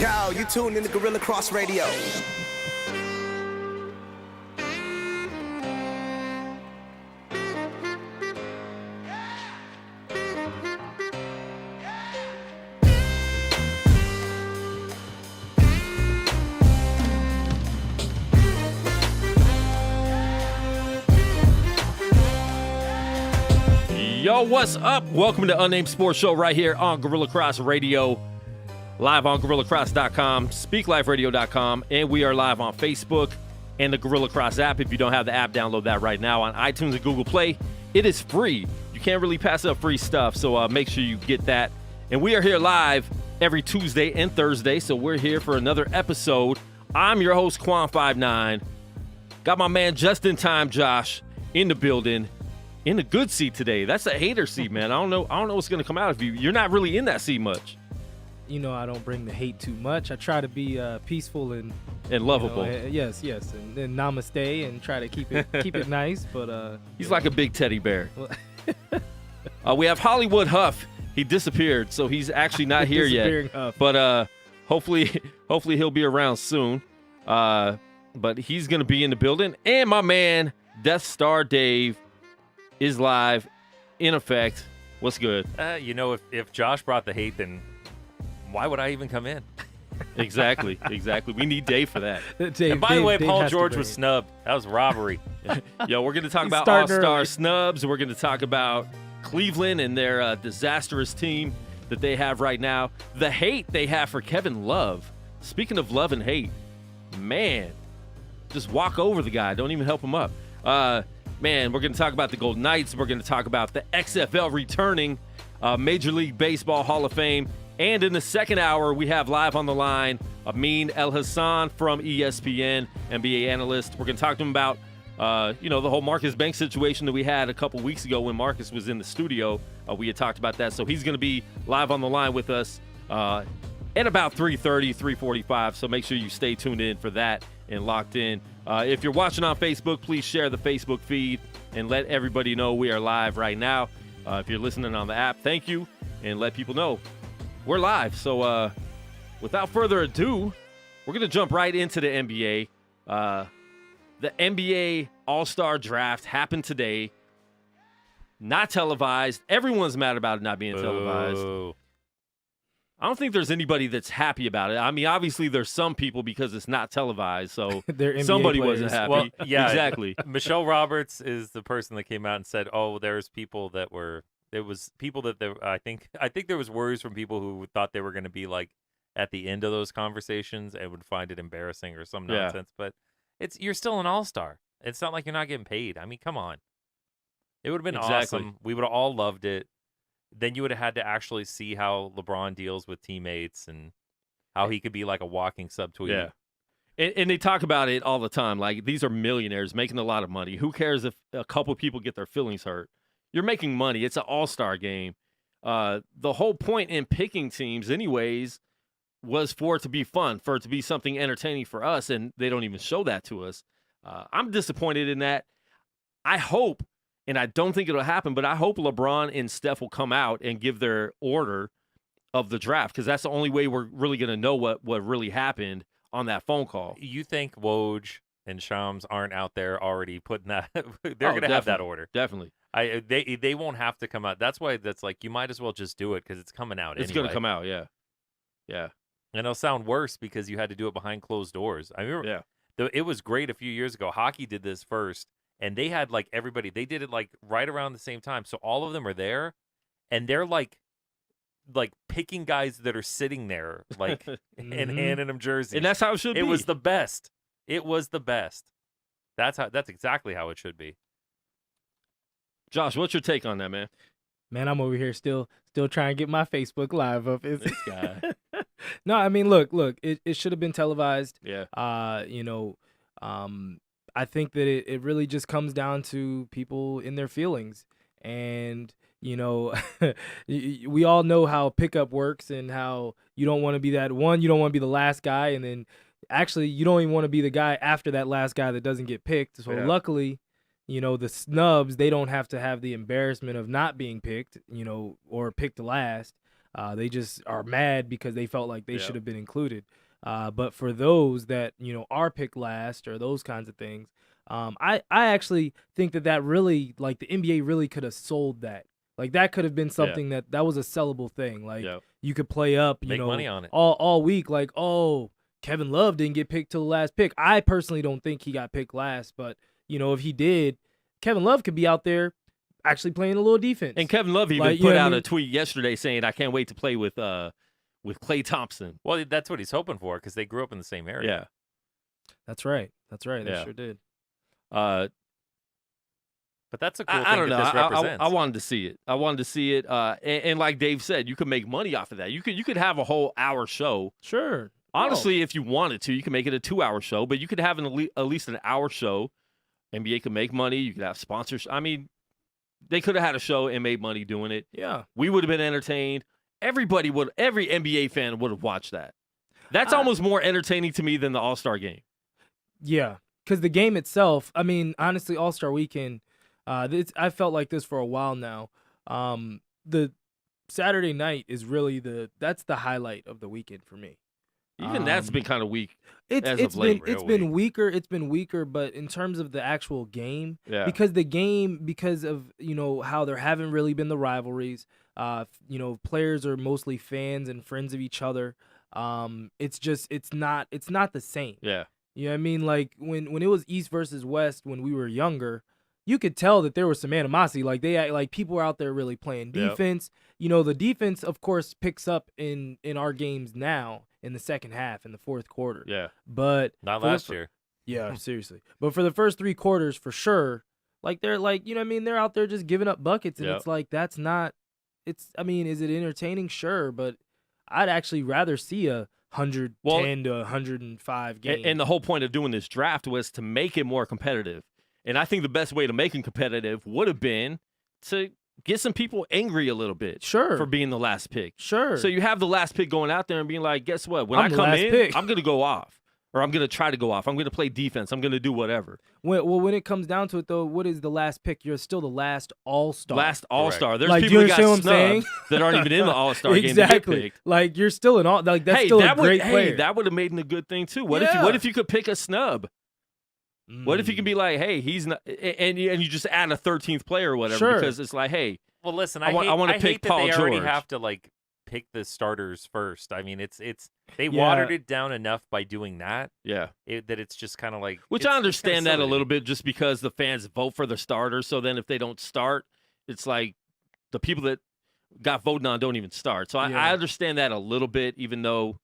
Yo, you tuned in to Guerilla Cross Radio. Yo, what's up? Welcome to UnNamed Sports Show right here on Guerilla Cross Radio, live on GuerillaCross.com, SpeakLifeRadio.com, and we are live on Facebook and the Guerilla Cross app. If you don't have the app, download that right now on iTunes and Google Play. It is free. You can't really pass up free stuff, so make sure you get that. And we are here live every Tuesday and Thursday, so we're here for another episode. I'm your host, Quan59. Got my man Just in Time, Josh, in the building. In the good seat today. That's a hater seat, man. I don't know what's going to come out of you. You're not really in that seat much. You know, I don't bring the hate too much. I try to be peaceful and lovable. Yes, and then namaste and try to keep it nice. But he's like a big teddy bear. We have Hollywood Huff. He disappeared, so he's actually not here yet. Huff. But hopefully he'll be around soon. But he's going to be in the building. And my man, Death Star Dave, is live, in effect. What's good? If Josh brought the hate, then why would I even come in? Exactly. We need Dave for that. And by the way, Paul George was snubbed. That was robbery. Yo, we're going to talk about All-Star snubs. We're going to talk about Cleveland and their disastrous team that they have right now. The hate they have for Kevin Love. Speaking of love and hate, man, just walk over the guy. Don't even help him up. Man, we're going to talk about the Golden Knights. We're going to talk about the XFL returning, Major League Baseball Hall of Fame. And in the second hour, we have live on the line Amin Elhassan from ESPN NBA analyst. We're going to talk to him about, the whole Marcus Banks situation that we had a couple weeks ago when Marcus was in the studio. We had talked about that. So he's going to be live on the line with us at about 3:30, 3:45. So make sure you stay tuned in for that and locked in. If you're watching on Facebook, please share the Facebook feed and let everybody know we are live right now. If you're listening on the app, thank you, and let people know we're live. So without further ado, we're going to jump right into the NBA. The NBA All-Star Draft happened today. Not televised. Everyone's mad about it not being televised. I don't think there's anybody that's happy about it. I mean, obviously there's some people because it's not televised, so somebody wasn't happy. Well, yeah, exactly. Michelle Roberts is the person that came out and said, "Oh, there's people that were I think there was worries from people who thought they were going to be like at the end of those conversations and would find it embarrassing or some nonsense." But you're still an all-star. It's not like you're not getting paid. I mean, come on. It would have been awesome. We would have all loved it. Then you would have had to actually see how LeBron deals with teammates and how he could be like a walking subtweet. Yeah. And they talk about it all the time. Like, these are millionaires making a lot of money. Who cares if a couple people get their feelings hurt? You're making money. It's an all-star game. The whole point in picking teams anyways was for it to be fun, for it to be something entertaining for us, and they don't even show that to us. I'm disappointed in that. I hope, and I don't think it'll happen, but I hope LeBron and Steph will come out and give their order of the draft, because that's the only way we're really going to know what really happened on that phone call. You think Woj and Shams aren't out there already putting that? They're going to have that order. Definitely. They won't have to come out. That's why that's like, you might as well just do it because it's coming out It's anyway. going to come out, yeah. Yeah. And it'll sound worse because you had to do it behind closed doors. I remember it was great a few years ago. Hockey did this first. And they had, like, everybody. They did it, like, right around the same time. So all of them are there. And they're, like picking guys that are sitting there, like, and handing them jerseys. And that's how it should be. It was the best. It was the best. That's exactly how it should be. Josh, what's your take on that, man? Man, I'm over here still trying to get my Facebook Live up. This guy. No, I mean, look, it should have been televised. Yeah. I think that it really just comes down to people in their feelings. And, we all know how pickup works and how you don't want to be that one. You don't want to be the last guy. And then actually you don't even want to be the guy after that last guy that doesn't get picked. So luckily, the snubs, they don't have to have the embarrassment of not being picked, or picked last. They just are mad because they felt like they should have been included. But for those that, are picked last or those kinds of things, I actually think that really, like, the NBA really could have sold that. Like, that could have been something that was a sellable thing. Like, you could play up, Make money on it. all week. Like, oh, Kevin Love didn't get picked till the last pick. I personally don't think he got picked last, but, if he did, Kevin Love could be out there actually playing a little defense. And Kevin Love even put out a tweet yesterday saying, I can't wait to play with Klay Thompson. Well, that's what he's hoping for because they grew up in the same area. Yeah. That's right. They sure did. But that's a cool thing I don't know. this represents. I wanted to see it. And like Dave said, you could make money off of that. You could have a whole hour show. Sure. Honestly, if you wanted to, you can make it a 2-hour show, but you could have at least an hour show. NBA could make money. You could have sponsors. I mean, they could have had a show and made money doing it. Yeah. We would have been entertained. Every NBA fan would have watched that. That's almost more entertaining to me than the All-Star game. Yeah, because the game itself, I mean, honestly, All-Star Weekend, I felt like this for a while now. The Saturday night is really that's the highlight of the weekend for me. Even that's been kind of weak. It's been weaker. It's been weaker, but in terms of the actual game, because of how there haven't really been the rivalries. Players are mostly fans and friends of each other. It's not the same. Yeah. You know what I mean? Like when it was East versus West when we were younger, you could tell that there was some animosity. Like people were out there really playing defense. Yep. The defense, of course, picks up in our games now in the second half, in the fourth quarter. Yeah. But not last year. Yeah, seriously. But for the first 3 quarters, for sure, like they're like, you know what I mean? They're out there just giving up buckets, and it's like that's not. I mean, is it entertaining? Sure, but I'd actually rather see a 110 to 105 game. And the whole point of doing this draft was to make it more competitive. And I think the best way to make it competitive would have been to get some people angry a little bit. Sure. For being the last pick. Sure. So you have the last pick going out there and being like, guess what? When I come in, I'm going to go off. Or I'm going to try to go off. I'm going to play defense. I'm going to do whatever. When it comes down to it, though, what is the last pick? You're still the last All-Star. Last All-Star. Correct. There's people who got snubbed that aren't even in the All-Star game to get picked. Like, you're still an all. Like, that's still a great player. That would have made it a good thing, too. What if you could pick a snub? What if you can be like, hey, he's not, and you just add a 13th player or whatever? Sure. Because it's like, hey, well, listen, I want to pick Paul George. They already have to pick the starters first. I mean, they watered it down enough by doing that. Yeah, that it's just kind of like. Which I understand that a little bit, just because the fans vote for the starters. So then, if they don't start, it's like the people that got voted on don't even start. So I understand that a little bit, even though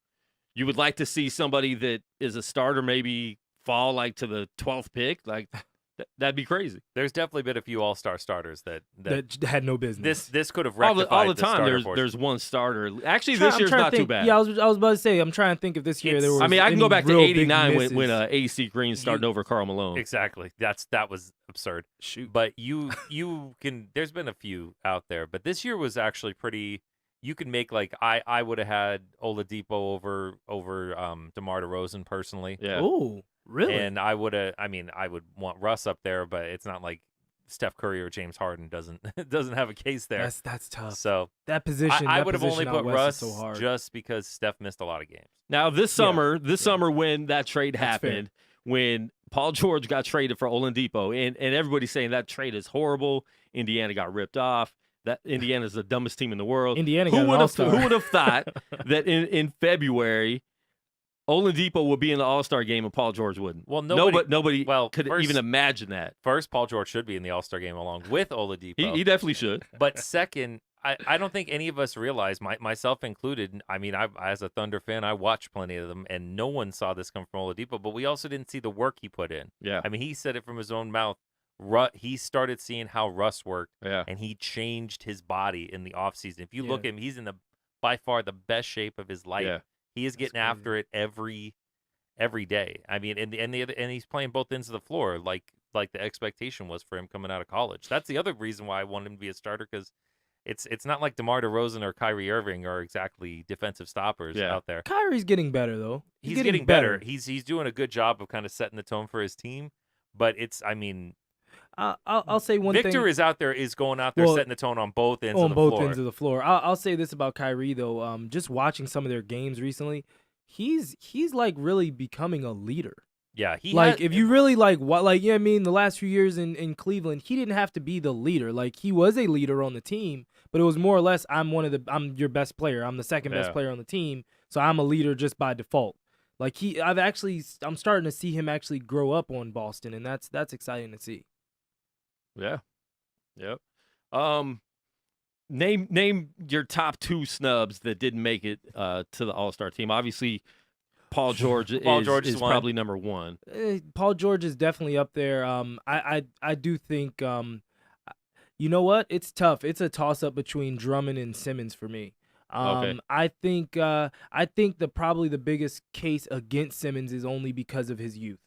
you would like to see somebody that is a starter maybe fall to the 12th pick. Like, that'd be crazy. There's definitely been a few all-star starters that had no business. This could have rectified all the time. There's one starter. Actually, this year's not too bad. Yeah, I was about to say. I'm trying to think if this year there was. I mean, I can go back to '89 when AC Green started over Karl Malone. Exactly. That was absurd. Shoot. But you can. There's been a few out there, but this year was actually pretty. You can make I would have had Oladipo over DeMar DeRozan personally. Yeah. Ooh. Really? And I would want Russ up there, but it's not like Steph Curry or James Harden doesn't have a case there. That's tough. So that position, I would have only put Russ so just because Steph missed a lot of games. Now this summer when that trade happened, when Paul George got traded for Oladipo, and everybody's saying that trade is horrible. Indiana got ripped off. That Indiana's the dumbest team in the world. Indiana got an all-star. Who would have thought that in February Oladipo would be in the All-Star game and Paul George wouldn't? Well, nobody could even imagine that. First, Paul George should be in the All-Star game along with Oladipo. He definitely should. But second, I don't think any of us realized, myself included, I mean, as a Thunder fan, I watched plenty of them, and no one saw this come from Oladipo, but we also didn't see the work he put in. Yeah. I mean, he said it from his own mouth. He started seeing how Russ worked, and he changed his body in the offseason. If you look at him, he's in by far the best shape of his life. Yeah. He is getting after it every day. I mean, and he's playing both ends of the floor like the expectation was for him coming out of college. That's the other reason why I want him to be a starter, because it's not like DeMar DeRozan or Kyrie Irving are exactly defensive stoppers out there. Kyrie's getting better though. He's getting better. He's doing a good job of kind of setting the tone for his team. But I'll say one thing. Victor is going out there setting the tone on both ends of the floor. On both ends of the floor. I'll say this about Kyrie though. Just watching some of their games recently, he's like really becoming a leader. Yeah, if you really the last few years in Cleveland, he didn't have to be the leader. Like he was a leader on the team, but it was more or less I'm your best player. I'm the second best player on the team, so I'm a leader just by default. Like I'm starting to see him actually grow up on Boston, and that's exciting to see. Yeah. Yep. Name your top 2 snubs that didn't make it to the All-Star team. Obviously, Paul George is probably number 1. Paul George is definitely up there. I do think you know what? It's tough. It's a toss-up between Drummond and Simmons for me. Okay. I think probably the biggest case against Simmons is only because of his youth.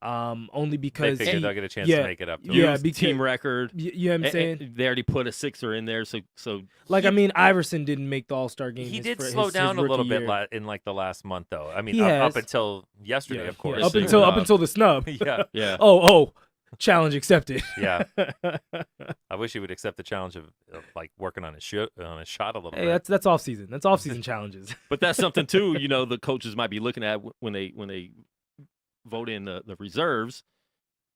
Only because they figured they'll get a chance to make it up. Because team record. You know what I'm saying? They already put a 6er in there, so Iverson didn't make the All-Star game. He did slow down a little bit in like the last month, though. I mean, up until yesterday, of course. Up until the snub. Yeah. Oh, challenge accepted. Yeah. I wish he would accept the challenge of like working on his shot a little bit. Hey, that's off season. That's off season challenges. But that's something too. The coaches might be looking at when they vote in the reserves.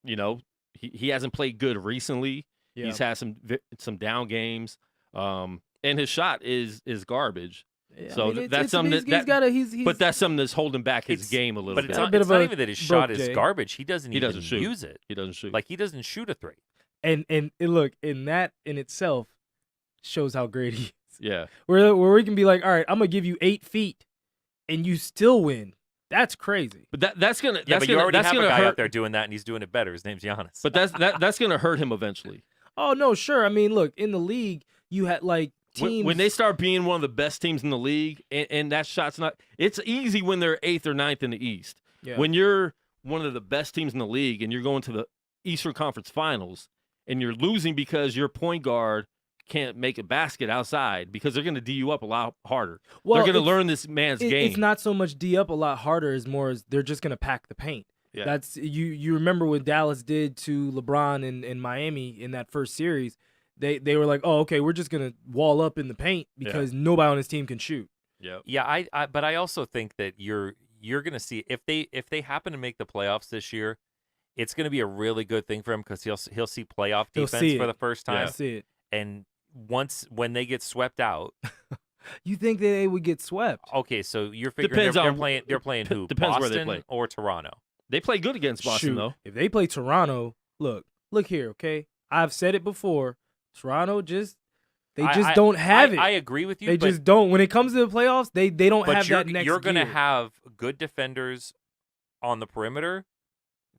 He hasn't played good recently. Yeah. He's had some down games, and his shot is garbage. Yeah, that's something that's something that's holding back his game a little bit. But it's not even that his shot is garbage. He doesn't even use it. He doesn't shoot. Like he doesn't shoot a 3. And look, in that in itself shows how great he is. Yeah. Where we can be like, all right, I'm gonna give you 8 feet, and you still win. That's crazy. But that's gonna. But you already have a guy out there doing that, and he's doing it better. His name's Giannis. But that's gonna hurt him eventually. Oh no, sure. I mean, look, in the league, you had like teams when they start being one of the best teams in the league, and that shot's not. It's easy when they're 8th or 9th in the East. Yeah. When you're one of the best teams in the league, and you're going to the Eastern Conference Finals, and you're losing because your point guard can't make a basket outside because they're going to D you up a lot harder. Well, they're going to learn this man's game. It's not so much D up a lot harder as more as they're just going to pack the paint. Yeah. That's you remember what Dallas did to LeBron in Miami in that first series. They were like, oh, okay, we're just going to wall up in the paint because nobody on his team can shoot. Yep. Yeah, but I also think that you're going to see if they happen to make the playoffs this year, it's going to be a really good thing for him because he'll see playoff defense for the first time. Yeah. See it. And when they get swept out, you think that they would get swept? Okay, so you're figuring they're playing who? Depends Boston where they play. Or Toronto. They play good against Boston though. If they play Toronto, look here, okay? I've said it before. Toronto just don't have it. I agree with you. They just don't. When it comes to the playoffs, they don't have that next You're going to gear. have good defenders on the perimeter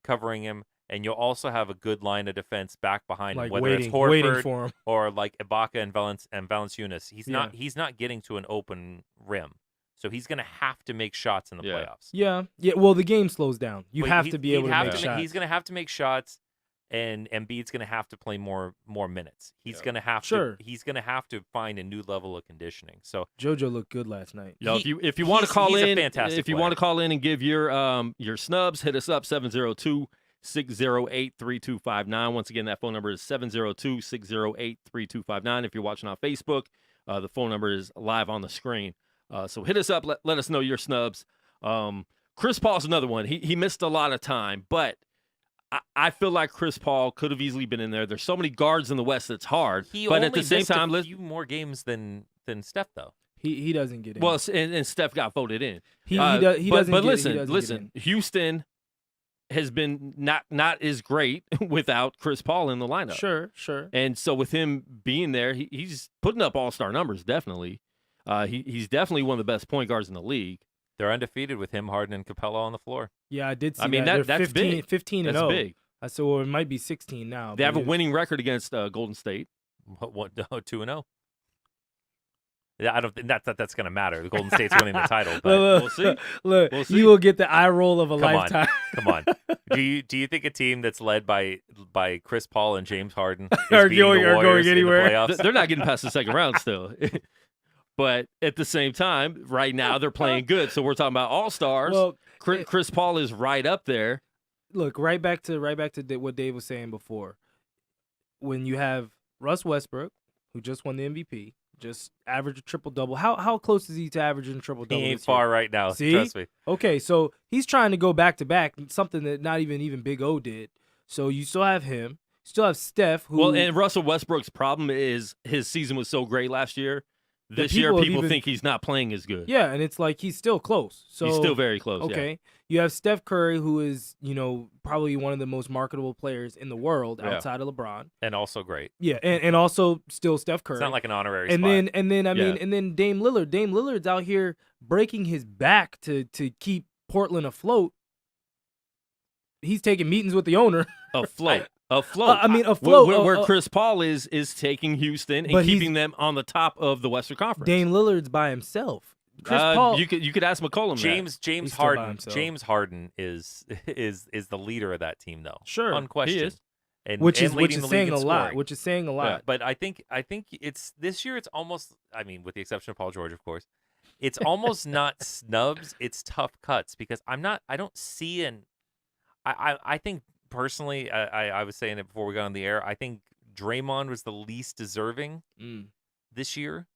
covering him, and you'll also have a good line of defense back behind him, whether it's Horford for him. or like Ibaka and Valanciunas. He's not getting to an open rim. So he's going to have to make shots in the playoffs. Yeah. Well, the game slows down. You have to be able to make shots. He's going to have to make shots, and Embiid's going to have to play more minutes. He's going to have to. He's going to have to find a new level of conditioning. So JoJo looked good last night. If you want to call in, if you want to call in and give your snubs, hit us up 702-608-3259. Once again, that phone number is 702-608-3259. If you're watching on Facebook, the phone number is live on the screen. So hit us up. Let us know your snubs. Chris Paul's another one. He missed a lot of time, but I feel like Chris Paul could have easily been in there. There's so many guards in the West that's hard. But at the same time, a few more games than Steph though. He doesn't get in. Well, and Steph got voted in. He doesn't. But listen, Houston has been not as great without Chris Paul in the lineup. Sure. And so with him being there, he's putting up all-star numbers, definitely. He's definitely one of the best point guards in the league. They're undefeated with him, Harden, and Capella on the floor. Yeah, I did see that. I mean, that's 15, big. 15 and that's 0. big. So it might be 16 now. They have a winning record against Golden State. What 2-0? I don't think that's going to matter. The Golden State's winning the title, but we'll see. Look, we'll see. You will get the eye roll of a lifetime. Come on. Do you think a team that's led by Chris Paul and James Harden is are beating the Warriors anywhere? in the playoffs? They're not getting past the second round still. But at the same time, right now they're playing good. So we're talking about all-stars. Well, Chris Paul is right up there. Look, right back to what Dave was saying before. when you have Russ Westbrook, who just won the MVP, just averaged a triple-double. How close is he to averaging a triple-double? He ain't far right now. See? Trust me. Okay, so he's trying to go back-to-back, something that not even Big O did. So you still have him. Still have Steph, who... Well, and Russell Westbrook's problem is his season was so great last year. This year, people think he's not playing as good. Yeah, and it's like he's still close. So he's still very close, okay. You have Steph Curry, who is, probably one of the most marketable players in the world outside of LeBron. And also great. Yeah, and also still Steph Curry. It's not like an honorary and spot. And then Dame Lillard. Dame Lillard's out here breaking his back to keep Portland afloat. He's taking meetings with the owner. Afloat. Afloat. Where Chris Paul is taking Houston and keeping them on the top of the Western Conference. Dame Lillard's by himself. Chris Paul. You could ask McCollum. James Harden. James Harden is the leader of that team, though. Sure, unquestioned. He is. Which is saying a lot. Which is saying a lot. Yeah, but I think it's this year. It's almost. I mean, with the exception of Paul George, of course, it's almost not snubs. It's tough cuts because I don't see I think personally, I was saying it before we got on the air. I think Draymond was the least deserving this year.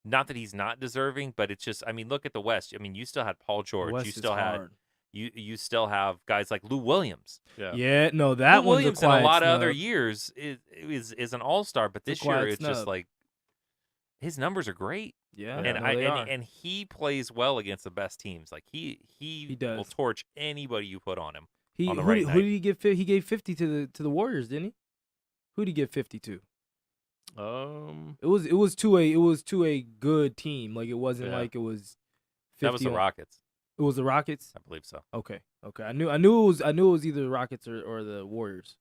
Not that he's not deserving, but it's just. I mean, look at the West. I mean, you still had Paul George. You still had. You still have guys like Lou Williams. Yeah. No, that Lou one's Williams a quiet in a lot snub. of other years is an all-star, but this year it's just like his numbers are great. Yeah, and he plays well against the best teams. Like he will does. torch anybody you put on him. Who did he give? He gave 50 to the Warriors, didn't he? Who did he give 50 to? It was to a good team. Like it wasn't like it was. 50 that was the Rockets. It was the Rockets? I believe so. Okay. I knew it was either the Rockets or the Warriors.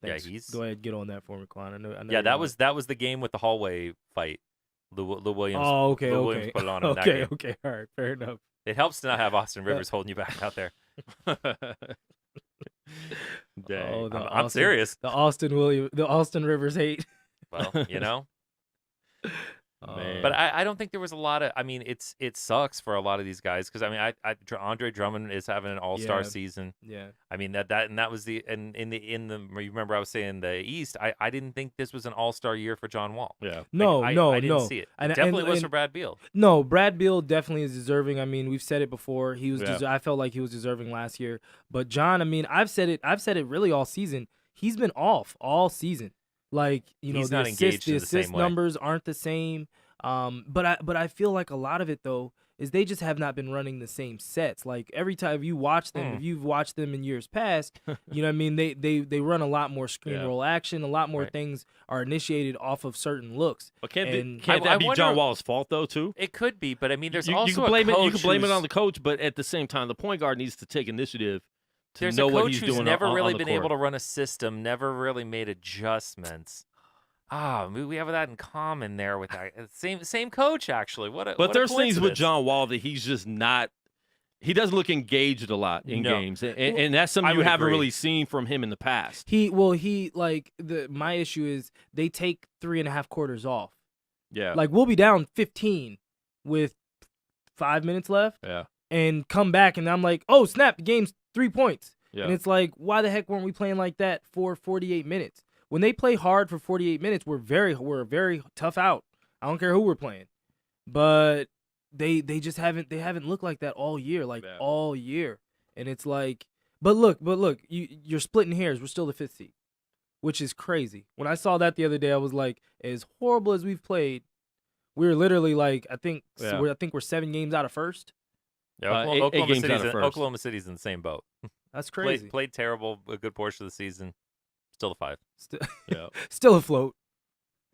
Thanks. Yeah, go ahead, get on that for me, Quan. I know. Yeah, that was the game with the hallway fight. Lou Williams. Oh, okay. Lou Williams put it on him that game. Okay. All right. Fair enough. It helps to not have Austin Rivers holding you back out there. Dang. I'm serious. The Austin Rivers hate. Well, But I don't think there was a lot of. I mean, it sucks for a lot of these guys because I mean, Andre Drummond is having an all-star season. Yeah. I mean that was the in the you remember I was saying the East. I didn't think this was an all-star year for John Wall. Yeah. I didn't see it. It definitely was for Brad Beal. No, Brad Beal definitely is deserving. I mean, we've said it before. He was. I felt like he was deserving last year. But John, I mean, I've said it really all season. He's been off all season. Like he's the not engaged in the same way. numbers aren't the same. But I feel like a lot of it though is they just have not been running the same sets. Like every time you watch them, if you've watched them in years past, you know what I mean, they run a lot more screen roll action, a lot more things are initiated off of certain looks. But can't that be John Wall's fault though too? It could be, but I mean, there's you also can blame it. You can blame it on the coach, but at the same time, the point guard needs to take initiative. There's know a what coach he's who's doing never on really the been court. able to run a system, never really made adjustments. We have that in common there with that same coach actually. But there's things with John Wall that he's just not. He doesn't look engaged a lot in games, and that's something you haven't really seen from him in the past. My issue is they take 3.5 quarters off. Yeah, like we'll be down 15 with 5 minutes left. Yeah, and come back, and I'm like, oh snap, the game's 3 points. Yeah, and it's like, why the heck weren't we playing like that for 48 minutes? When they play hard for 48 minutes, we're a very tough out. I don't care who we're playing, but they just haven't looked like that all year, all year. And it's like, but look, you're splitting hairs. We're still the 5th seed, which is crazy. When I saw that the other day, I was like, as horrible as we've played, we're literally like, I think we're 7 games out of first. Yeah, Oklahoma City's in the same boat. That's crazy. Played terrible a good portion of the season. Still a 5. Still afloat.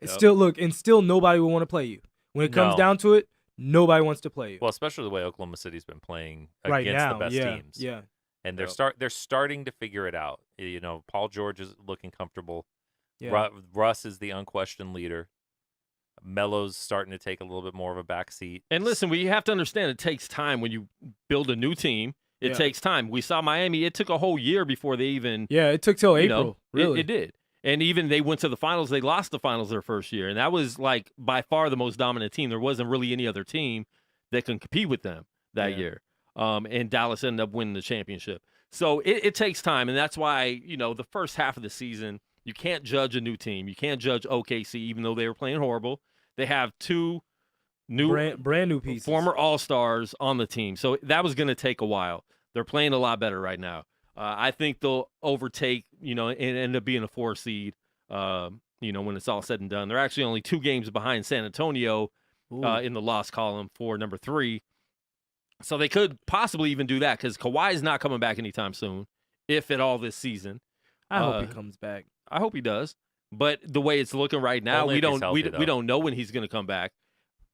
Still nobody will want to play you. When it comes down to it, nobody wants to play you. Well, especially the way Oklahoma City's been playing right against now. the best teams. Yeah. And they're starting to figure it out. You know, Paul George is looking comfortable. Yeah. Russ is the unquestioned leader. Melo's starting to take a little bit more of a back seat. And listen, we have to understand it takes time when you build a new team. It takes time. We saw Miami. It took a whole year before they even. Yeah, it took till April. Really, it did. And even they went to the finals. They lost the finals their first year, and that was like by far the most dominant team. There wasn't really any other team that can compete with them that year. And Dallas ended up winning the championship. So it takes time, and that's why the first half of the season You can't judge a new team. You can't judge OKC, even though they were playing horrible. They have two new brand new pieces, former All-Stars on the team. So that was going to take a while. They're playing a lot better right now. I think they'll overtake, and end up being a 4 seed, when it's all said and done. They're actually only 2 games behind San Antonio in the loss column for number 3. So they could possibly even do that because Kawhi's not coming back anytime soon, if at all this season. I hope he comes back. I hope he does. But the way it's looking right now, we don't know when he's going to come back.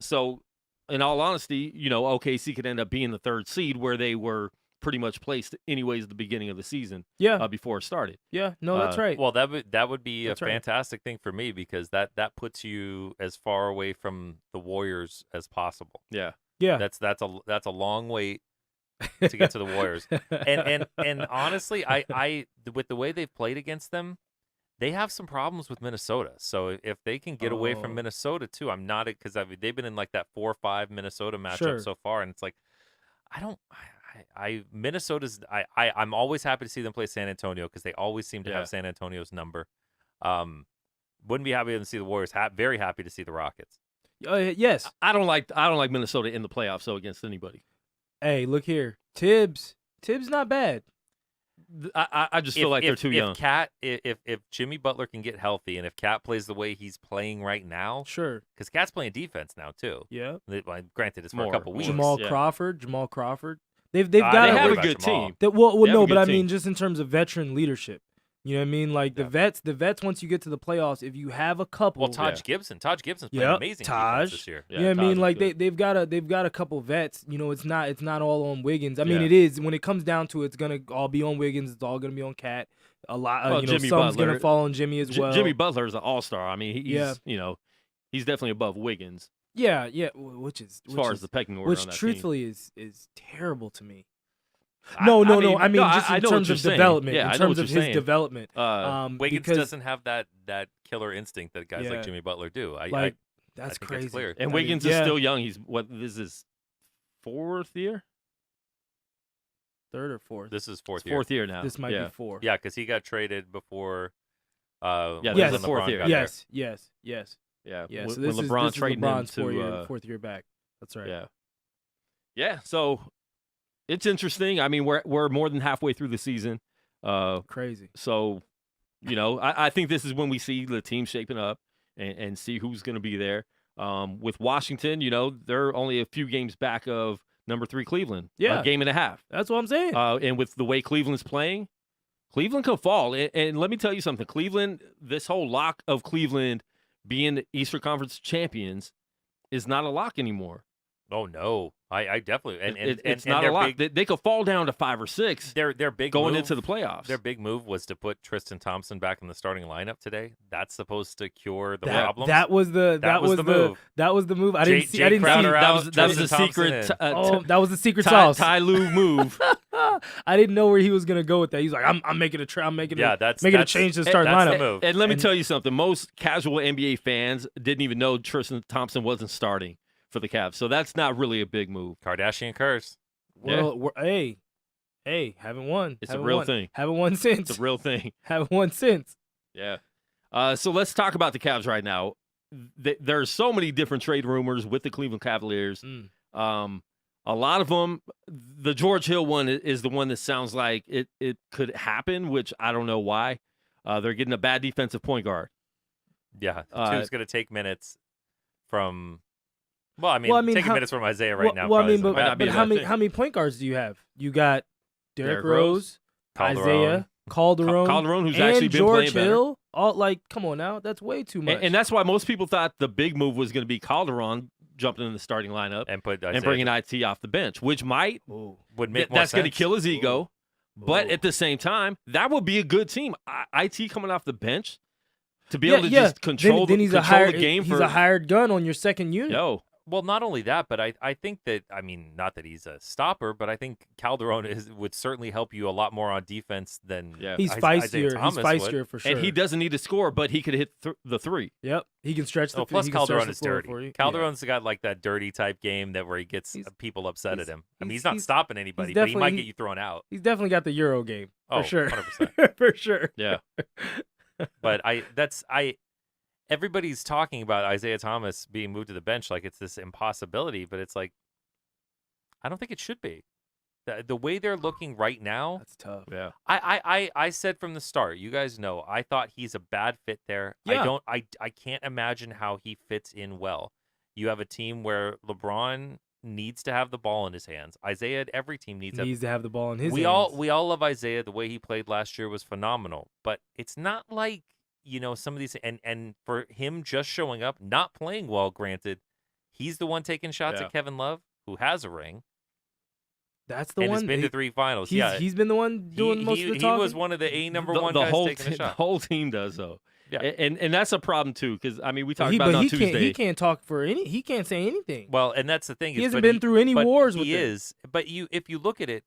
So, in all honesty, OKC could end up being the 3rd seed where they were pretty much placed anyways at the beginning of the season. Yeah. Before it started. Yeah. No, that's right. Well, that would be a fantastic thing for me because that puts you as far away from the Warriors as possible. Yeah. Yeah. That's a long wait to get to the Warriors. And honestly, I with the way they've played against them, they have some problems with Minnesota. So if they can get away from Minnesota too, I'm not because they've been in like that 4-5 Minnesota matchup so far, and it's like Minnesota's I'm always happy to see them play San Antonio because they always seem to have San Antonio's number. Wouldn't be happy to see the Warriors. Very happy to see the Rockets. Yes. I don't like Minnesota in the playoffs so against anybody. Hey, look here, Tibbs not bad. I just feel like they're too young. If Jimmy Butler can get healthy and if Cat plays the way he's playing right now, sure, because Cat's playing defense now too. Yeah. Granted, it's for a couple weeks. Jamal Crawford. They've got a good team. But I mean, just in terms of veteran leadership. You know what I mean? Like the vets. Once you get to the playoffs, if you have a couple, well, Taj Gibson's playing amazing defense this year. Yeah, I mean, like they've got a couple vets. It's not all on Wiggins. I mean, it is when it comes down to it, it's gonna all be on Wiggins. It's all gonna be on Cat. A lot, Jimmy some's Butler. gonna fall on Jimmy as well. Jimmy Butler is an all-star. I mean, he's definitely above Wiggins. Yeah, which is as far as the pecking order, which on that truthfully team. is terrible to me. No. I mean, just in terms of development. Yeah, in terms of his development. Wiggins doesn't have that killer instinct that guys like Jimmy Butler do. That's crazy. Clear. And Wiggins is still young. He's this is his 4th year? 3rd or 4th? This is 4th year. 4th year now. This might be 4. Yeah, because he got traded before. This is the 4th year. Yes. Yeah. So when LeBron traded him to 4th year back. That's right. Yeah. Yeah. So it's interesting. I mean, we're more than halfway through the season. Crazy. So, I think this is when we see the team shaping up and see who's going to be there. With Washington, they're only a few games back of number 3 Cleveland. Yeah. A game and a half. That's what I'm saying. And with the way Cleveland's playing, Cleveland could fall. And let me tell you something. This whole lock of Cleveland being the Eastern Conference champions is not a lock anymore. Oh no, I definitely it's not a lock. They could fall down to 5 or 6. Their big going move, into the playoffs. Their big move was to put Tristan Thompson back in the starting lineup today. That's supposed to cure the problems. That was the move. That was the move. I didn't see. That was the secret. That was the secret sauce. Ty Lue move. I didn't know where he was gonna go with that. He's like, I'm making a change to the starting lineup. Move. And let me tell you something. Most casual NBA fans didn't even know Tristan Thompson wasn't starting for the Cavs, so that's not really a big move. Kardashian curse. Well, hey, haven't won. It's a real thing. Haven't won since. It's a real thing. Haven't won since. Yeah. So let's talk about the Cavs right now. There's so many different trade rumors with the Cleveland Cavaliers. A lot of them, the George Hill one is the one that sounds like it could happen, which I don't know why. They're getting a bad defensive point guard. Yeah, who's going to take minutes from. Well, I mean taking minutes from Isaiah right now. But how many point guards do you have? You got Derrick Rose, Isaiah, Calderon, who's actually been George playing Hill. All come on now, that's way too much. And that's why most people thought the big move was going to be Calderon jumping in the starting lineup and bringing IT off the bench, which would make more that's going to kill his ego. But at the same time, that would be a good team. IT coming off the bench to be able to just control the game. He's a hired gun on your second unit. Well, not only that, but I think that, not that he's a stopper, but I think Calderon would certainly help you a lot more on defense than he's feistier. He's feistier for sure. And he doesn't need to score, but he could hit the 3. Yep, he can stretch the. Plus, Calderon is dirty. Calderon's got like that dirty type game where he gets people upset at him. He's not stopping anybody, but he might get you thrown out. He's definitely got the Euro game for sure. 100%. For sure. Yeah. But everybody's talking about Isaiah Thomas being moved to the bench like it's this impossibility, but it's like, I don't think it should be. The way they're looking right now, That's tough. Yeah. I said from the start, you guys know, I thought he's a bad fit there. Yeah. I can't imagine how he fits in well. You have a team where LeBron needs to have the ball in his hands. Isaiah, every team needs to have the ball in his we hands. We all love Isaiah. The way he played last year was phenomenal, but it's not like, some of these, and for him just showing up, not playing well, granted, he's the one taking shots at Kevin Love, who has a ring. That's the and one. Has been to 3 finals. He's been the one doing most of the talking. He was one of the number one guys taking a shot. The whole team does though. Yeah, and that's a problem too, because we talked about it on Tuesday. He can't talk for any. He can't say anything. Well, and that's the thing. He hasn't been through any wars with it. But if you look at it,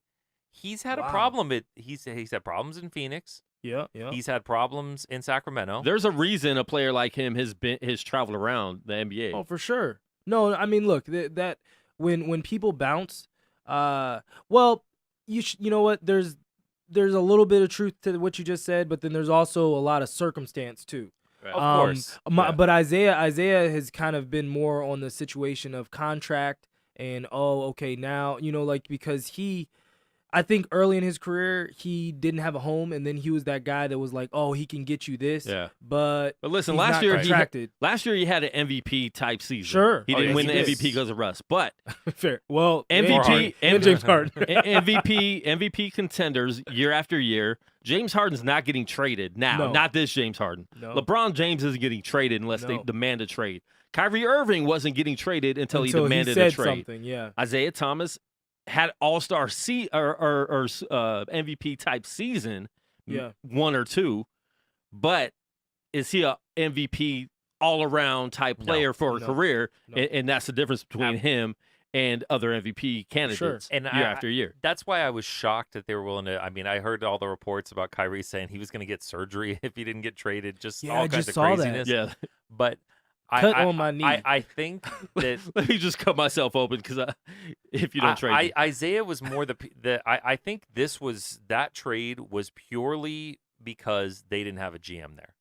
he's had a problem. He's had problems in Phoenix. Yeah. He's had problems in Sacramento. There's a reason a player like him has traveled around the NBA. Oh, for sure. No, look, that when people bounce, you know what? There's a little bit of truth to what you just said, but then there's also a lot of circumstance too. Right. Of course. But Isaiah has kind of been more on the situation of contract and now, because I think early in his career, he didn't have a home, and then he was that guy that was like, he can get you this. Yeah. But listen, he's last not year contracted. Last year he had an MVP type season. Sure. He didn't win he the did. MVP because of Russ, but fair. Well, MVP and James Harden. MVP contenders year after year. James Harden's not getting traded now. No. Not this James Harden. No. LeBron James isn't getting traded unless they demand a trade. Kyrie Irving wasn't getting traded until he demanded a trade. Something, yeah. Isaiah Thomas had all-star or MVP type season, one or two, but is he a MVP all-around type player for a career? No. And that's the difference between him and other MVP candidates and year after year. That's why I was shocked that they were willing to. I heard all the reports about Kyrie saying he was going to get surgery if he didn't get traded. All kinds of craziness. Yeah, but. On my knee. I think that let me just cut myself open because if you don't trade, Isaiah was more I think that trade was purely because they didn't have a GM there.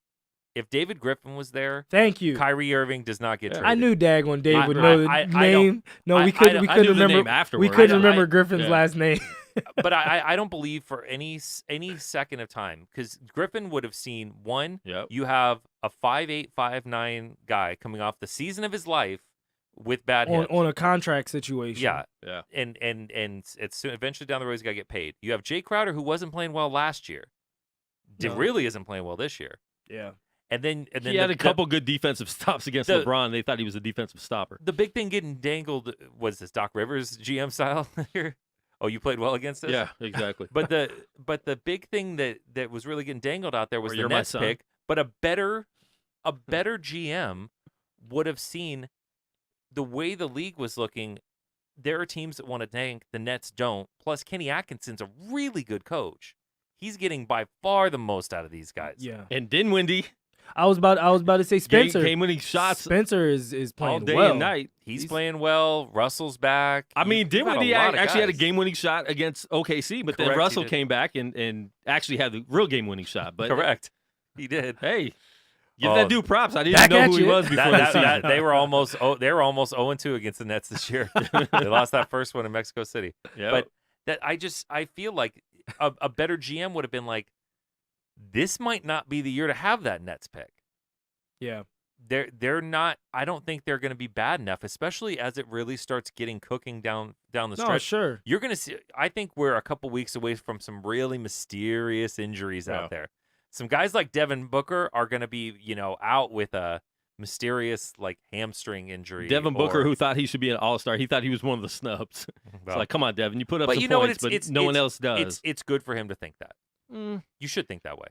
If David Griffin was there, thank you. Kyrie Irving does not get traded. I knew Dagon Dave would know the name. We couldn't remember. We couldn't remember Griffin's last name. But I don't believe for any second of time, because Griffin would have seen one. Yep. You have a 5'8", 5'9" guy coming off the season of his life with bad hips. On a contract situation. Yeah. And it's eventually down the road he's got to get paid. You have Jay Crowder, who wasn't playing well last year. Really isn't playing well this year. Yeah. And then he had a couple good defensive stops against LeBron. They thought he was a defensive stopper. The big thing getting dangled was this Doc Rivers GM style here. Oh, you played well against us? Yeah, exactly. But the big thing that was really getting dangled out there was the Nets pick. But a better GM would have seen the way the league was looking. There are teams that want to tank. The Nets don't. Plus, Kenny Atkinson's a really good coach. He's getting by far the most out of these guys. Yeah. And Dinwiddie. I was about to say Spencer. Game-winning shots. Spencer is playing all day well. and night. He's playing well. Russell's back. Dinwiddie actually had a game-winning shot against OKC, but then Russell came back and actually had the real game-winning shot. But correct, he did. Hey, give that dude props. I didn't know who he was before the season. They were almost 0-2 against the Nets this year. They lost that first one in Mexico City. Yep. But I feel like a better GM would have been like, this might not be the year to have that Nets pick. Yeah. They're not. I don't think they're going to be bad enough, especially as it really starts cooking down the stretch. No, sure. You're going to see. I think we're a couple weeks away from some really mysterious injuries out there. Some guys like Devin Booker are going to be, out with a mysterious hamstring injury. Devin Booker, who thought he should be an All-Star, he thought he was one of the snubs. It's like, come on, Devin, you put up some points, but no one else does. It's good for him to think that. You should think that way.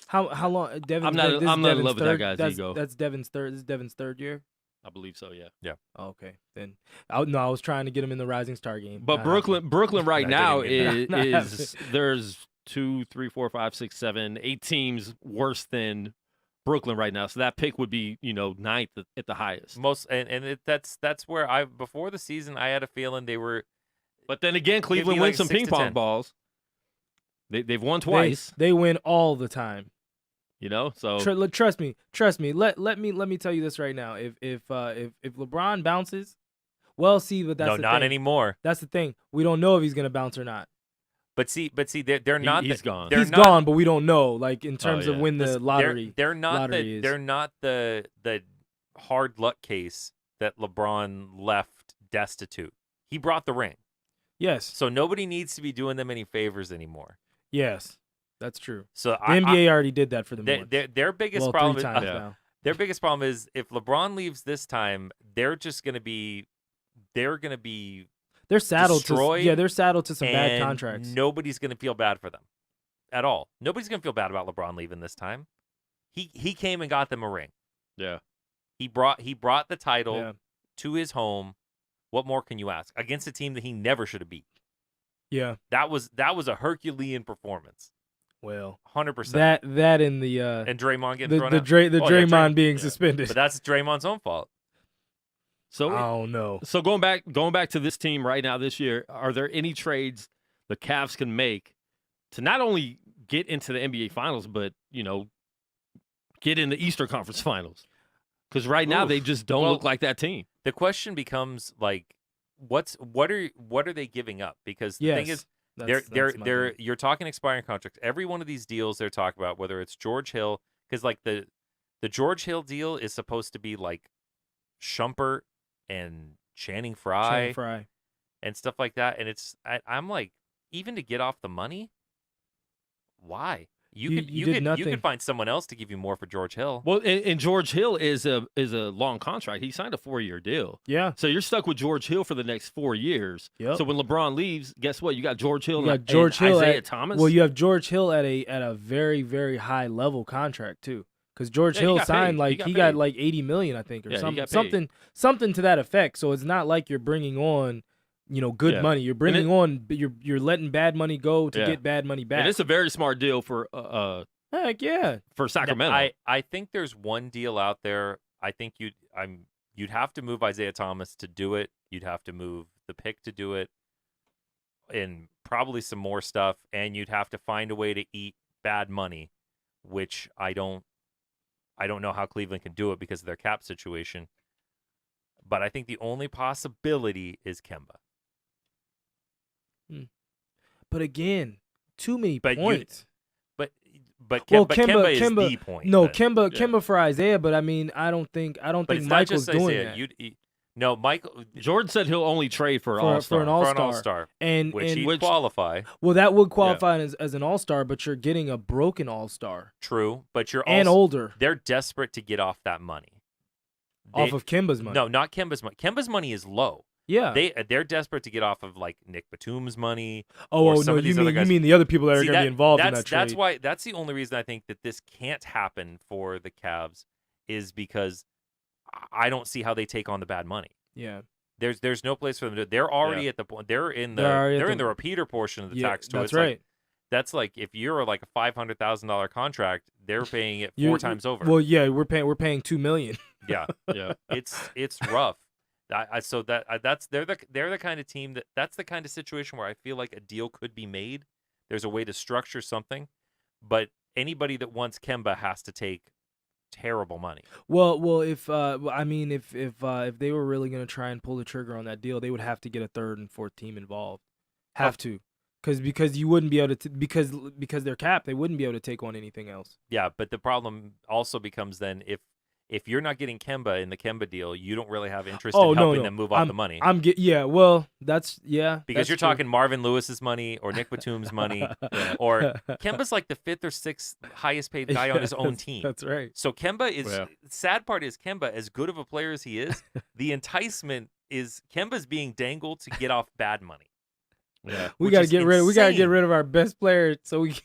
How long? Devin, I'm not in love with that guy's ego. That's Devin's third. This is Devin's third year. I believe so. Yeah. Yeah. Oh, okay. Then I was trying to get him in the Rising Star game. But Brooklyn right now is there's 2, 3, 4, 5, 6, 7, 8 teams worse than Brooklyn right now. So that pick would be 9th at the highest. That's where before the season I had a feeling they were. But then again, Cleveland wins some ping pong balls. They've won twice. They win all the time. You know, so trust me. Let me tell you this right now. If LeBron bounces, well, see, but that's no, the not thing. anymore. That's the thing. We don't know if he's gonna bounce or not. But see, they're not. He's gone. He's gone, but we don't know. Like in terms of when the lottery. They're not lottery is. They're not the hard luck case that LeBron left destitute. He brought the ring. Yes. So nobody needs to be doing them any favors anymore. Yes, that's true. So the NBA already did that for them. Their biggest problem 3 times now. Their biggest problem is if LeBron leaves this time, they're saddled destroyed, to they're saddled to some bad and contracts. Nobody's going to feel bad for them at all. Nobody's going to feel bad about LeBron leaving this time. He came and got them a ring. Yeah. He brought the title to his home. What more can you ask? Against a team that he never should have beat. Yeah. That was a Herculean performance. Well, 100%. That in the and Draymond getting thrown out. Draymond being suspended. But that's Draymond's own fault. So I don't know. So going back to this team right now this year, are there any trades the Cavs can make to not only get into the NBA Finals, but get in the Eastern Conference Finals? Because right now they just don't look like that team. The question becomes like, what are they giving up? Because the thing is, you're talking expiring contracts. Every one of these deals they're talking about, whether it's George Hill, because like the George Hill deal is supposed to be like Shumpert and Channing Frye and stuff like that, and I'm like, even to get off the money, why? You could find someone else to give you more for George Hill. Well, and George Hill is a long contract. He signed a 4-year deal. Yeah. So you're stuck with George Hill for the next 4 years. Yep. So when LeBron leaves, guess what? You got George Hill. You got Isaiah Thomas. Well, you have George Hill at a very, very high level contract too. Because George Hill signed he got like $80 million, I think, or something to that effect. So it's not like you're bringing on good money. You're bringing on, you're letting bad money go to get bad money back. And it's a very smart deal for heck yeah, for Sacramento. I think there's one deal out there. I think you'd have to move Isaiah Thomas to do it. You'd have to move the pick to do it, and probably some more stuff. And you'd have to find a way to eat bad money, which I don't know how Cleveland can do it because of their cap situation. But I think the only possibility is Kemba. But again, too many points. But Kemba is the point. No, Kemba for Isaiah. But I mean, I don't think Michael's doing that. No, Michael. Jordan said he'll only trade for an all-star. For an all-star. Which he'd qualify. Well, that would qualify as an all-star, but you're getting a broken all-star. True, but you're also older. They're desperate to get off that money. Off of Kemba's money. No, not Kemba's money. Kemba's money is low. Yeah, they're desperate to get off of like Nick Batum's money. Oh no, you mean the other people that are going to be involved in that trade? That's the only reason I think that this can't happen for the Cavs is because I don't see how they take on the bad money. Yeah, there's no place for them to. They're already at the point. They're in the repeater portion of the tax. That's right. That's like if you're like a $500,000 contract, they're paying it 4 times over. Well, yeah, we're paying $2 million. Yeah. It's rough. They're the kind of team that's the kind of situation where I feel like a deal could be made. There's a way to structure something, but anybody that wants Kemba has to take terrible money. Well, if they were really going to try and pull the trigger on that deal, they would have to get a 3rd and 4th team involved. Because you wouldn't be able to because they're capped, they wouldn't be able to take on anything else. Yeah, but the problem also becomes then if you're not getting Kemba in the Kemba deal, you don't really have interest in helping them move off the money. Because you're talking Marvin Lewis's money or Nick Batum's money, or Kemba's like the 5th or 6th highest paid guy on his own team. That's right. So Kemba is sad part is Kemba, as good of a player as he is, the enticement is Kemba's being dangled to get off bad money. Yeah, we gotta get rid of our best player so we can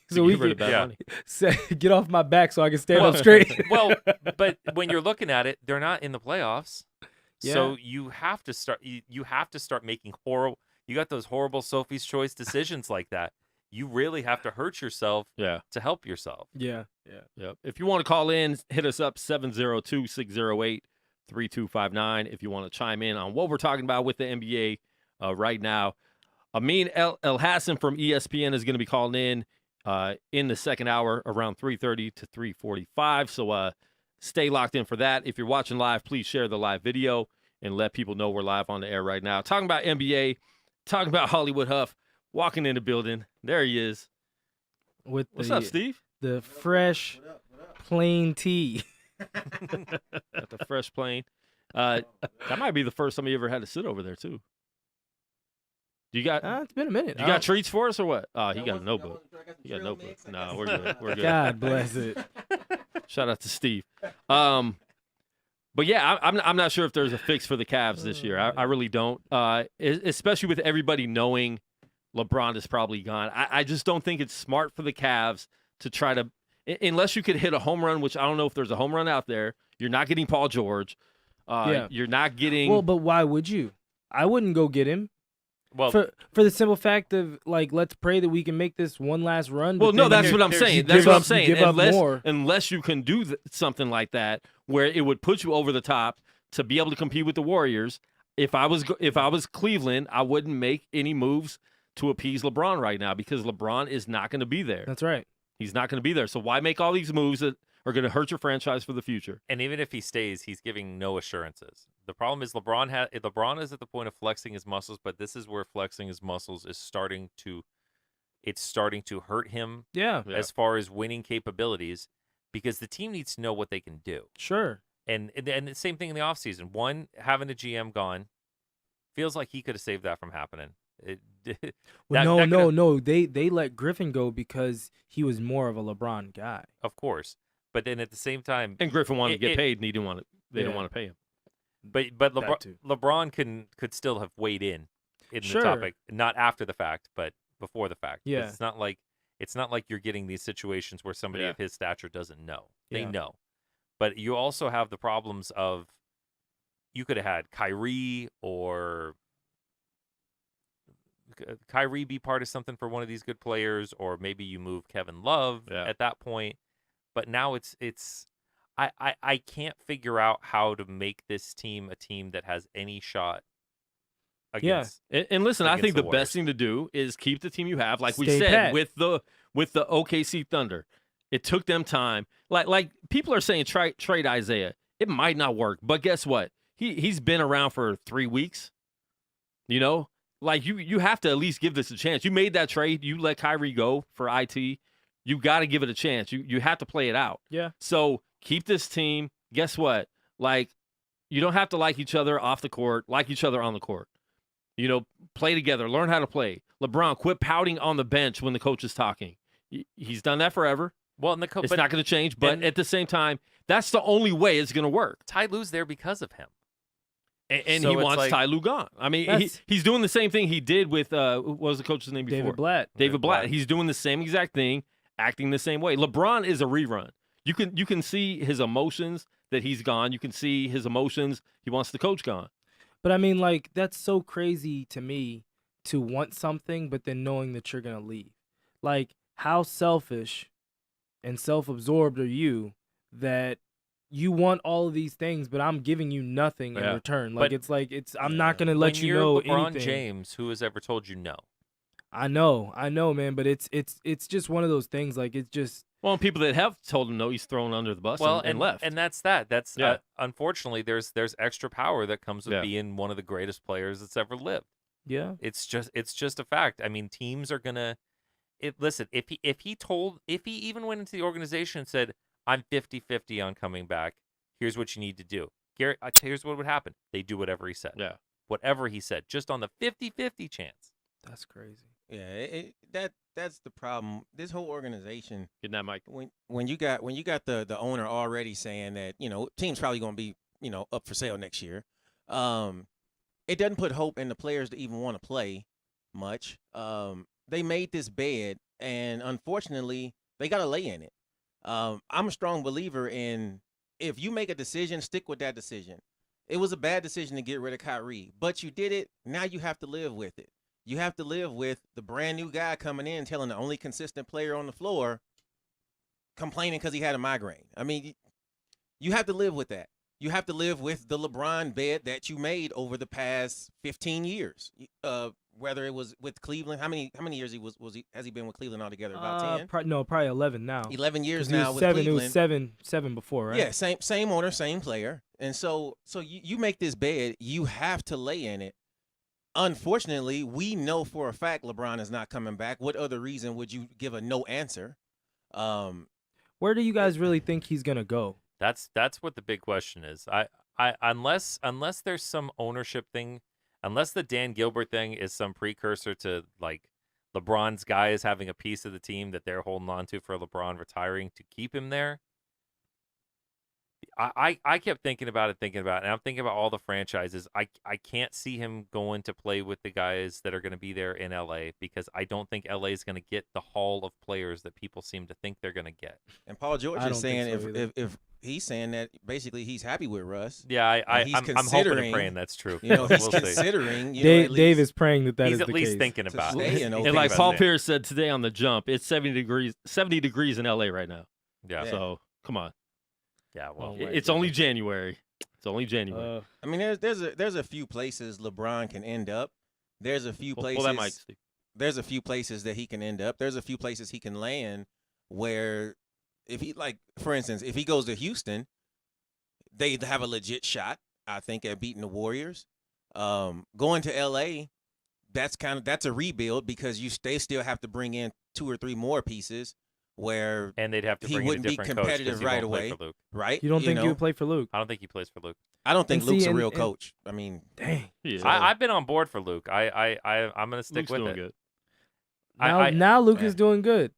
get off my back so I can stand up straight. Well, but when you're looking at it, they're not in the playoffs, so you have to start. You have to start making horrible. You got those horrible Sophie's Choice decisions like that. You really have to hurt yourself to help yourself. Yeah. If you want to call in, hit us up 702-608-3259. If you want to chime in on what we're talking about with the NBA right now. Amin Elhassan from ESPN is going to be calling in. in the second hour around 3:30 to 3:45. So stay locked in for that. If you're watching live, please share the live video and let people know we're live on the air right now. Talking about NBA, talking about Hollywood Huff, walking in the building. There he is. What's up, Steve? The fresh, plain tea. Got the fresh plain. That might be the first time you ever had to sit over there, too. You got? It's been a minute. You got treats for us or what? Oh, he got a notebook. He got a notebook. No, we're good. We're good. God bless it. Shout out to Steve. But yeah, I'm not sure if there's a fix for the Cavs this year. I really don't. Especially with everybody knowing LeBron is probably gone. I just don't think it's smart for the Cavs to try to, unless you could hit a home run, which I don't know if there's a home run out there. You're not getting Paul George. You're not getting. Well, but why would you? I wouldn't go get him. Well, for the simple fact of, like, let's pray that we can make this one last run. Well, no, that's what I'm saying. That's what I'm saying. Give up more. Unless you can do something like that, where it would put you over the top to be able to compete with the Warriors. If I was Cleveland, I wouldn't make any moves to appease LeBron right now because LeBron is not going to be there. That's right. He's not going to be there. So why make all these moves that are going to hurt your franchise for the future? And even if he stays, he's giving no assurances. The problem is LeBron is at the point of flexing his muscles, but this is where flexing his muscles is starting to hurt him. Yeah. As far as winning capabilities, because the team needs to know what they can do. Sure. And the same thing in the offseason. One, having the GM gone, feels like he could have saved that from happening. No. They let Griffin go because he was more of a LeBron guy. Of course. But then at the same time, and Griffin wanted to get paid, and he didn't want to. They didn't want to pay him. But LeBron could still have weighed in the topic, not after the fact, but before the fact. Yeah. It's not like you're getting these situations where somebody of his stature doesn't know. They know. But you also have the problems of you could have had Kyrie be part of something for one of these good players, or maybe you move Kevin Love at that point. But now I can't figure out how to make this team a team that has any shot against. Yeah, and listen, I think the Warriors. best thing to do is keep the team you have, like we Stay said pat. with the OKC Thunder. It took them time. Like people are saying trade Isaiah. It might not work, but guess what? He's been around for 3 weeks. You know, like you have to at least give this a chance. You made that trade. You let Kyrie go for IT. You got to give it a chance. You have to play it out. Yeah. So keep this team. Guess what? Like, you don't have to like each other off the court, like each other on the court. You know, play together. Learn how to play. LeBron, quit pouting on the bench when the coach is talking. He's done that forever. Well, and it's not going to change. But at the same time, that's the only way it's going to work. Ty Lue's there because of him. And so he wants Ty Lue gone. I mean, he's doing the same thing he did with, what was the coach's name before? David Blatt. He's doing the same exact thing, acting the same way. LeBron is a rerun. You can see his emotions that he's gone. You can see his emotions. He wants the coach gone. But I mean, like, that's so crazy to me to want something, but then knowing that you're going to leave. Like, how selfish and self-absorbed are you that you want all of these things, but I'm giving you nothing in return? Like, I'm not going to let you know LeBron anything. James, who has ever told you no? I know, man, but it's just one of those things. Like, it's just. Well, people that have told him no, he's thrown under the bus and left. And that's unfortunately, there's extra power that comes with being one of the greatest players that's ever lived. Yeah, it's just a fact. I mean, teams are gonna. Listen, if he even went into the organization and said, I'm 50-50 on coming back, here's what you need to do. Garrett, here's what would happen. They do whatever he said. Yeah. Whatever he said, just on the 50-50 chance. That's crazy. Yeah, that's the problem. This whole organization. Getting that mic. When you got the owner already saying that, team's probably going to be, up for sale next year. It doesn't put hope in the players to even want to play much. They made this bed, and unfortunately, they got to lay in it. I'm a strong believer in, if you make a decision, stick with that decision. It was a bad decision to get rid of Kyrie, but you did it. Now you have to live with it. You have to live with the brand new guy coming in telling the only consistent player on the floor complaining because he had a migraine. I mean, you have to live with that. You have to live with the LeBron bed that you made over the past 15 years. whether it was with Cleveland. How many years has he been with Cleveland altogether? About 10? Probably 11 now. 11 years 'Cause he was now with 7, Cleveland. It was seven before, right? Yeah, same owner, same player. And so you make this bed, you have to lay in it. Unfortunately, we know for a fact LeBron is not coming back. What other reason would you give a no answer? Where do you guys really think he's gonna go? That's what the big question is. Unless there's some ownership thing, unless the Dan Gilbert thing is some precursor to like LeBron's guys having a piece of the team that they're holding on to for LeBron retiring to keep him there. I kept thinking about it, and I'm thinking about all the franchises. I can't see him going to play with the guys that are going to be there in LA because I don't think LA is going to get the haul of players that people seem to think they're going to get. And Paul George I is don't think saying so if he's saying that basically he's happy with Russ. Yeah, I'm hoping and praying that's true. You know, he's We'll see. considering. Dave is praying that He's is at the least case. thinking To about stay it. in And Think like about Paul that. Pierce said today on the jump, it's 70 degrees in LA right now. Yeah. Yeah. So come on, Yeah, well, Oh, right. it's only January. It's only January. I mean, there's a few places LeBron can end up. There's a few places. Pull that mic, Steve. There's a few places that he can end up. There's a few places he can land where, if he for instance, if he goes to Houston, they have a legit shot, I think, at beating the Warriors. Going to LA, that's a rebuild because they still have to bring in 2 or 3 more pieces where and they'd have to he bring in a wouldn't be different coach 'cause competitive he right won't play away. for Luke. right. You don't think know? you would play for Luke? I don't think he plays for Luke. I don't think And see, Luke's a and- real and- coach. I mean, Dang. Yeah. I've been on board for Luke. I'm going to stick Luke's with doing it. good. Now Luke man. is doing good.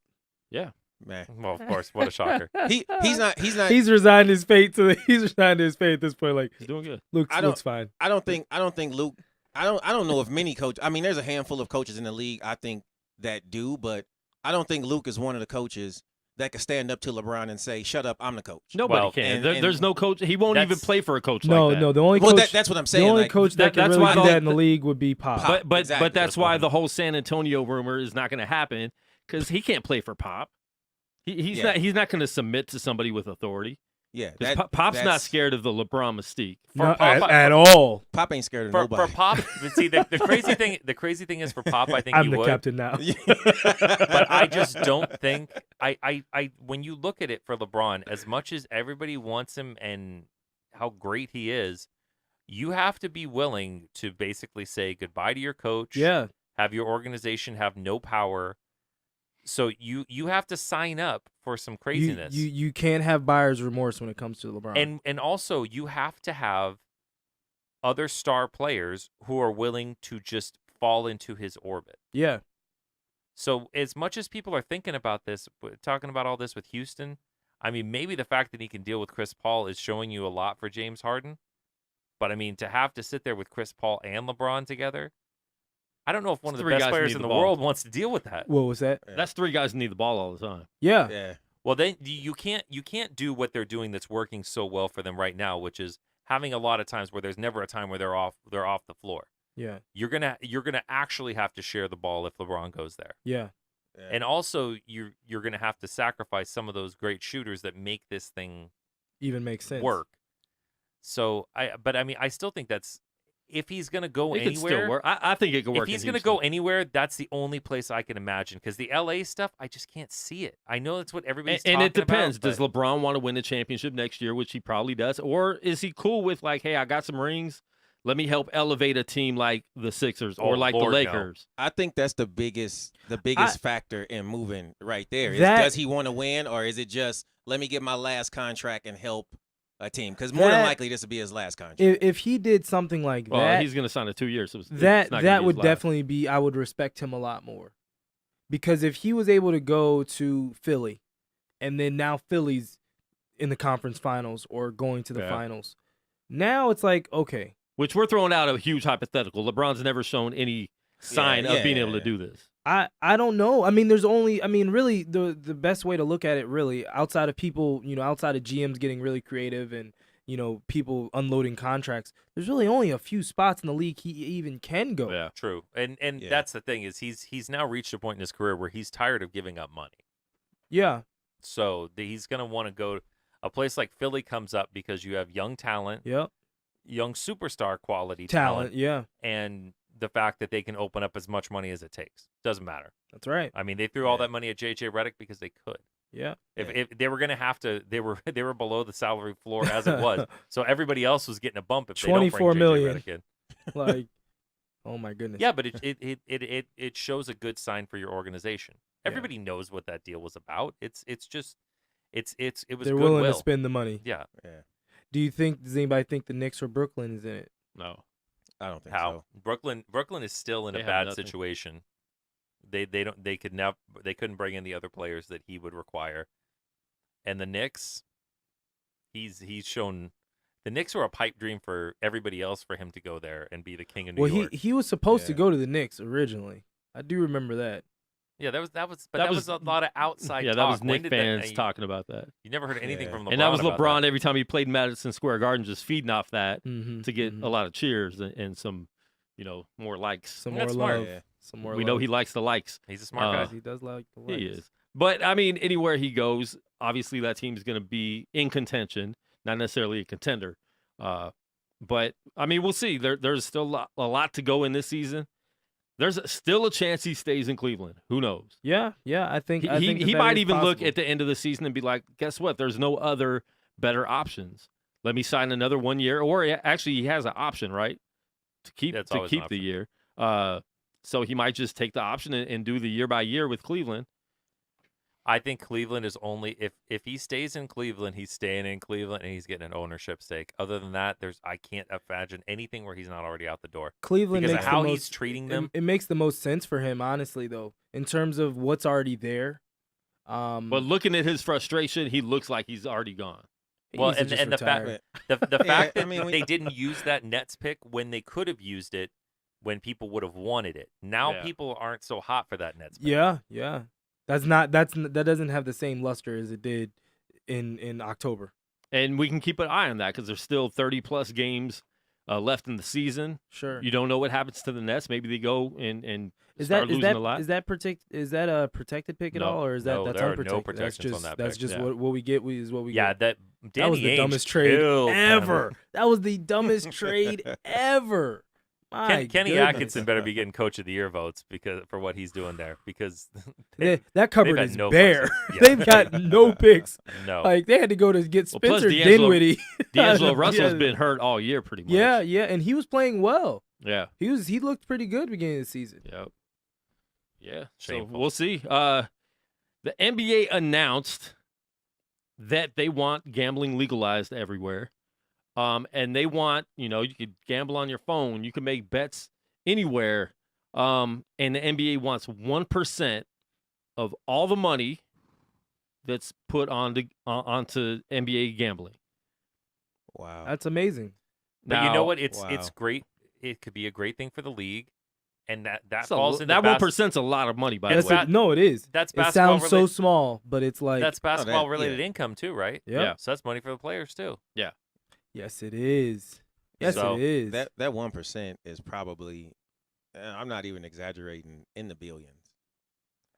Yeah. man, Well, of course, what a shocker. he's not. He's resigned his fate at this point. Like He's doing good. Luke's fine. I don't think Luke. I don't know if many coaches. I mean, there's a handful of coaches in the league I think that do, but I don't think Luke is one of the coaches that could stand up to LeBron and say, "Shut up, I'm the coach." Nobody Well, can. and- There's no coach. He won't even that's- play for a coach No, like that. no. The only Well, coach that's what I'm the saying. only like, coach that can that's really why do the- that in the league would be Pop. But Exactly. that's why point. the whole San Antonio rumor is not going to happen because he can't play for Pop. He's Yeah. not going to submit to somebody with authority. yeah, 'Cause Pop's not that's- scared of the LeBron mystique. For Not Pop, at all. Pop ain't scared of For nobody. Pop, but see, the crazy thing is for Pop, I think I'm he the would. captain now. But I just don't think I when you look at it for LeBron, as much as everybody wants him and how great he is, you have to be willing to basically say goodbye to your coach. Yeah. Have your organization have no power. So you have to sign up for some craziness. You can't have buyer's remorse when it comes to LeBron. and also you have to have other star players who are willing to just fall into his orbit. yeah. So as much as people are thinking about this, talking about all this with Houston, I mean, maybe the fact that he can deal with Chris Paul is showing you a lot for James Harden. But I mean, to have to sit there with Chris Paul and LeBron together, I don't know if one of the Three best guys players need in the the ball. world wants to deal with that. What was that? That's 3 guys who need the ball all the time. Yeah. yeah, Well, then you can't do what they're doing that's working so well for them right now, which is having a lot of times where there's never a time where they're off the floor. Yeah. You're gonna actually have to share the ball if LeBron goes there. Yeah. yeah. And also you're gonna have to sacrifice some of those great shooters that make this thing Even makes sense. work. So I still think that's if he's gonna go It could still anywhere. work. I think it could work. If he's in going to go Houston. anywhere, that's the only place I can imagine. Because the LA stuff, I just can't see it. I know that's what everybody's and talking it depends. about. Does LeBron want to win a championship next year, which he probably does, or is he cool with like, hey, I got some rings. Let me help elevate a team like the Sixers or Oh, like Lord, the no. Lakers. I think that's the biggest factor in moving right there. That- Does he want to win, or is it just let me get my last contract and help a team? Because more than That- likely this will be his last contract. If he did something like Well, that, he's going to sign a 2 years. So it's that not gonna be would his last. definitely be. I would respect him a lot more, because if he was able to go to Philly, and then now Philly's in the conference finals or going to the Yeah. finals, now it's like okay, Which we're throwing out a huge hypothetical. LeBron's never shown any sign of being able to do this. I don't know. I mean, really the best way to look at it, really, outside of people, outside of GMs getting really creative and people unloading contracts, there's really only a few spots in the league he even can go. Yeah. True. And Yeah. that's the thing is he's now reached a point in his career where he's tired of giving up money. Yeah. So he's going to want to go a place like Philly comes up because you have young talent, Yep. young superstar quality Talent. Yeah. and the fact that they can open up as much money as it takes. Doesn't matter. That's right. I mean, they threw all that money at J.J. Redick because they could. Yeah. If they were going to have to, they were below the salary floor as it was. So everybody else was getting a bump if they don't bring $24 million. J.J. Redick in. Like, oh my goodness. Yeah, but it shows a good sign for your organization. Everybody knows what that deal was about. It was They're goodwill. willing to spend the money. Yeah. Does anybody think the Knicks or Brooklyn is in it? No. I don't think How so. Brooklyn is still in They a have bad nothing. situation. They couldn't bring in the other players that he would require. And the Knicks, he's shown the Knicks were a pipe dream for everybody else for him to go there and be the king of New York. He was supposed to go to the Knicks originally. I do remember that. Yeah, that was a lot of outside Yeah, talk. that was When Knick did fans talking about that. You never heard anything from LeBron. And that was about LeBron that. every time he played Madison Square Garden, just feeding off that to get Mhm. a lot of cheers and some, more likes. Some That's more smart. love. Yeah. Some more We love. know he likes the likes. He's a smart guy. He does like the He likes. is. But, I mean, anywhere he goes, obviously that team's going to be in contention, not necessarily a contender. But, I mean, we'll see. There's still a lot to go in this season. There's still a chance he stays in Cleveland. Who knows? Yeah. I think He might even look at the end of the season and be like, guess what? There's no other better options. Let me sign another 1 year. Or actually, he has an option, right? To keep That's always an the year. So he might just take the option and do the year by year with Cleveland. I think Cleveland is only if he stays in Cleveland, he's staying in Cleveland and he's getting an ownership stake. Other than that, I can't imagine anything where he's not already out the door. Cleveland Because makes of how the he's most, treating them. It makes the most sense for him, honestly, though, in terms of what's already there. But looking at his frustration, he looks like he's already gone. Well, He's and just the fact retired. the fact that I mean, they didn't use that Nets pick when they could have used it when people would have wanted it. Now people aren't so hot for that Nets pick. Yeah. That doesn't have the same luster as it did in October. And we can keep an eye on that because there's still 30-plus games left in the season. Sure. You don't know what happens to the Nets. Maybe they go and Is start that losing a lot. Is that a protected pick at No. all, or is No, that's there are unprotected? no protections on that That's pick. just Yeah. what we get. Is what we Yeah, get. that was the Ainge dumbest trade killed them. ever. That was the dumbest trade ever. My Kenny goodness. Atkinson better be getting Coach of the Year votes for what he's doing there because That cupboard had is no bare. picks. Yeah. They've got no picks. no. Like they had to go to get Well, plus Spencer D'Angelo- Dinwiddie. D'Angelo Russell's Yeah. been hurt all year pretty much. Yeah, and he was playing well. Yeah. He looked pretty good beginning of the season. Yep. Yeah. So Shameful. we'll see. The NBA announced that they want gambling legalized everywhere. And they want, you could gamble on your phone. You can make bets anywhere. And the NBA wants 1% of all the money that's put onto NBA gambling. Wow. That's amazing. But you know Now, what? It's Wow. great. It could be a great thing for the league, and that that's falls a, into that bas- 1%'s a lot of money, by That's the way. no, it is. That's It basketball sounds so related. small, but it's like That's basketball related yeah. income too, right? yeah. So that's money for the players too. Yes, it is. Yes, So, it is. That 1% is probably, I'm not even exaggerating, in the billions.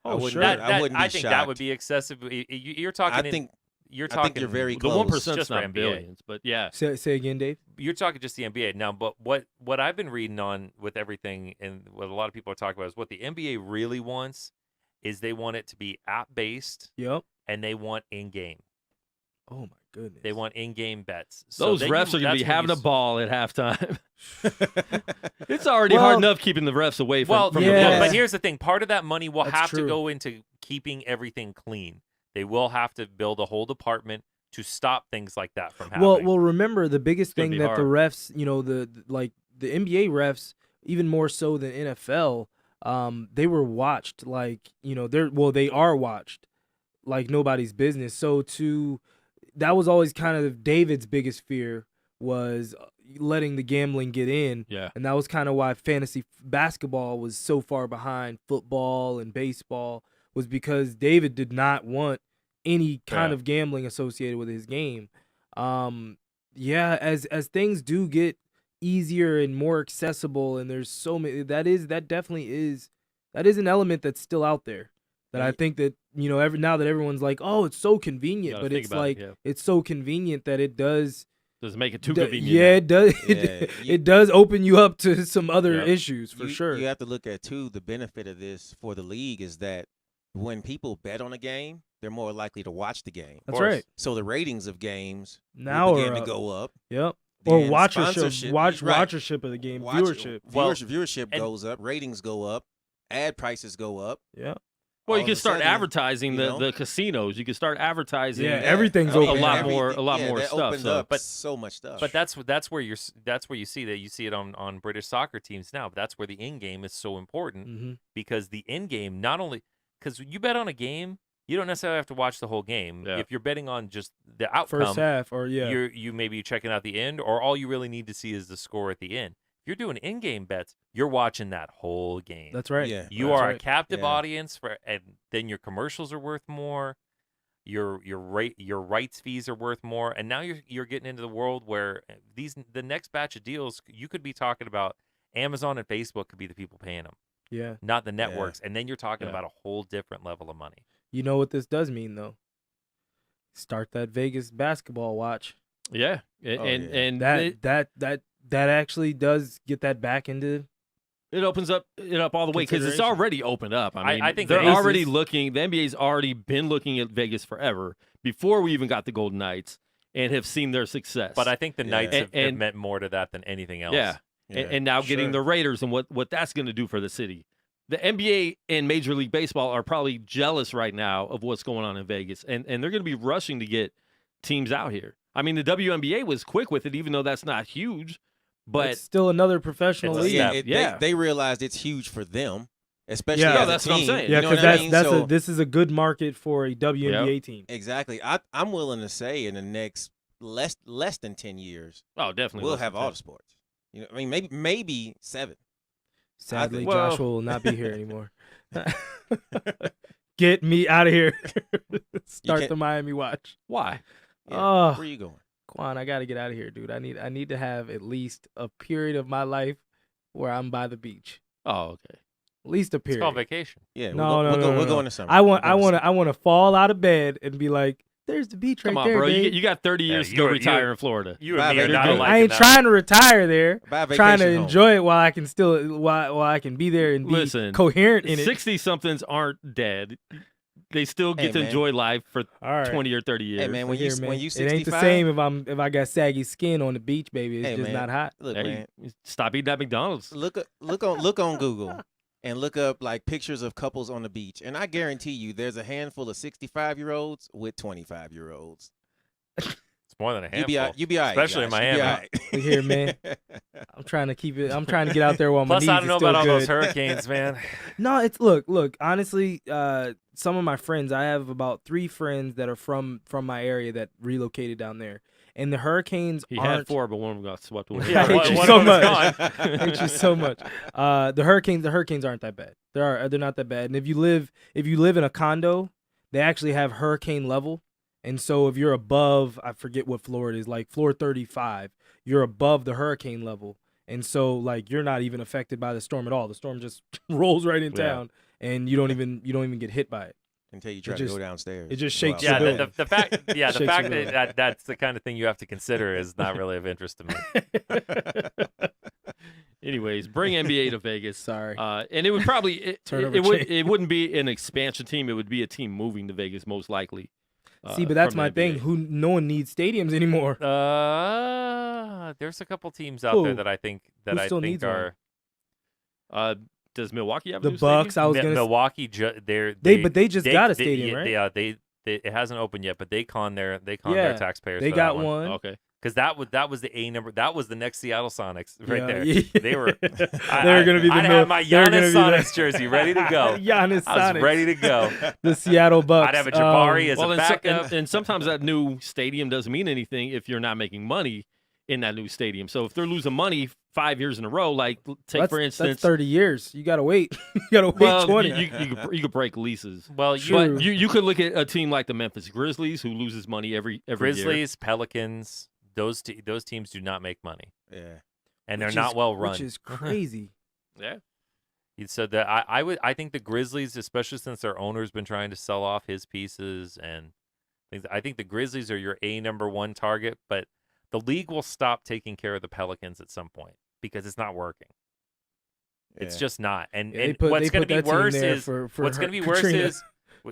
Oh, I wouldn't, sure. I wouldn't be I think shocked. that would be excessive. You're talking. I think you're I talking. think you're very The close. 1%'s just for not NBA. billions, but yeah. Say again, Dave. You're talking just the NBA now, but what I've been reading on with everything and what a lot of people are talking about is what the NBA really wants is they want it to be app based Yep. and they want in game. Oh my goodness. They want in game bets. So Those they refs can- are going to that's be when having you a ball at halftime. It's already Well- hard enough keeping the refs away from, Well, from yeah. the but books. here's the thing: part of that money will That's have true. to go into keeping everything clean. They will have to build a whole department to stop things like that from happening. Well, remember the biggest gonna thing be that the hard. refs, the NBA refs, even more so than NFL, they were watched like, they are watched like nobody's business. So that was always kind of David's biggest fear was letting the gambling get in. Yeah. And that was kind of why fantasy basketball was so far behind football and baseball, was because David did not want any kind Yeah. of gambling associated with his game. As things do get easier and more accessible, and there's so many, that definitely is an element that's still out there. That I think that, now that everyone's like, oh, it's so convenient, gotta but think it's about it, like yeah. it's so convenient that it does Does it make it too convenient? Yeah, it does. Yeah, It does open you up to some other issues for sure. You have to look at too. The benefit of this for the league is that when people bet on a game, they're more likely to watch the game. That's right. So the ratings of games Now will begin are to up. go up. Yep. Or Then watchership, right. watchership of the game, viewership. Viewership and- goes up, ratings go up, ad prices go up. Yeah. Well, All you of can a start sudden, advertising you the, know? the casinos. You can start advertising. Yeah, everything's a open. lot more that stuff. opened So. up But- so much stuff. But that's where you see that. You see it on British soccer teams now. But that's where the in game is so important Mm-hmm. because the in game not only because you bet on a game, you don't necessarily have to watch the whole game. Yeah. If you're betting on just the outcome, First half, or you may be checking out the end, or all you really need to see is the score at the end. If you're doing in-game bets, you're watching that whole game. that's right. Yeah. You That's are right. a captive Yeah. audience and then your commercials are worth more. Your rights fees are worth more, and now you're getting into the world where the next batch of deals you could be talking about. Amazon and Facebook could be the people paying them, Yeah. not the networks, and then you're talking Yeah. about a whole different level of money. You know what this does mean though? Start that Vegas basketball watch. Yeah, and That actually does get that back into. it opens up all the way because it's Consideration. already opened up. I mean, I think they're Vegas already is- looking. The NBA's already been looking at Vegas forever before we even got the Golden Knights and have seen their success. But I think the Yeah. Knights have And- meant more to that than anything else. yeah, and now getting Sure. the Raiders and what that's going to do for the city. The NBA and Major League Baseball are probably jealous right now of what's going on in Vegas, and they're going to be rushing to get teams out here. I mean, the WNBA was quick with it, even though that's not huge. But It's still another professional It's a league. step. Yeah. They realized it's huge for them, especially Yeah. as No, a that's what I'm team. saying. Yeah, You know because what I mean? this is a good market for a WNBA team. Exactly. I'm willing to say in the next less than 10 years, oh, definitely, we'll less have than all 10. the sports. You know, I mean, maybe 7. Sadly, think- Well- Joshua will not be here anymore. Get me out of here. Start can't- the Miami watch. Why? Yeah. Oh. Where you going? Quan, I gotta get out of here, dude. I need to have at least a period of my life where I'm by the beach. Oh, okay. At least a It's period. called vacation. Yeah, No, we're no. going to summer. I want We're going to to fall out of bed and be like, "There's the beach right Come on, there, bro. babe." You got 30 years to go retire in Florida. You Bye, and me are baby. not I- alike. I ain't in that. trying to retire there. Buy a Trying to vacation home. enjoy it while I can still while I can be there and be Listen, coherent in it. 60-somethings aren't dead. They still get Hey, to man. enjoy life for All right. 20 or 30 years. Hey, man, when Here, you man. when you it ain't the 65, same if I got saggy skin on the beach, baby. It's Hey, just man. not hot. Look, Hey, man, stop eating at McDonald's. look on Google and look up like pictures of couples on the beach, and I guarantee you, there's a handful of 65-year-olds with 25-year-olds. It's more than a You handful. be all right, Especially in Josh. You be Miami. all right. Look here, man. I'm trying to keep it. I'm trying to get out there while my Plus, knees I don't is know still about all good. those hurricanes, man. No, it's look. Honestly, some of my friends. I have about 3 friends that are from my area that relocated down there, and the hurricanes He aren't. had 4, but one of them got swept away. Yeah, I hate one- you one so of them is much. I hate you so much. The hurricanes aren't that bad. They're not that bad. And if you live in a condo, they actually have hurricane level. And so if you're above, I forget what floor it is, like floor 35, you're above the hurricane level. And so like you're not even affected by the storm at all. The storm just rolls right in Yeah. town, and you don't even get hit by it. Until you try to just- go downstairs. it just Go shakes Yeah, your outside. building. the fact, yeah, the Shakes fact your building. that's the kind of thing you have to consider is not really of interest to me. Anyways, bring NBA to Vegas. Sorry. And it would probably Turnover chain. it wouldn't be an expansion team. It would be a team moving to Vegas most likely. See, but that's from my the thing. NBA. No one needs stadiums anymore. There's a couple teams out there Who? that I think Who still needs one? Uh, does Milwaukee have a The new Bucks. stadium? I was gonna. Milwaukee. They just got a stadium, right? It hasn't opened yet, but they con their Yeah, taxpayers. They for got that one. Okay. because that was the A number. That was the next Seattle Sonics right Yeah, there. yeah. They were. They were gonna be the I'd Mil- have my they were gonna Giannis be the- Sonics jersey ready to go. Giannis I was Sonics. ready to go. The Seattle Bucks. I'd have a Jabari as Well, a and, so- backup. and sometimes that new stadium doesn't mean anything if you're not making money in that new stadium. So if they're losing money 5 years in a row, like take for instance, that's 30 years. You gotta wait. You gotta wait well, 20. you could break leases. Well, True. But you could look at a team like the Memphis Grizzlies who loses money every year. Grizzlies, Pelicans, those teams do not make money, Yeah. and they're Which not is- well run. Which is crazy. Yeah. So that I think the Grizzlies, especially since their owner's been trying to sell off his pieces and things, I think the Grizzlies are your number 1 target. But the league will stop taking care of the Pelicans at some point because it's not working. It's just not. And what's going to be worse is what's going to be worse is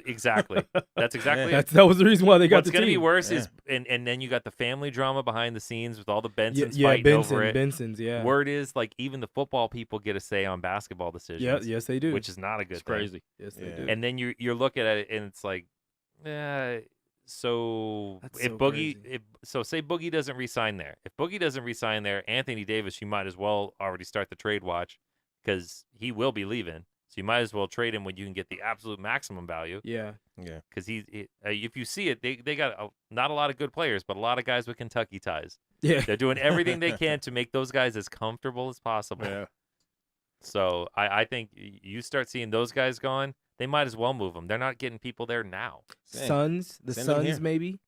exactly. That's exactly it. That was the reason why they got what's the going to team. be worse is and then you got the family drama behind the scenes with all the Bensons yeah, fighting over it. Benson's, yeah. Word is like even the football people get a say on basketball decisions. Yeah, yes they do. Which is not a good thing. Crazy. Yes they do. And then you're looking at it and it's like, so That's if so Boogie, crazy. say Boogie doesn't re-sign there. If Boogie doesn't re-sign there, Anthony Davis, you might as well already start the trade watch because he will be leaving. So you might as well trade him when you can get the absolute maximum value. Yeah. Because if you see it, they got not a lot of good players, but a lot of guys with Kentucky ties. Yeah. They're doing everything they can to make those guys as comfortable as possible. Yeah. So I think you start seeing those guys gone, they might as well move them. They're not getting people there now. Suns, the Send 'em Suns here. maybe.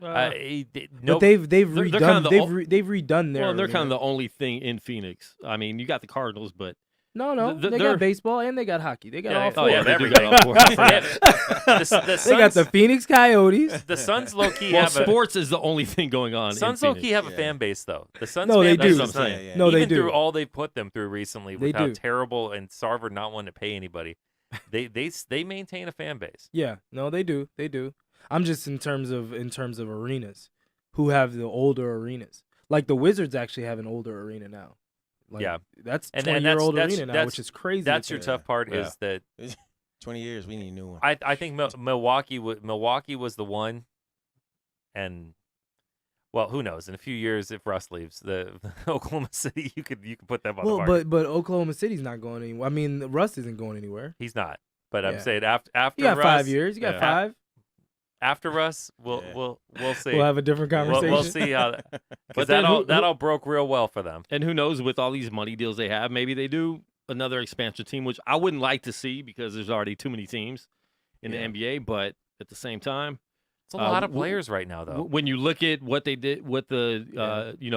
No, But they've redone they're kind of they've redone their. Well, they're kind of arena. the only thing in Phoenix. I mean, you got the Cardinals, but No, they they're- got baseball and they got hockey. They got all four. oh, yeah, they do everything. got all four. They got the Phoenix Coyotes. The Suns low key Well, have sports is the only thing going on. Suns in low Phoenix. key have a Yeah. fan base though. The Suns No, they fan base do. is That's what I'm not- saying. No, they even do. through all they've put them through recently They with how do. terrible and Sarver not wanting to pay anybody, they maintain a fan base. Yeah, no, they do. They do. I'm just in terms of arenas, who have the older arenas. Like the Wizards actually have an older arena now. Like, Yeah. that's And 20-year-old that's- arena now, that's- which is crazy. That's to your think. tough part Yeah. is that 20 years, we need a new one. I think Milwaukee was the one, and well, who knows? In a few years, if Russ leaves, the Oklahoma City, you could put them on the Well, market. but Oklahoma City's not going anywhere. I mean, Russ isn't going anywhere. He's not. But I'm Yeah. saying after You got Russ, 5 years. You got yeah. 5. After Russ, we'll see. We'll have a different conversation. We'll see how. But Because then that who- all broke real well for them. And who knows, with all these money deals they have, maybe they do another expansion team, which I wouldn't like to see because there's already too many teams in the NBA. But at the same time, It's a lot of players right now, though. when you look at what they did, what the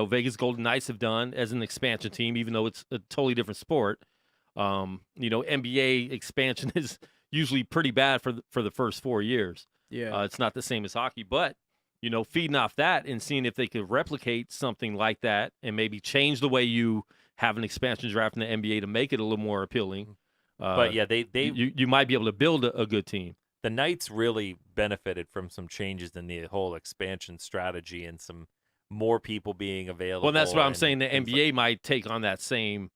Vegas Golden Knights have done as an expansion team, even though it's a totally different sport, NBA expansion is usually pretty bad for the first 4 years. Yeah. It's not the same as hockey, but feeding off that and seeing if they could replicate something like that and maybe change the way you have an expansion draft in the NBA to make it a little more appealing. But yeah, you might be able to build a good team. the Knights really benefited from some changes in the whole expansion strategy and some more people being available. Well, that's what I'm and saying. The things NBA might take on that same.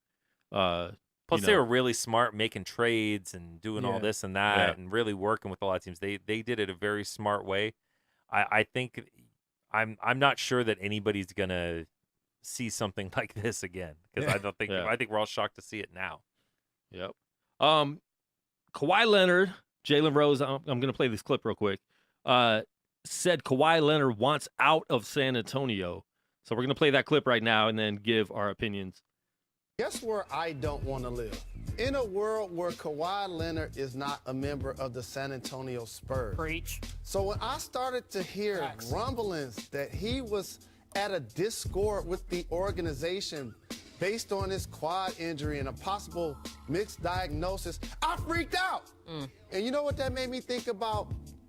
Plus, they were really smart making trades and doing all Yeah. this and that, Yeah. and really working with a lot of teams. They did it a very smart way. I think I'm not sure that anybody's gonna see something like this again because I don't think Yeah. I think we're all shocked to see it now. Yep. Kawhi Leonard, Jalen Rose. I'm going to play this clip real quick. Said Kawhi Leonard wants out of San Antonio. So we're going to play that clip right now and then give our opinions. Guess where I don't want to live? In a world where Kawhi Leonard is not a member of the San Antonio Spurs. Preach. So when I started to hear rumblings that he was at a discord with the organization based on his quad injury and a possible mixed diagnosis, I freaked out. And you know what that made me think about?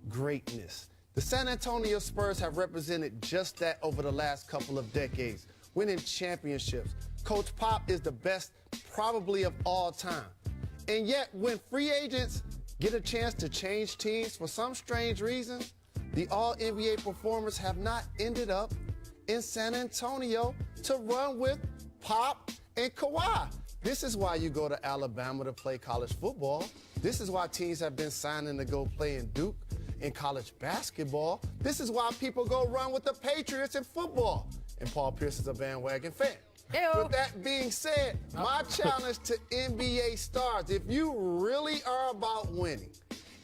Greatness. The San Antonio Spurs have represented just that over the last couple of decades, winning championships. Coach Pop is the best probably of all time. And yet when free agents get a chance to change teams for some strange reason, the all-NBA performers have not ended up in San Antonio to run with Pop and Kawhi. This is why you go to Alabama to play college football. This is why teams have been signing to go play in Duke in college basketball. This is why people go run with the Patriots in football. And Paul Pierce is a bandwagon fan. With that being said, my challenge to NBA stars, if you really are about winning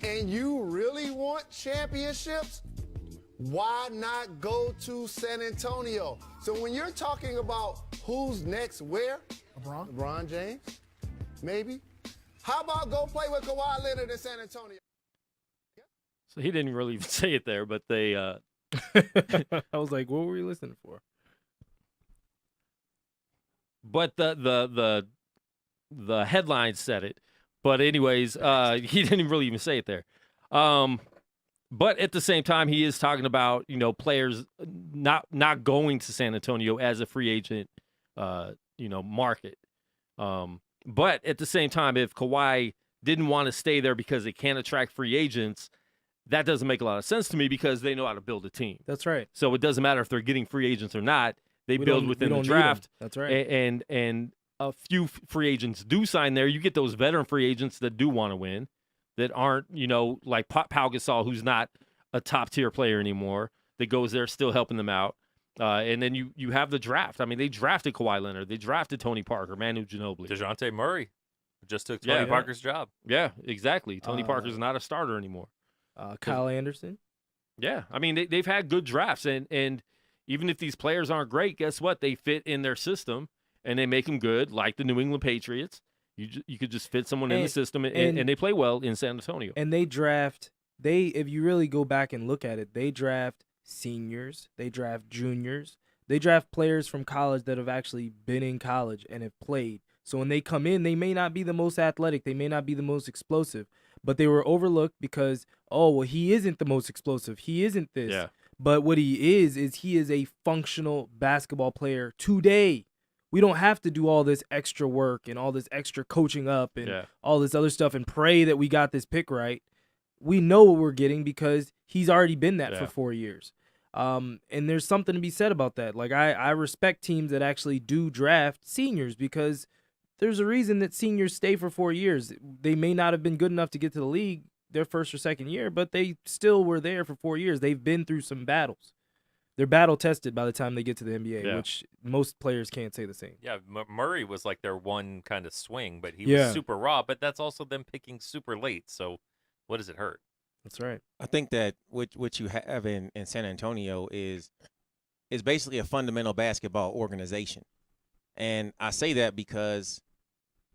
and you really want championships, why not go to San Antonio? So when you're talking about who's next where, LeBron James, maybe. How about go play with Kawhi Leonard in San Antonio? So he didn't really even say it there, but they. I was like, what were we listening for? But the headline said it. But anyways, he didn't really even say it there. But at the same time, he is talking about, players not going to San Antonio as a free agent, market. But at the same time, if Kawhi didn't want to stay there because they can't attract free agents, that doesn't make a lot of sense to me because they know how to build a team. That's right. So it doesn't matter if they're getting free agents or not. They build within the draft. That's right. And a few free agents do sign there. You get those veteran free agents that do want to win, that aren't, like Pau Gasol, who's not a top-tier player anymore, that goes there still helping them out. And then you have the draft. I mean, they drafted Kawhi Leonard. They drafted Tony Parker, Manu Ginobili. DeJounte Murray just took Tony Parker's job. Yeah, exactly. Tony Parker's not a starter anymore. Kyle Anderson. Yeah, I mean, they've had good drafts. And even if these players aren't great, guess what? They fit in their system, and they make them good, like the New England Patriots. You could just fit someone in the system, and they play well in San Antonio. And if you really go back and look at it, they draft seniors, they draft juniors, they draft players from college that have actually been in college and have played. So when they come in, they may not be the most athletic, they may not be the most explosive, but they were overlooked because, he isn't the most explosive, he isn't this. Yeah. But what he is he is a functional basketball player today. We don't have to do all this extra work and all this extra coaching up and all this other stuff and pray that we got this pick right. We know what we're getting because he's already been that for 4 years. And there's something to be said about that. Like, I respect teams that actually do draft seniors because there's a reason that seniors stay for 4 years. They may not have been good enough to get to the league their first or second year, but they still were there for 4 years. They've been through some battles. They're battle tested by the time they get to the NBA, which most players can't say the same. Yeah, Murray was like their one kind of swing, but he was super raw. But that's also them picking super late. So what does it hurt? That's right. I think that what you have in San Antonio is basically a fundamental basketball organization. And I say that because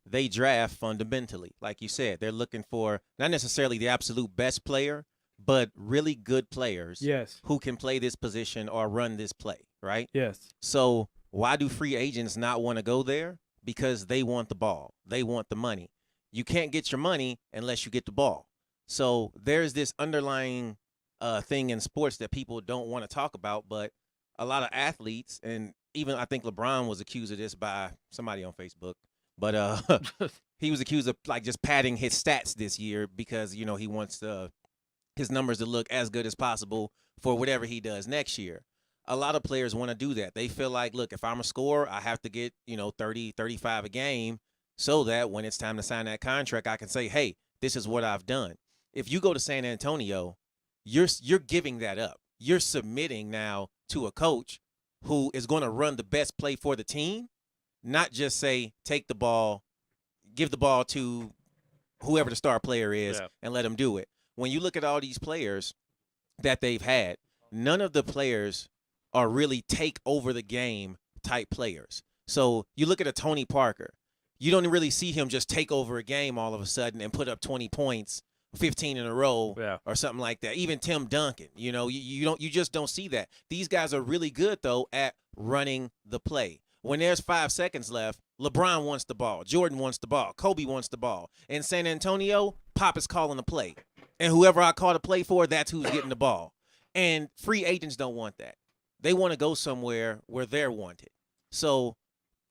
they draft fundamentally. Like you said, they're looking for not necessarily the absolute best player, but really good players who can play this position or run this play, right? Yes. So why do free agents not want to go there? Because they want the ball. They want the money. You can't get your money unless you get the ball. So there's this underlying thing in sports that people don't want to talk about, but a lot of athletes, and even I think LeBron was accused of this by somebody on Facebook, but he was accused of like just padding his stats this year because, he wants his numbers to look as good as possible for whatever he does next year. A lot of players want to do that. They feel like, look, if I'm a scorer, I have to get, 30, 35 a game so that when it's time to sign that contract, I can say, hey, this is what I've done. If you go to San Antonio, you're giving that up. You're submitting now to a coach who is going to run the best play for the team, not just say, take the ball, give the ball to whoever the star player is and let them do it. When you look at all these players that they've had, none of the players are really take over the game type players. So you look at a Tony Parker, you don't really see him just take over a game all of a sudden and put up 20 points, 15 in a row or something like that. Even Tim Duncan, you just don't see that. These guys are really good though at running the play. When there's 5 seconds left, LeBron wants the ball, Jordan wants the ball, Kobe wants the ball. In San Antonio, Pop is calling the play. And whoever I call to play for, that's who's getting the ball. And free agents don't want that. They want to go somewhere where they're wanted. So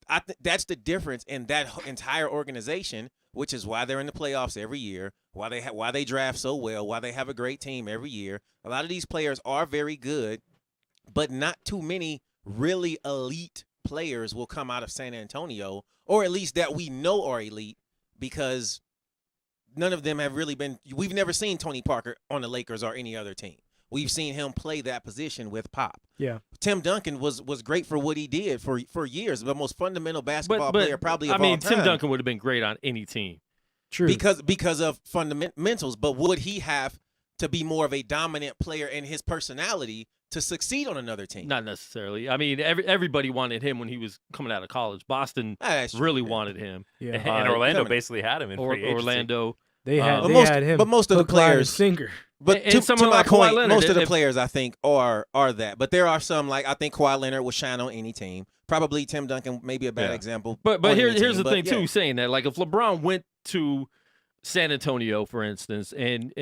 I think that's the difference in that entire organization, which is why they're in the playoffs every year, why they draft so well, why they have a great team every year. A lot of these players are very good, but not too many really elite players will come out of San Antonio, or at least that we know are elite, because none of them have really been – we've never seen Tony Parker on the Lakers or any other team. We've seen him play that position with Pop. Yeah. Tim Duncan was great for what he did for years, the most fundamental basketball player probably of all time. Tim Duncan would have been great on any team. True. Because of fundamentals, but would he have to be more of a dominant player in his personality to succeed on another team? Not necessarily. I mean, everybody wanted him when he was coming out of college. Boston really wanted him. Yeah. And Orlando basically had him in free agency. Orlando. They had him. But most of the players sinker. But to my like point, Leonard, most of the players I think are that. But there are some, like I think Kawhi Leonard will shine on any team. Probably Tim Duncan may be a bad example. But here's the thing too, saying that, like, if LeBron went to San Antonio, for instance, and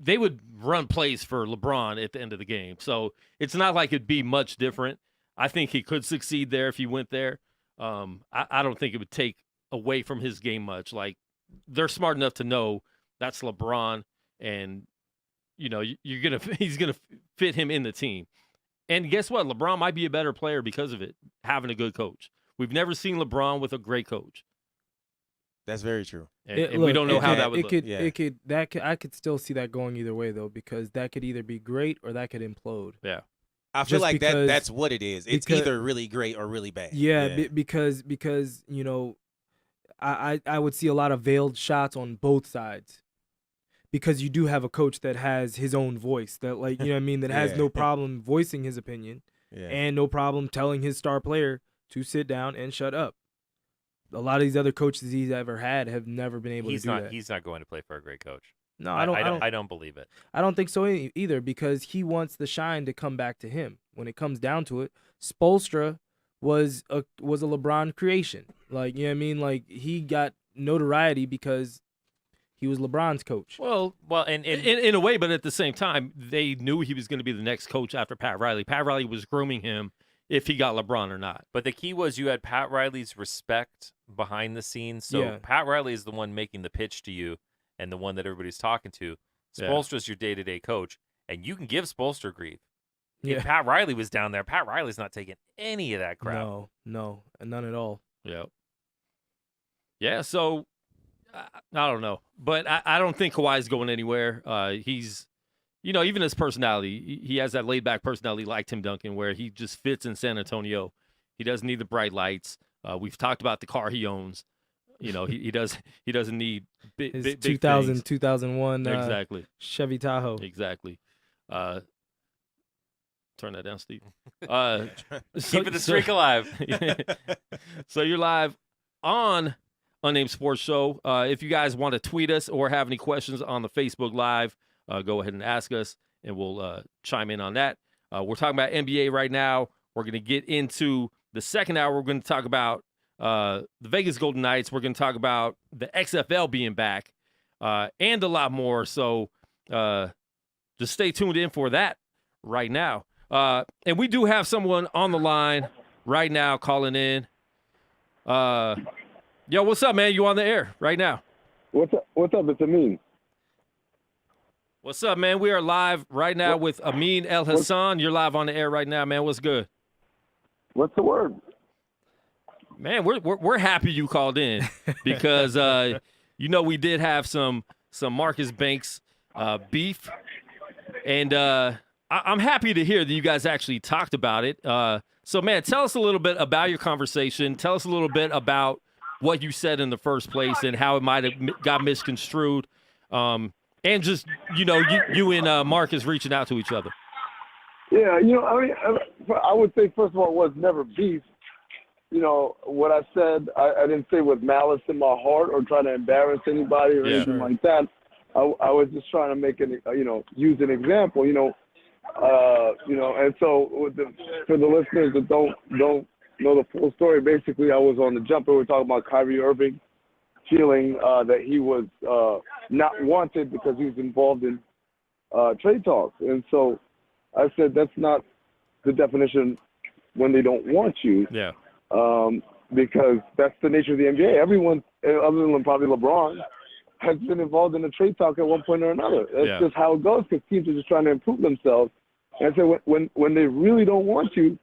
they would run plays for LeBron at the end of the game. So it's not like it'd be much different. I think he could succeed there if he went there. I don't think it would take away from his game much. Like, they're smart enough to know that's LeBron, and he's gonna fit him in the team. And guess what? LeBron might be a better player because of it, having a good coach. We've never seen LeBron with a great coach. That's very true. And we don't know how that would look. I could still see that going either way, though, because that could either be great or that could implode. Yeah. I feel like that's what it is. It's either really great or really bad. Yeah. Because I would see a lot of veiled shots on both sides, because you do have a coach that has his own voice, that that has no problem voicing his opinion and no problem telling his star player to sit down and shut up. A lot of these other coaches he's ever had have never been able to do that. He's not going to play for a great coach. No, I don't believe it. I don't think so either, because he wants the shine to come back to him. When it comes down to it, Spoelstra was a LeBron creation. Like, like, he got notoriety because he was LeBron's coach. Well, and in a way, but at the same time, they knew he was going to be the next coach after Pat Riley. Pat Riley was grooming him if he got LeBron or not. But the key was you had Pat Riley's respect behind the scenes. So Pat Riley is the one making the pitch to you and the one that everybody's talking to. Spoelstra's your day-to-day coach, and you can give Spoelstra grief. Yeah. If Pat Riley was down there, Pat Riley's not taking any of that crap. No, none at all. Yeah. Yeah, so I don't know. But I don't think Kawhi's going anywhere. He's, even his personality, he has that laid-back personality like Tim Duncan, where he just fits in San Antonio. He doesn't need the bright lights. We've talked about the car he owns. He doesn't need big 2001 exactly. Chevy Tahoe. Exactly. Turn that down, Steve. Keeping the streak alive. So you're live on UnNamed Sports Show. If you guys want to tweet us or have any questions on the Facebook Live, go ahead and ask us, and we'll chime in on that. We're talking about NBA right now. We're going to get into the second hour. We're going to talk about the Vegas Golden Knights. We're going to talk about the XFL being back and a lot more. So just stay tuned in for that right now. And we do have someone on the line right now calling in. Yo, what's up, man? You on the air right now? What's up? It's Amin. What's up, man? We are live right now with Amin Elhassan. You're live on the air right now, man. What's good? What's the word? Man, we're happy you called in because we did have some Marcus Banks beef, and I'm happy to hear that you guys actually talked about it. So, man, tell us a little bit about your conversation. Tell us a little bit about what you said in the first place and how it might have got misconstrued. And just, you and Marcus reaching out to each other. Yeah, I would say, first of all, it was never beef. What I said, I didn't say with malice in my heart or trying to embarrass anybody or anything like that. I was just trying to make use an example, and so for the listeners that don't know the full story, basically I was on the jumper. We're talking about Kyrie Irving feeling that he was not wanted because he was involved in trade talks. And so I said that's not the definition when they don't want you. Yeah. Because that's the nature of the NBA. Everyone, other than probably LeBron, has been involved in a trade talk at one point or another. That's just how it goes, because teams are just trying to improve themselves. And so when they really don't want you,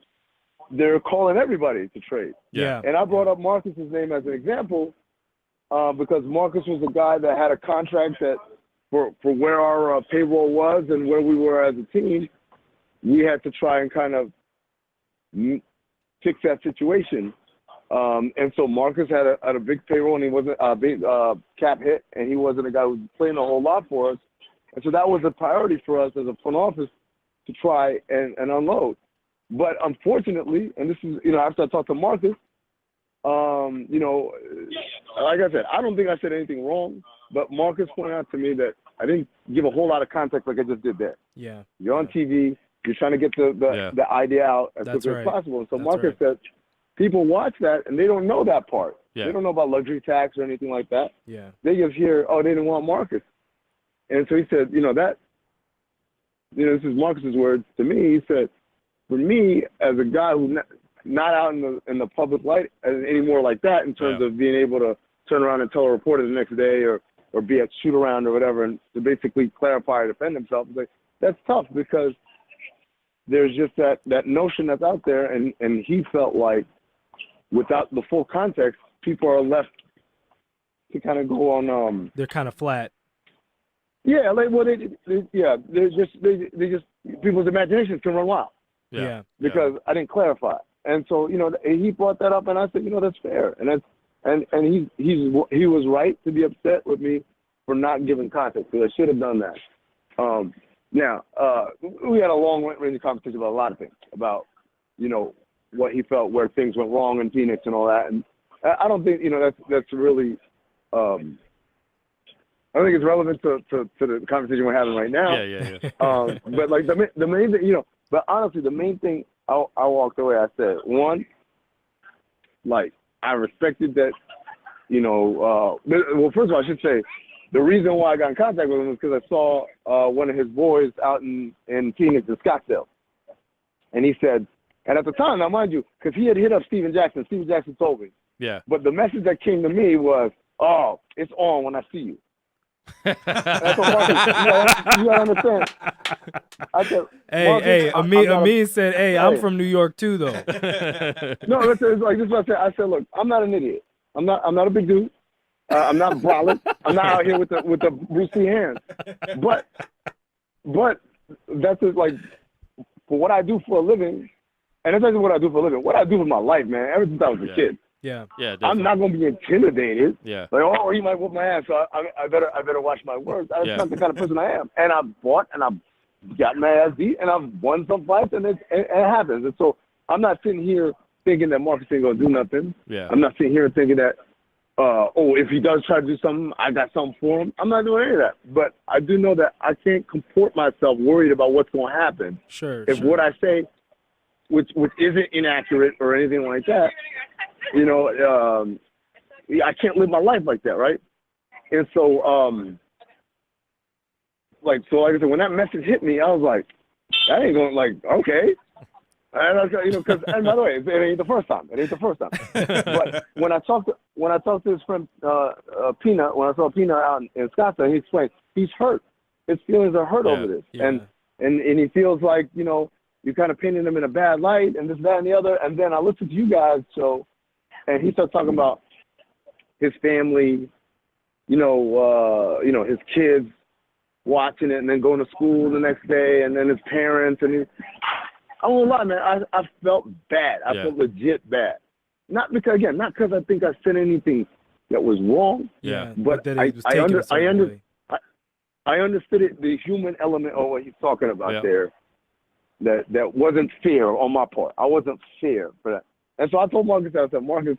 they're calling everybody to trade. Yeah. And I brought up Marcus's name as an example because Marcus was a guy that had a contract that for where our payroll was and where we were as a team, we had to try and kind of fix that situation. And so Marcus had a big payroll, and he wasn't a big cap hit, and he wasn't a guy who was playing a whole lot for us. And so that was a priority for us as a front office to try and unload. But unfortunately, and this is, after I talked to Marcus, like I said, I don't think I said anything wrong, but Marcus pointed out to me that I didn't give a whole lot of context like I just did there. Yeah. You're on TV. You're trying to get the idea out as quickly as possible. And so Marcus said, people watch that, and they don't know that part. Yeah. They don't know about luxury tax or anything like that. Yeah. They just hear, oh, they didn't want Marcus. And so he said, this is Marcus's words to me. He said, for me, as a guy who's not out in the public light anymore like that in terms of being able to turn around and tell a reporter the next day or be at shoot around or whatever and to basically clarify or defend himself, like, that's tough because there's just that notion that's out there, and he felt like without the full context, people are left to kind of go on. They're kind of flat. Yeah, like they're just people's imaginations can run wild. Yeah. Because I didn't clarify, and so he brought that up, and I said, that's fair, and he was right to be upset with me for not giving context because I should have done that. Now, we had a long-range conversation about a lot of things, about, what he felt, where things went wrong in Phoenix and all that. And I don't think, that's really, I think it's relevant to the conversation we're having right now. Yeah. But, like, the main thing, but honestly, the main thing I walked away, I said, one, like, I respected that, well, first of all, I should say, the reason why I got in contact with him was because I saw one of his boys out in Phoenix in Scottsdale. And he said, and at the time, now mind you, because he had hit up Steven Jackson told me. Yeah. But the message that came to me was, oh, it's on when I see you. That's what Marcus, you gotta understand. I said, hey, Amin said, hey, I'm from New York too, though. No, it's like this is what I said. I said, look, I'm not an idiot. I'm not a big dude. I'm not brolic. I'm not out here with the Bruce Lee hands. But that's just like for what I do for a living, and it's not just what I do for a living. What I do with my life, man. Ever since I was a kid. Yeah. Definitely. I'm not gonna be intimidated. Yeah. Like, oh, he might whoop my ass, so I better watch my words. That's not the kind of person I am. And I've fought and I've gotten my ass beat and I've won some fights, and it happens. And so I'm not sitting here thinking that Marcus ain't gonna do nothing. Yeah. I'm not sitting here thinking that. If he does try to do something, I got something for him. I'm not doing any of that. But I do know that I can't comport myself worried about what's going to happen. Sure. If what I say, which isn't inaccurate or anything like that, I can't live my life like that, right? And so, like I said, when that message hit me, I was like, that ain't going, like, okay. And I, because, and by the way, it ain't the first time. But when I talked to his friend Peanut, when I saw Peanut out in Scottsdale, he explained he's hurt. His feelings are hurt over this, and he feels like you're kind of painting him in a bad light, and this, that, and the other. And then I listened to you guys, and he started talking about his family, his kids watching it, and then going to school the next day, and then his parents, and I won't lie, man. I felt bad. I felt legit bad. Not because I think I said anything that was wrong. Yeah, but I understood it. The human element of what he's talking about there. That wasn't fair on my part. I wasn't fair for that. And so I told Marcus, I said, Marcus,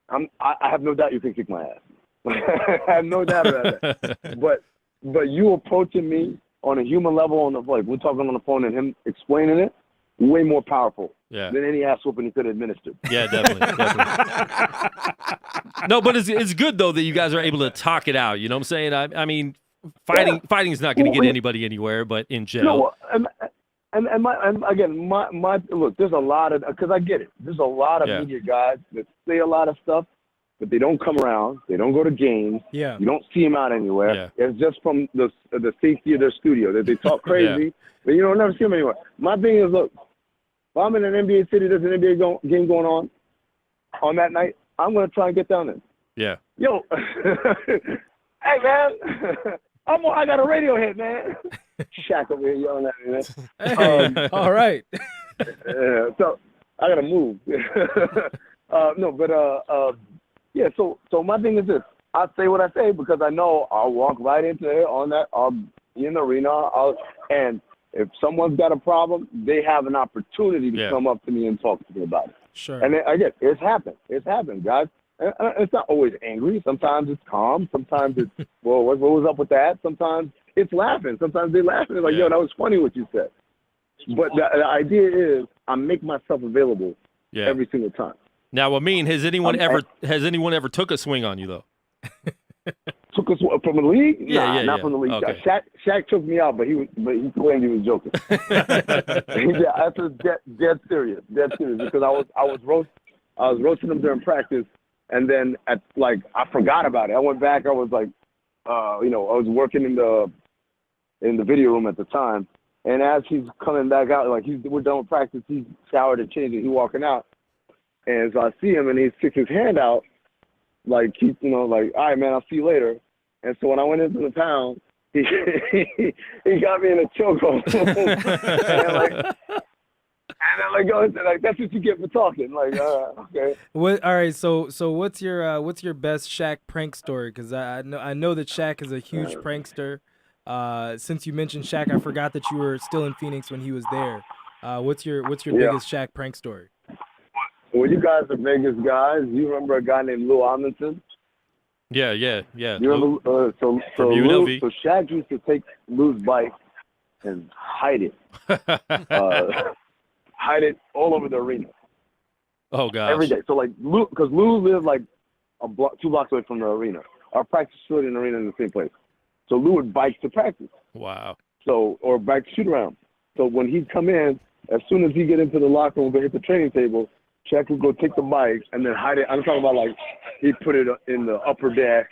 I have no doubt you can kick my ass. I have no doubt about that. But you approaching me on a human level, we're talking on the phone and him explaining it, way more powerful than any ass whooping he could have administered. Yeah, definitely. No, but it's good, though, that you guys are able to talk it out. You know what I'm saying? I mean, fighting is not going to get anybody anywhere, but in jail. No, and again, look, there's a lot of, because I get it. There's a lot of media guys that say a lot of stuff, but they don't come around. They don't go to games. Yeah. You don't see them out anywhere. Yeah. It's just from the safety of their studio that they talk crazy, but you don't never see them anywhere. My thing is, look, if I'm in an NBA city, there's an NBA game going on that night, I'm going to try and get down there. Yeah. Yo, hey, man, I got a radio hit, man. Shaq over here yelling at me, man. Hey, all right. So I got to move. So my thing is this. I say what I say because I know I'll walk right into it on that. I'll be in the arena. And if someone's got a problem, they have an opportunity to come up to me and talk to me about it. Sure. And again, it's happened. It's happened, guys. And it's not always angry. Sometimes it's calm. Sometimes it's, well, what was up with that? Sometimes it's laughing. Sometimes they laugh and they're like, yo, that was funny what you said. But the idea is I make myself available every single time. Now, Amin, has anyone ever took a swing on you though? Took us from the league? Yeah, not from the league. Okay. Shaq took me out, but he claimed he was joking. Yeah, that's dead serious, because I was roasting him during practice, and then I forgot about it. I went back. I was like, I was working in the video room at the time, and as he's coming back out, we're done with practice. He's showered and changed, and he's walking out, and so I see him, and he sticks his hand out, all right, man, I'll see you later. And so when I went into the pound, he got me in a chokehold. and that's what you get for talking. Okay. All right. So what's your best Shaq prank story? Because I know that Shaq is a huge prankster. Since you mentioned Shaq, I forgot that you were still in Phoenix when he was there. What's your biggest Shaq prank story? Well, you guys are Vegas guys. You remember a guy named Lou Amundsen? Yeah. You remember? So Shaq used to take Lou's bike and hide it. Hide it all over the arena. Oh, gosh. Every day. So, because Lou lived 2 blocks away from the arena. Our practice facility and arena in the same place. So Lou would bike to practice. Wow. Or bike to shoot around. So when he'd come in, as soon as he'd get into the locker room, go hit the training table, Shaq would go take the bike and then hide it. I'm talking about he'd put it in the upper deck.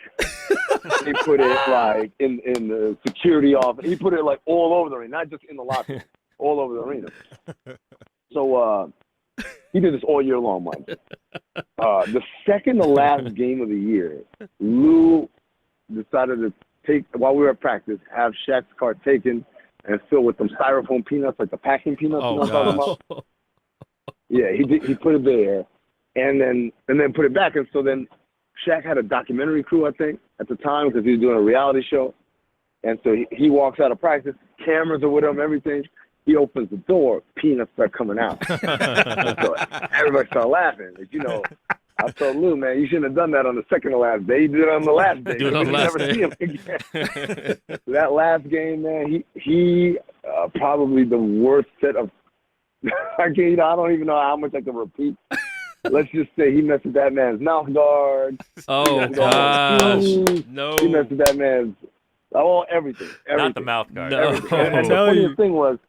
He put it in the security office. He put it all over the arena, not just in the locker room, all over the arena. So he did this all year long, mind. The second to last game of the year, Lou decided to while we were at practice, have Shaq's car taken and filled with some styrofoam peanuts, like the packing peanuts. Oh, you know what I'm talking about? Yeah, he put it there, and then put it back. And so then Shaq had a documentary crew, I think, at the time, because he was doing a reality show. And so he walks out of practice, cameras are with him, everything. He opens the door, peanuts start coming out. So everybody started laughing. I told Lou, man, you shouldn't have done that on the second to last day. You did it on the last day. Do it on the last day. See him again. That last game, man, he probably the worst set of I don't even know how much I can repeat. Let's just say he messed with that man's mouth guard. Oh, gosh. No. He messed with that man's everything. Not the mouth guard. No. And the funniest thing was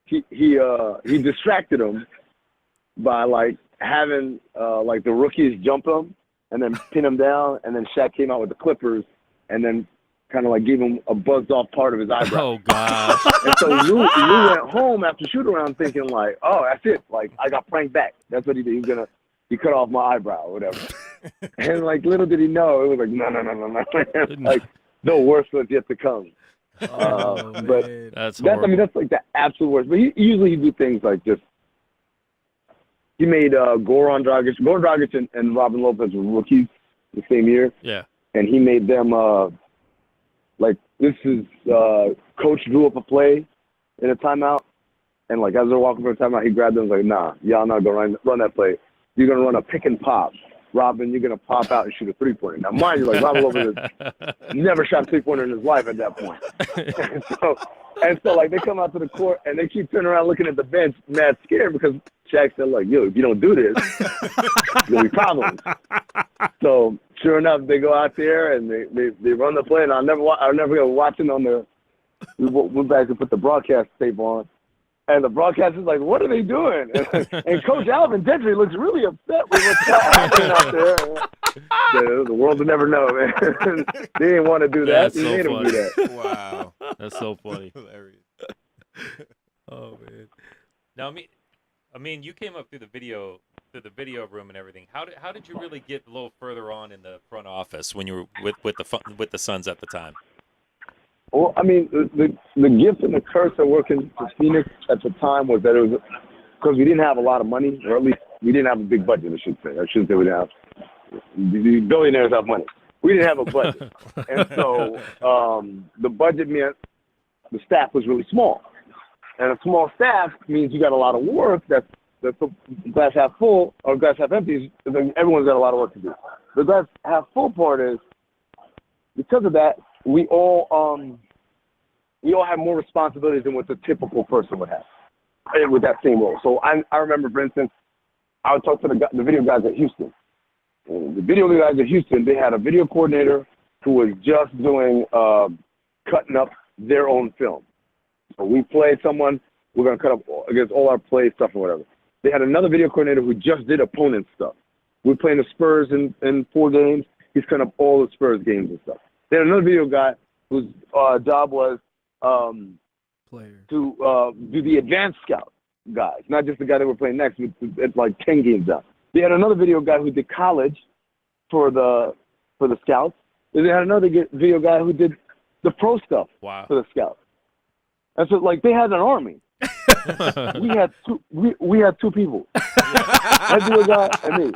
he distracted him by having the rookies jump him and then pin him down, and then Shaq came out with the clippers and then kind of gave him a buzzed off part of his eyebrow. Oh, gosh. And so Lou went home after shoot around thinking oh, that's it. I got pranked back. That's what he did. He cut off my eyebrow or whatever. And little did he know, it was no. The worst was yet to come. Oh, but man. That's horrible. that's the absolute worst. But he usually do things like this. He made Goran Dragic and Robin Lopez were rookies the same year. Yeah. And he made them coach drew up a play in a timeout, and as they're walking for a timeout, he grabbed them and was nah, y'all not gonna run that play. You're gonna run a pick and pop. Robin, you're gonna pop out and shoot a 3-pointer. Now mind you, Robin Lopez never shot a 3-pointer in his life at that point. and so they come out to the court and they keep turning around looking at the bench, mad scared, because Shaq said yo, if you don't do this, there's gonna be problems. So sure enough, they go out there and they run the play, and I'll never go watching on the. We went back and put the broadcast tape on, and the broadcast is what are they doing? And Coach Alvin Gentry looks really upset with what's happening out there. The world will never know, man. They didn't want to do that. They made him do that. Wow, that's so funny. Hilarious. Oh, man. Now, I mean, you came up through the video room and everything. How did you really get a little further on in the front office when you were with the Suns at the time? Well, I mean, the gift and the curse of working for Phoenix at the time was that it was because we didn't have a lot of money, or at least we didn't have a big budget. I shouldn't say we didn't have. The billionaires have money. We didn't have a budget, and so the budget meant the staff was really small. And a small staff means you got a lot of work that's glass half full or glass half empty. Everyone's got a lot of work to do. The glass half full part is because of that, we all have more responsibilities than what the typical person would have with that same role. So I remember, for instance, I would talk to the video guys at Houston. The video guys at Houston, they had a video coordinator who was just doing cutting up their own film. So we play someone, we're going to cut up against all our play stuff or whatever. They had another video coordinator who just did opponent stuff. We're playing the Spurs in 4 games. He's cutting up all the Spurs games and stuff. They had another video guy whose job was to do the advanced scout guys, not just the guy that we're playing next. It's like 10 games down. They had another video guy who did college for the scouts. And they had another video guy who did the pro stuff for the scouts. And so, like, they had an army. we had 2 people, head video guy and me.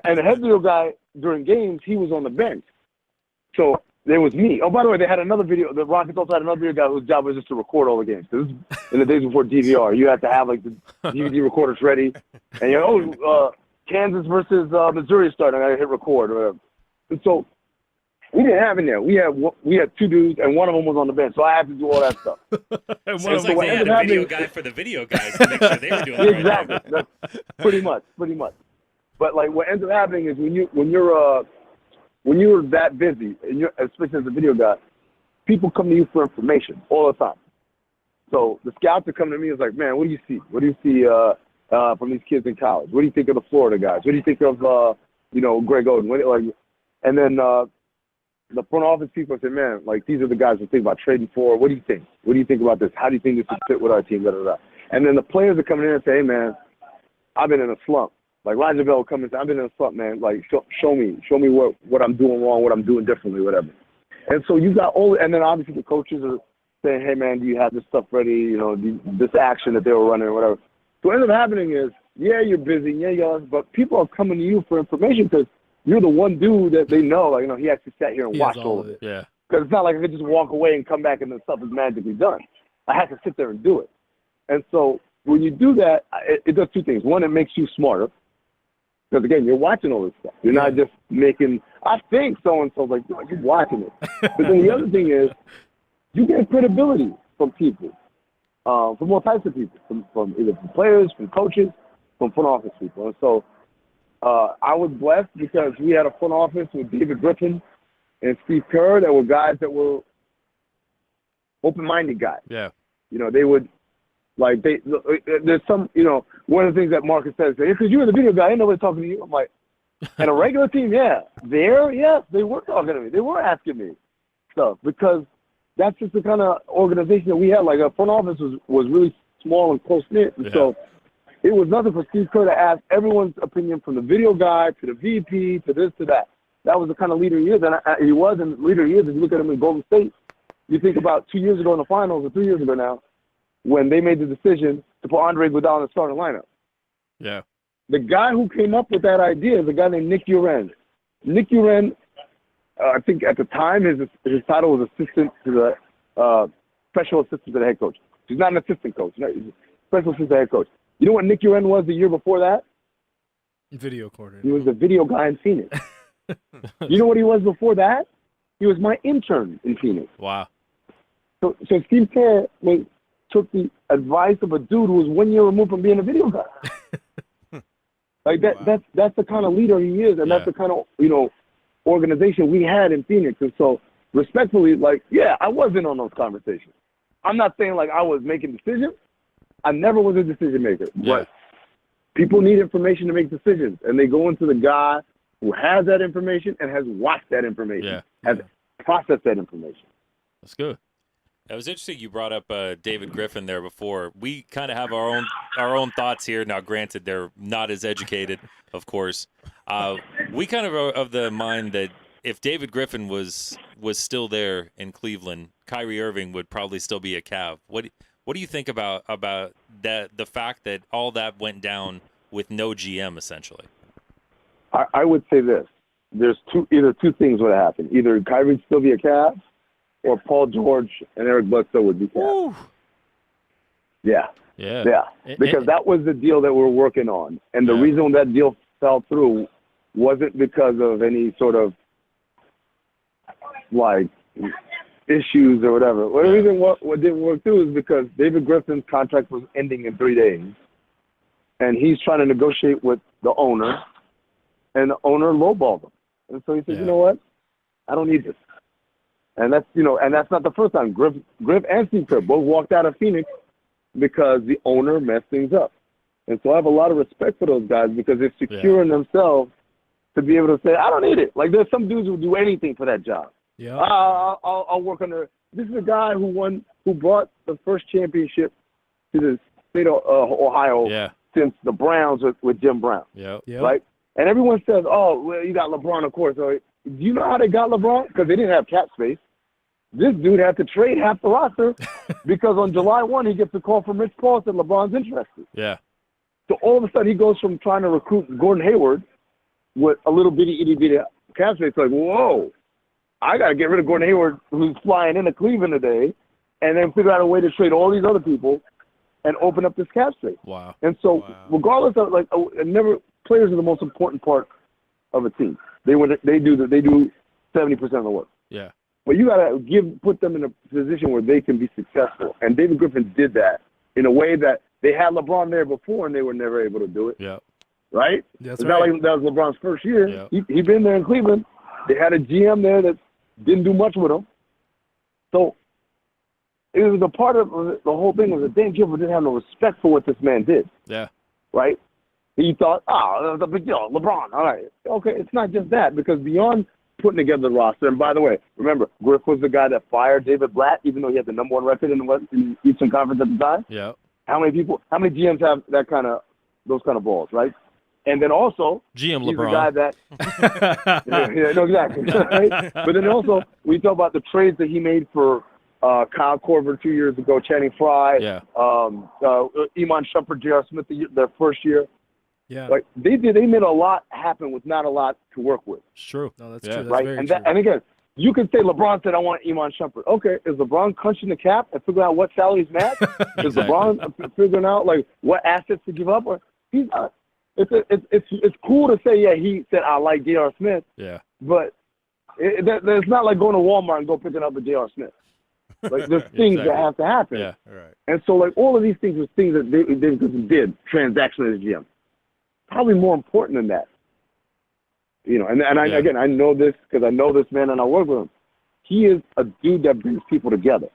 And the head video guy during games, he was on the bench. So there was me. Oh, by the way, they had another video. The Rockets also had another video guy whose job was just to record all the games. This is in the days before DVR. You had to have like the DVD recorders ready. And you're Kansas versus Missouri starting. I got to hit record or whatever. And so we didn't have it there. We had 2 dudes, and one of them was on the bench. So I had to do all that stuff. Sounds like they had a video guy for the video guys to make sure they were doing it exactly. right. That's pretty much. But like what ends up happening is when you're that busy, and especially as a video guy, people come to you for information all the time. So the scouts are coming to me and it's like, man, what do you see? What do you see from these kids in college? What do you think of the Florida guys? What do you think of Greg Oden? And then the front office people say, man, like these are the guys we think about trading for. What do you think? What do you think about this? How do you think this would fit with our team? Da, da, da. And then the players are coming in and say, hey man, I've been in a slump. Like Roger Bell will come and say, I've been in a slump, man. Like show me what I'm doing wrong, what I'm doing differently, whatever. And so you got and then obviously the coaches are saying, hey man, do you have this stuff ready? This action that they were running or whatever. So what ends up happening is, yeah, you're busy, but people are coming to you for information because you're the one dude that they know, like, he actually sat here and watched all of it. Yeah. Because it's not like I could just walk away and come back and the stuff is magically done. I had to sit there and do it. And so when you do that, it does 2 things. One, it makes you smarter. Because, again, you're watching all this stuff. You're not just making, I think so-and-so, like, you're watching it. But then the other thing is, you get credibility from people, from all types of people, from either from players, from coaches, from front office people. And so I was blessed because we had a front office with David Griffin and Steve Kerr that were guys that were open-minded guys. Yeah. They would, like, there's some, one of the things that Marcus says, because you were the video guy, ain't nobody talking to you. I'm like, and a regular team, yes, they were talking to me. They were asking me stuff because that's just the kind of organization that we had. Like, our front office was really small and close-knit. And so it was nothing for Steve Kerr to ask everyone's opinion from the video guy to the VP to this to that. That was the kind of leader he is. And he was, and leader he is. If you look at him in Golden State, you think about 2 years ago in the finals, or 3 years ago now, when they made the decision to put Andre Iguodala in the starting lineup. Yeah. The guy who came up with that idea is a guy named Nick Uren. Nick Uren, I think at the time his title was assistant to the special assistant to the head coach. He's not an assistant coach. He's a special assistant to the head coach. You know what Nick Uren was the year before that? Video coordinator. He was the video guy in Phoenix. You know what he was before that? He was my intern in Phoenix. Wow. So Steve Kerr took the advice of a dude who was 1 year removed from being a video guy. Like that's the kind of leader he is, and that's the kind of organization we had in Phoenix. And so, respectfully, I wasn't on those conversations. I'm not saying like I was making decisions. I never was a decision maker, but people need information to make decisions, and they go into the guy who has that information and has watched that information, has processed that information. That's good. It was interesting you brought up David Griffin there before. We kind of have our own thoughts here. Now, granted, they're not as educated, of course. We kind of are of the mind that if David Griffin was still there in Cleveland, Kyrie Irving would probably still be a Cav. What do you think about that? The fact that all that went down with no GM essentially. I would say this: there's either two things would happen. Either Kyrie would still be a Cav, or Paul George and Eric Bledsoe would be Cavs. Yeah. Because that was the deal that we were working on. And the reason that deal fell through wasn't because of any sort of, like, issues or whatever. The reason what didn't work through is because David Griffin's contract was ending in 3 days. And he's trying to negotiate with the owner. And the owner lowballed him. And so he said, you know what? I don't need this. And that's not the first time. Griff and Steve Kerr both walked out of Phoenix because the owner messed things up. And so I have a lot of respect for those guys because they're secure in themselves to be able to say, I don't need it. Like, there's some dudes who do anything for that job. Yeah. I'll work under. This is a guy who brought the first championship to the state of Ohio since the Browns with Jim Brown. Yeah. Right? And everyone says, oh, well, you got LeBron, of course. Do you know how they got LeBron? Because they didn't have cap space. This dude had to trade half the roster because on July 1, he gets a call from Rich Paul that LeBron's interested. Yeah. So all of a sudden, he goes from trying to recruit Gordon Hayward with a little bitty, itty-bitty cap space, like, whoa, I got to get rid of Gordon Hayward, who's flying into Cleveland today, and then figure out a way to trade all these other people and open up this cap space. Wow. And so regardless of, players are the most important part of a team. They do 70% of the work. Yeah. But you got to put them in a position where they can be successful. And David Griffin did that in a way that they had LeBron there before and they were never able to do it. Yeah. Right? That's it's right. not like that was LeBron's first year. Yeah. He'd been there in Cleveland. They had a GM there that didn't do much with him. So it was a part of the whole thing was that Dan Gilbert didn't have no respect for what this man did. Yeah. Right? He thought, that was a big deal. LeBron, all right. Okay, it's not just that, because beyond putting together the roster, and by the way, remember, Griff was the guy that fired David Blatt, even though he had the number one record in the Eastern Conference at the time. Yeah. How many GMs have those kind of balls, right? And then also, GM he's LeBron. the guy that exactly. Right? But then also, we talk about the trades that he made for Kyle Korver 2 years ago, Channing Frye, Iman Shumpert, J.R. Smith their first year. Yeah. Like they made a lot happen with not a lot to work with. It's true. No, that's Yeah. true. That's Right? very And true. and again, you can say LeBron said, I want Iman Shumpert. Okay, is LeBron crunching the cap and figuring out what salaries match? Is LeBron figuring out like what assets to give up? Or he's not. It's cool to say, yeah, he said I like J.R. Smith. Yeah. But it's not like going to Walmart and go picking up a J.R. Smith. Like there's things that have to happen. Yeah. Right. And so like all of these things were things that David Griffin did transactionally as GM. Probably more important than that. I know this because I know this man and I work with him. He is a dude that brings people together.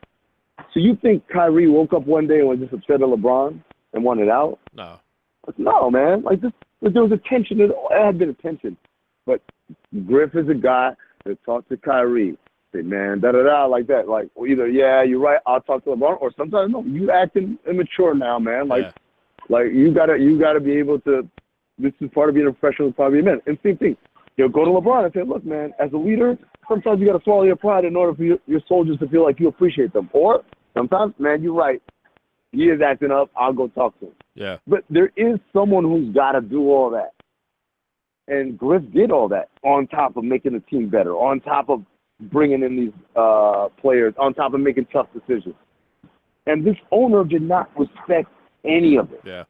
So you think Kyrie woke up one day and was just upset at LeBron and wanted out? No. No, man. Like this, there was a tension. There had been a tension. But Griff is a guy that talked to Kyrie. Say, man, da-da-da, like that. Like, well, either, yeah, you're right, I'll talk to LeBron, or sometimes, no, you acting immature now, man. Like you gotta be able to, this is part of being a professional, part of being a man. And same thing. Go to LeBron and say, look, man, as a leader, sometimes you got to swallow your pride in order for your soldiers to feel like you appreciate them. Or sometimes, man, you're right. He is acting up. I'll go talk to him. Yeah. But there is someone who's got to do all that. And Griff did all that on top of making the team better, on top of bringing in these players, on top of making tough decisions. And this owner did not respect any of it. Yeah.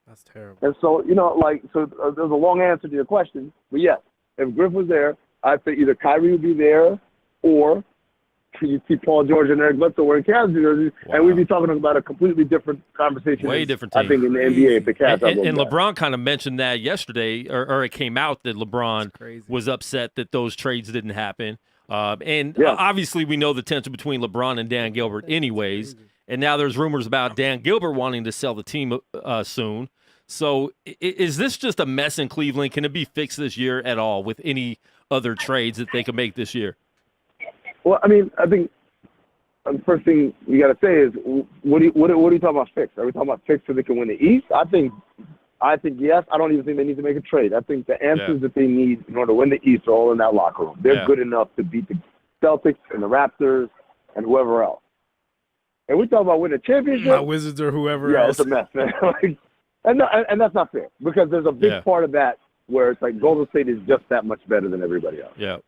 That's terrible. And so, there's a long answer to your question. But, yes, if Griff was there, I'd say either Kyrie would be there or you see Paul George and Eric Bledsoe wearing Cavs jerseys, and we'd be talking about a completely different conversation. Way different team. I think in the NBA if the Cavs and LeBron kind of mentioned that yesterday, or it came out that LeBron was upset that those trades didn't happen. Obviously we know the tension between LeBron and Dan Gilbert anyways, and now there's rumors about Dan Gilbert wanting to sell the team soon. So is this just a mess in Cleveland? Can it be fixed this year at all with any other trades that they could make this year? Well, I mean, I think the first thing you got to say is, what are you talking about fixed? Are we talking about fixed so they can win the East? I think yes. I don't even think they need to make a trade. I think the answers that they need in order to win the East are all in that locker room. They're good enough to beat the Celtics and the Raptors and whoever else. And we talk about winning a championship. My Wizards or whoever else. Yeah, it's a mess, man. And that's not fair because there's a big part of that where it's like Golden State is just that much better than everybody else. Yeah.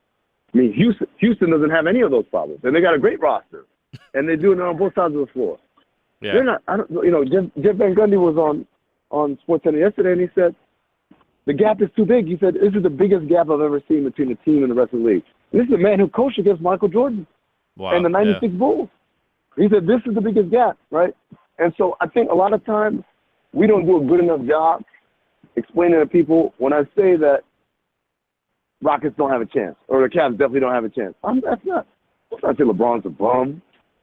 I mean, Houston doesn't have any of those problems, and they got a great roster, and they do it on both sides of the floor. Yeah. They're not. Jeff Van Gundy was on SportsCenter yesterday, and he said the gap is too big. He said this is the biggest gap I've ever seen between the team and the rest of the league. And this is a man who coached against Michael Jordan and the '96 Bulls. He said this is the biggest gap, right? And so I think a lot of times we don't do a good enough job explaining to people when I say that Rockets don't have a chance, or the Cavs definitely don't have a chance. That's not. let's not say LeBron's a bum.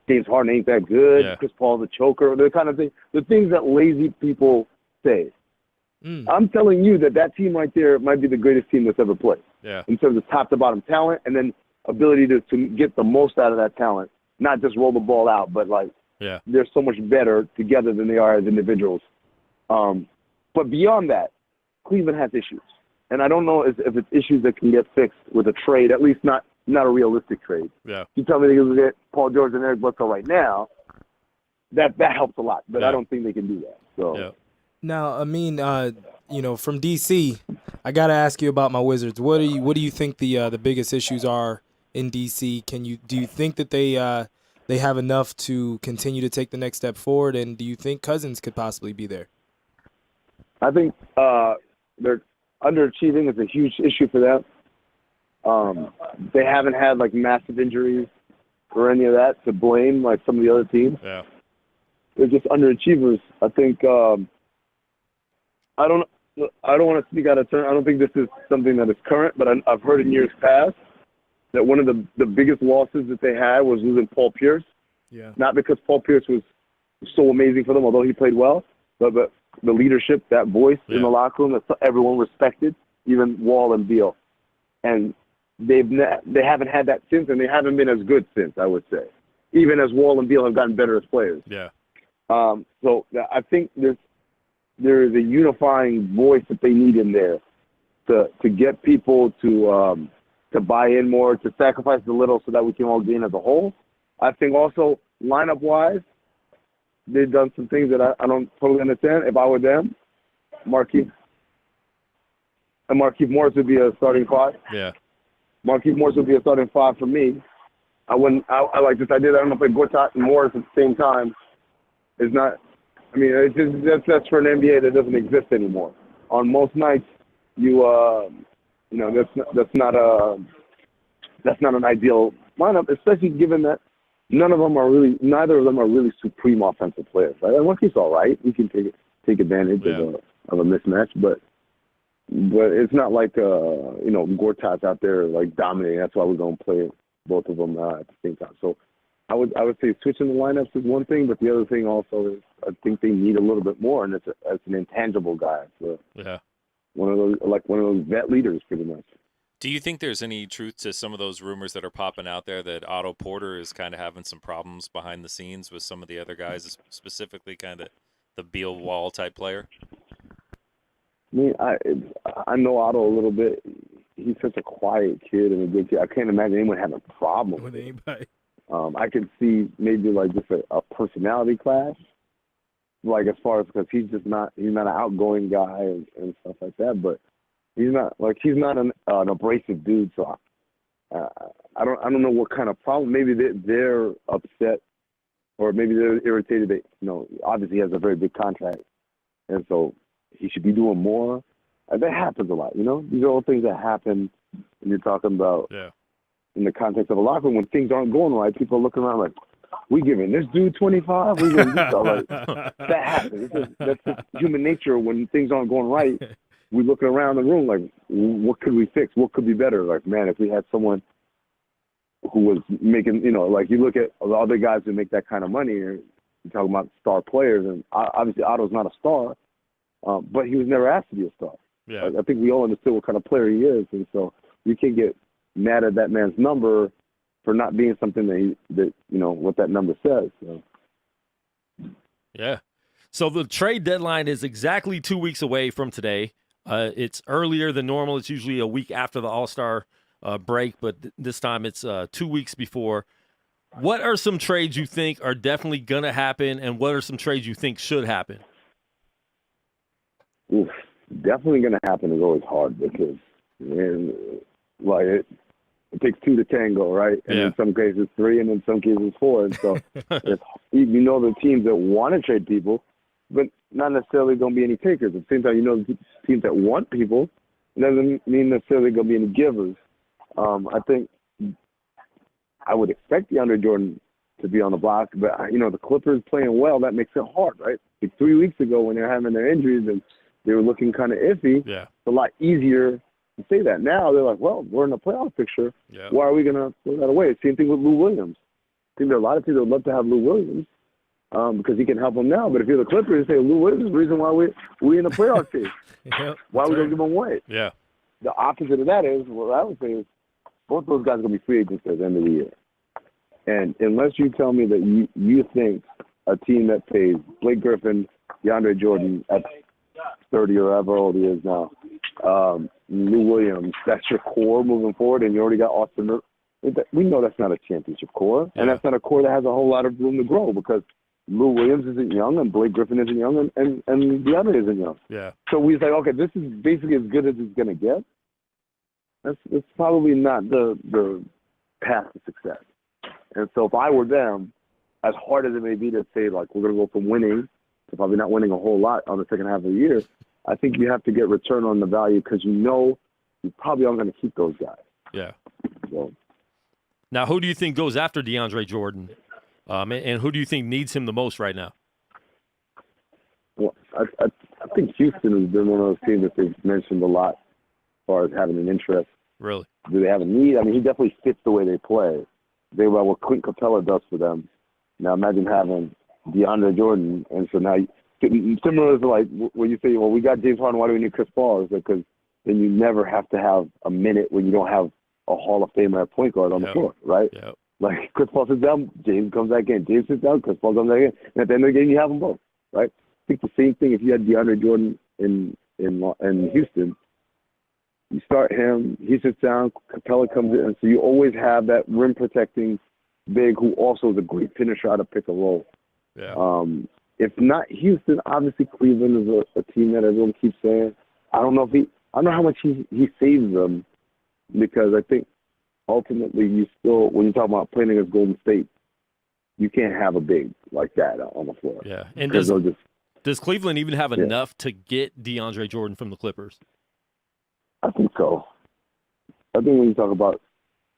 James Harden ain't that good. Yeah. Chris Paul's a choker. The kind of thing, the things that lazy people say. I'm telling you that team right there might be the greatest team that's ever played. Yeah. In terms of top to bottom talent, and then ability to get the most out of that talent, not just roll the ball out, but like they're so much better together than they are as individuals. But beyond that, Cleveland has issues, and I don't know if it's issues that can get fixed with a trade, at least not a realistic trade. Yeah. You tell me they can get Paul George and Eric Bledsoe right now, that helps a lot, but I don't think they can do that. So. Now, I mean, from DC, I gotta ask you about my Wizards. What do you think the biggest issues are in DC? Do you think that they have enough to continue to take the next step forward, and do you think Cousins could possibly be there? I think they're underachieving is a huge issue for them. They haven't had like massive injuries or any of that to blame like some of the other teams. Yeah. They're just underachievers. I think. I don't want to speak out of turn. I don't think this is something that is current, but I've heard in years past that one of the biggest losses that they had was losing Paul Pierce. Yeah. Not because Paul Pierce was so amazing for them, although he played well, but the leadership, that voice in the locker room that everyone respected, even Wall and Beal. And they haven't had that since, and they haven't been as good since, I would say, even as Wall and Beal have gotten better as players. Yeah. So I think there is a unifying voice that they need in there to get people to buy in more, to sacrifice a little so that we can all gain as a whole. I think also lineup-wise, they've done some things that I don't totally understand. If I were them, Markieff Morris would be a starting five. Yeah. Markieff Morris would be a starting five for me. I like this idea that I'm going to play Gortat and Morris at the same time. It's not. I mean, it's just, that's for an NBA that doesn't exist anymore. On most nights, that's not an ideal lineup, especially given that neither of them are really supreme offensive players. Right? And Markieff's all right. We can take advantage of a mismatch, but it's not like Gortat's out there like dominating. That's why we're going to play both of them at the same time. So I would say switching the lineups is one thing, but the other thing also is I think they need a little bit more, and it's an intangible guy. So one of those vet leaders, pretty much. Do you think there's any truth to some of those rumors that are popping out there that Otto Porter is kind of having some problems behind the scenes with some of the other guys, specifically kind of the Beal Wall type player? I mean, I know Otto a little bit. He's such a quiet kid and a good kid. I can't imagine anyone having a problem with anybody. I could see maybe like just a personality clash, like as far as because he's not an outgoing guy and stuff like that. But he's not an abrasive dude. So I don't know what kind of problem. Maybe they're upset, or maybe they're irritated that obviously he has a very big contract, and so he should be doing more. That happens a lot. These are all things that happen when you're talking about. Yeah. In the context of a locker room, when things aren't going right, people are looking around like, we giving this dude 25? We giving this like, that happens. That's just human nature. When things aren't going right, we looking around the room like, what could we fix? What could be better? Like, man, if we had someone who was making, like you look at the other guys who make that kind of money, you're talking about star players, and obviously Otto's not a star, but he was never asked to be a star. Yeah. I think we all understood what kind of player he is, and so you can't get mad at that man's number for not being something that what that number says. So. Yeah. So the trade deadline is exactly 2 weeks away from today. It's earlier than normal. It's usually a week after the All-Star break, but this time it's 2 weeks before. What are some trades you think are definitely going to happen, and what are some trades you think should happen? Oof, definitely going to happen is always hard because, it takes two to tango, right? And in some cases three, and in some cases four. And so the teams that want to trade people, but not necessarily going to be any takers. At the same time, the teams that want people, it doesn't mean necessarily going to be any givers. I think I would expect DeAndre Jordan to be on the block, but the Clippers playing well, that makes it hard, right? Like 3 weeks ago when they're having their injuries and they were looking kind of iffy, it's a lot easier to say that. Now they're like, well, we're in a playoff picture. Yeah. Why are we going to throw that away? Same thing with Lou Williams. I think there are a lot of teams that would love to have Lou Williams because he can help them now. But if you're the Clippers, you say, Lou Williams is the reason why we're in the playoff team. Why are we going to give him away? Yeah. The opposite of that is, what I would say is, both those guys are going to be free agents at the end of the year. And unless you tell me that you think a team that pays Blake Griffin, DeAndre Jordan at 30 or however old he is now, Lou Williams, that's your core moving forward, and you already got Austin. We know that's not a championship core, and that's not a core that has a whole lot of room to grow because Lou Williams isn't young, and Blake Griffin isn't young, and DeAndre isn't young. Yeah. So we say, okay, this is basically as good as it's going to get. It's probably not the path to success. And so if I were them, as hard as it may be to say, like, we're going to go from winning to probably not winning a whole lot on the second half of the year, I think you have to get return on the value because you probably aren't going to keep those guys. Yeah. So. Now, who do you think goes after DeAndre Jordan? And who do you think needs him the most right now? Well, I think Houston has been one of those teams that they've mentioned a lot as far as having an interest. Really? Do they have a need? I mean, he definitely fits the way they play. They were what Clint Capella does for them. Now imagine having DeAndre Jordan, and so now similar to like when you say, well, we got James Harden, why do we need Chris Paul? It's because then you never have to have a minute when you don't have a Hall of Famer at point guard on the floor, right? Yep. Like Chris Paul sits down, James comes back in. James sits down, Chris Paul comes back in. And at the end of the game, you have them both, right? I think the same thing if you had DeAndre Jordan in Houston. You start him, he sits down, Capella comes in, and so you always have that rim protecting big who also is a great finisher out of pick and roll. Yeah. If not Houston, obviously Cleveland is a team that everyone keeps saying. I don't know how much he saves them because I think ultimately you still, when you talk about playing against Golden State, you can't have a big like that on the floor. Yeah. And does Cleveland even have enough to get DeAndre Jordan from the Clippers? I think so. I think when you talk about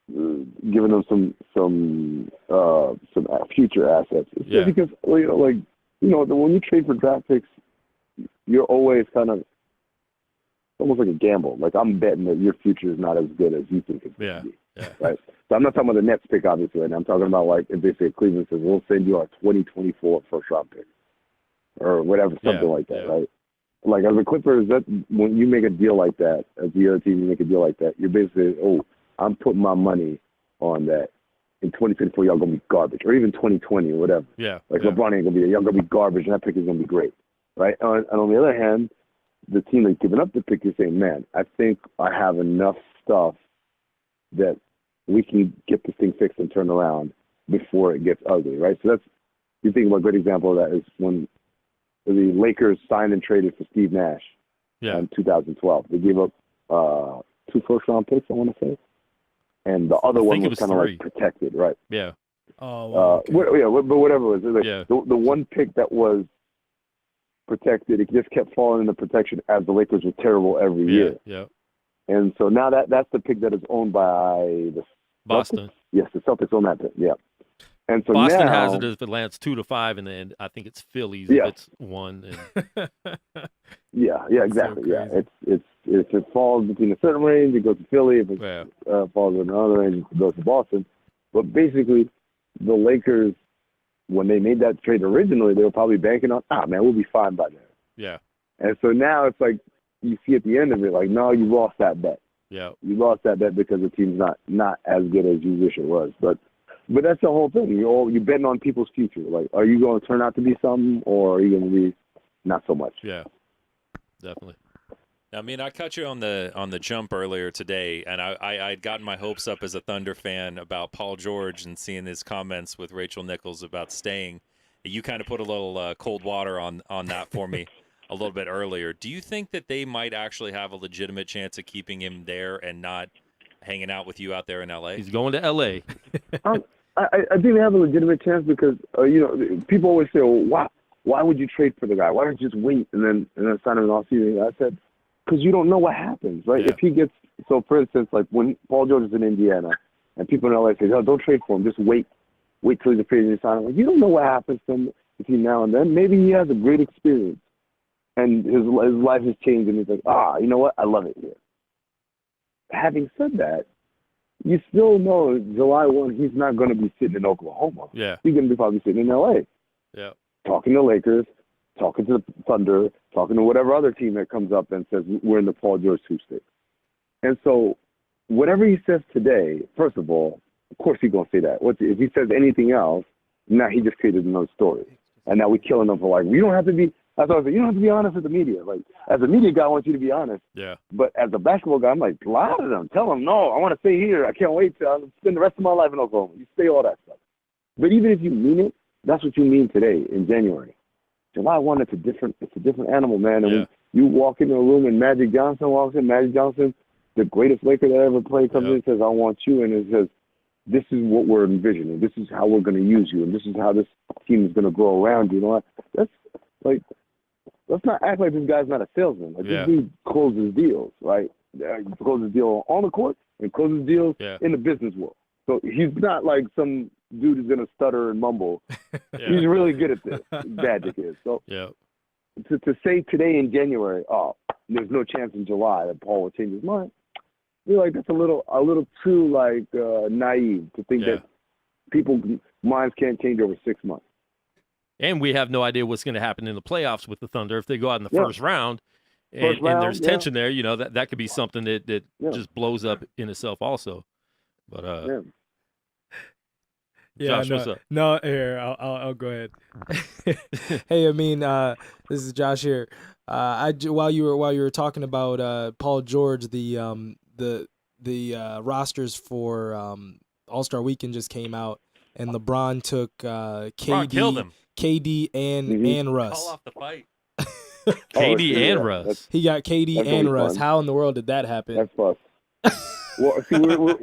giving them some future assets, it's because when you trade for draft picks, you're always kind of almost like a gamble. Like I'm betting that your future is not as good as you think it's going to be. Yeah. Right. So I'm not talking about the Nets pick, obviously, and I'm talking about like if they say Cleveland says we'll send you our 2024 first round pick or whatever, something like that, right? Like as a Clippers, that when you make a deal like that, as the other team, you make a deal like that, you're basically, I'm putting my money on that. In 2024, y'all gonna be garbage, or even 2020 or whatever. Yeah. Like LeBron ain't gonna be there. Y'all gonna be garbage, and that pick is gonna be great, right? And on the other hand, the team that's giving up the pick is saying, man, I think I have enough stuff that we can get this thing fixed and turned around before it gets ugly, right? So that's, you think about a great example of that is when the Lakers signed and traded for Steve Nash in 2012. They gave up 2 first-round picks, I want to say. And the other one was kind of like protected, right? Yeah. But whatever it was. Like the one pick that was protected, it just kept falling into protection as the Lakers were terrible every year. Yeah. And so now that's the pick that is owned by the Boston. Celtics? Yes, the Celtics own that pick, yeah. And so Boston now, has it if it lands 2-5, and then I think it's Phillies if it's 1. And... yeah, exactly. So if it falls between a certain range, it goes to Philly. If it falls in another range, it goes to Boston. But basically, the Lakers, when they made that trade originally, they were probably banking on, we'll be fine by then. Yeah. And so now it's like you see at the end of it, like, no, you lost that bet. Yeah. You lost that bet because the team's not as good as you wish it was. But that's the whole thing. You're betting on people's future. Like, are you going to turn out to be something, or are you going to be not so much? Yeah, definitely. I mean, I caught you on the jump earlier today, and I'd gotten my hopes up as a Thunder fan about Paul George and seeing his comments with Rachel Nichols about staying. You kind of put a little cold water on that for me a little bit earlier. Do you think that they might actually have a legitimate chance of keeping him there and not hanging out with you out there in L.A.? He's going to L.A. I think they have a legitimate chance because people always say, well, why would you trade for the guy? Why don't you just wait and then sign him in off season? I said, because you don't know what happens, right? Yeah. If he gets for instance, like when Paul George is in Indiana and people in LA say, don't trade for him, just wait till he's a free agent, sign him. Like, you don't know what happens to him between now and then. Maybe he has a great experience and his life has changed and he's like, you know what? I love it here. having said that, you still know July 1 he's not going to be sitting in Oklahoma. Yeah. He's going to be probably sitting in L.A. Yeah. Talking to Lakers, talking to the Thunder, talking to whatever other team that comes up and says we're in the Paul George sweepstakes. And so whatever he says today, first of all, of course he's going to say that. If he says anything else, now he just created another story. And now we're killing them for like, we don't have to be, that's what I said, you don't have to be honest with the media. Like, as a media guy, I want you to be honest. Yeah. But as a basketball guy, I'm like, lie to them. Tell them, no, I want to stay here. I can't wait to spend the rest of my life in Oklahoma. You say all that stuff. But even if you mean it, that's what you mean today in January. July 1, it's a different animal, man. And when you walk into a room and Magic Johnson walks in, Magic Johnson, the greatest Laker that ever played, comes in and says, I want you. And it says, this is what we're envisioning. This is how we're going to use you. And this is how this team is going to grow around you. You know what? That's like, let's not act like this guy's not a salesman. Like, this dude closes deals, right? He closes deals on the court and closes deals in the business world. So he's not like some dude who's going to stutter and mumble. He's really good at this. Magic is. So to say today in January, oh, there's no chance in July that Paul will change his mind, I feel like that's a little too like naive to think that people's minds can't change over 6 months. And we have no idea what's going to happen in the playoffs with the Thunder if they go out in the first round. And there's tension there. You know, that could be something that just blows up in itself also. But Josh, what's up? No, here, I'll go ahead. Hey, I mean, this is Josh here. While you were talking about Paul George, the rosters for All-Star Weekend just came out, and LeBron took KD and Russ. Call off the fight. KD and Russ. He got KD and Russ. How in the world did that happen? That's fun. Well, see, so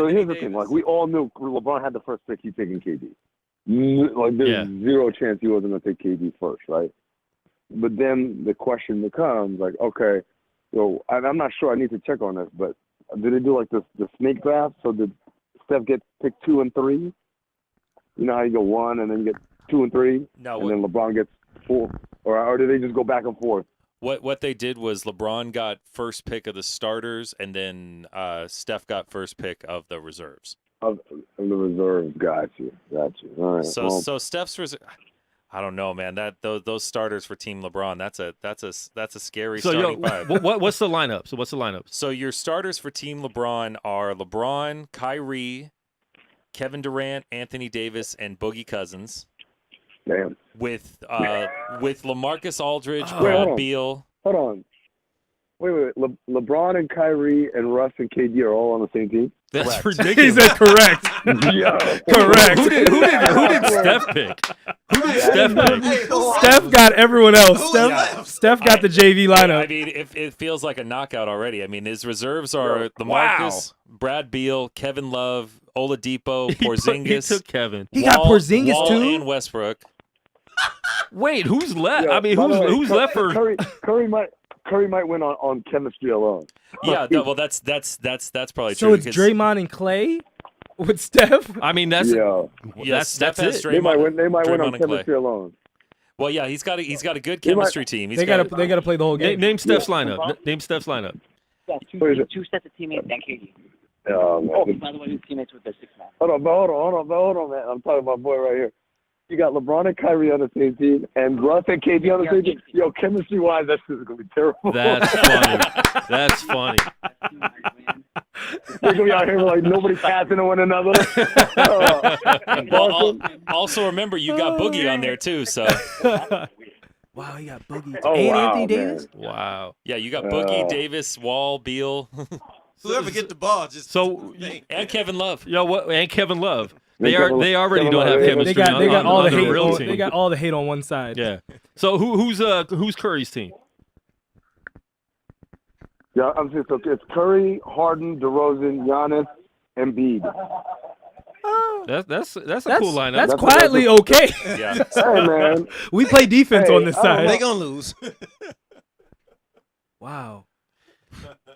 here's the thing. Like, we all knew LeBron had the first pick. He's taking KD. Like, there's zero chance he wasn't going to take KD first, right? But then the question becomes, like, okay, so I'm not sure. I need to check on this, but did they do, like, the snake draft? So did Steph get picked 2 and 3? You know how you go 1 and then you get 2 and 3? No. And then LeBron gets 4? Or did they just go back and forth? What they did was LeBron got first pick of the starters, and then Steph got first pick of the reserves. Of the reserves, got you. All right. So Steph's I don't know, man. Those starters for Team LeBron, that's a scary starting five. What's the lineup? So your starters for Team LeBron are LeBron, Kyrie, Kevin Durant, Anthony Davis, and Boogie Cousins. Damn. With LaMarcus Aldridge, Brad Beal. Hold on. Wait. LeBron and Kyrie and Russ and KD are all on the same team? That's correct. ridiculous. He said correct. Correct. Who did Steph pick? Steph got everyone else. Steph got the JV lineup. I mean, it feels like a knockout already. I mean, his reserves are LaMarcus, Brad Beal, Kevin Love, Oladipo, Porzingis. He took Kevin. He got Porzingis Wall too? And Westbrook. Wait, who's left? I mean, who's left for Curry might win on chemistry alone. Yeah, well, that's probably so true. So it's Draymond and Clay with Steph? I mean, that's Steph has it. Draymond, they might win on and chemistry Clay. alone. Well, yeah, he's got a good chemistry team. They got to play the whole game. Name Steph's lineup. Name Steph's lineup. Yeah, two sets of teammates and KD. By the way, his teammates with the 6 man. Hold on, man. I'm talking about boy right here. You got LeBron and Kyrie on the same team, and Russ and KD on the same team. Yo, chemistry-wise, that's just going to be terrible. That's funny. They're going to be out here like nobody passing to one another. Well, also remember, you got Boogie on there, too, so. Wow, he got Boogie. Oh, and wow, Anthony man. Davis? Wow. Yeah, you got Boogie, Davis, Wall, Beal. Whoever get the ball, just and Kevin Love. And Kevin Love. They already don't have chemistry. They got all the hate. Real team. They got all the hate on one side. Yeah. So who's Curry's team? Yeah, I'm saying so. It's Curry, Harden, DeRozan, Giannis, Embiid. That's a cool lineup. That's quietly okay. Yeah. Hey man, we play defense on this side. They gonna lose. Wow.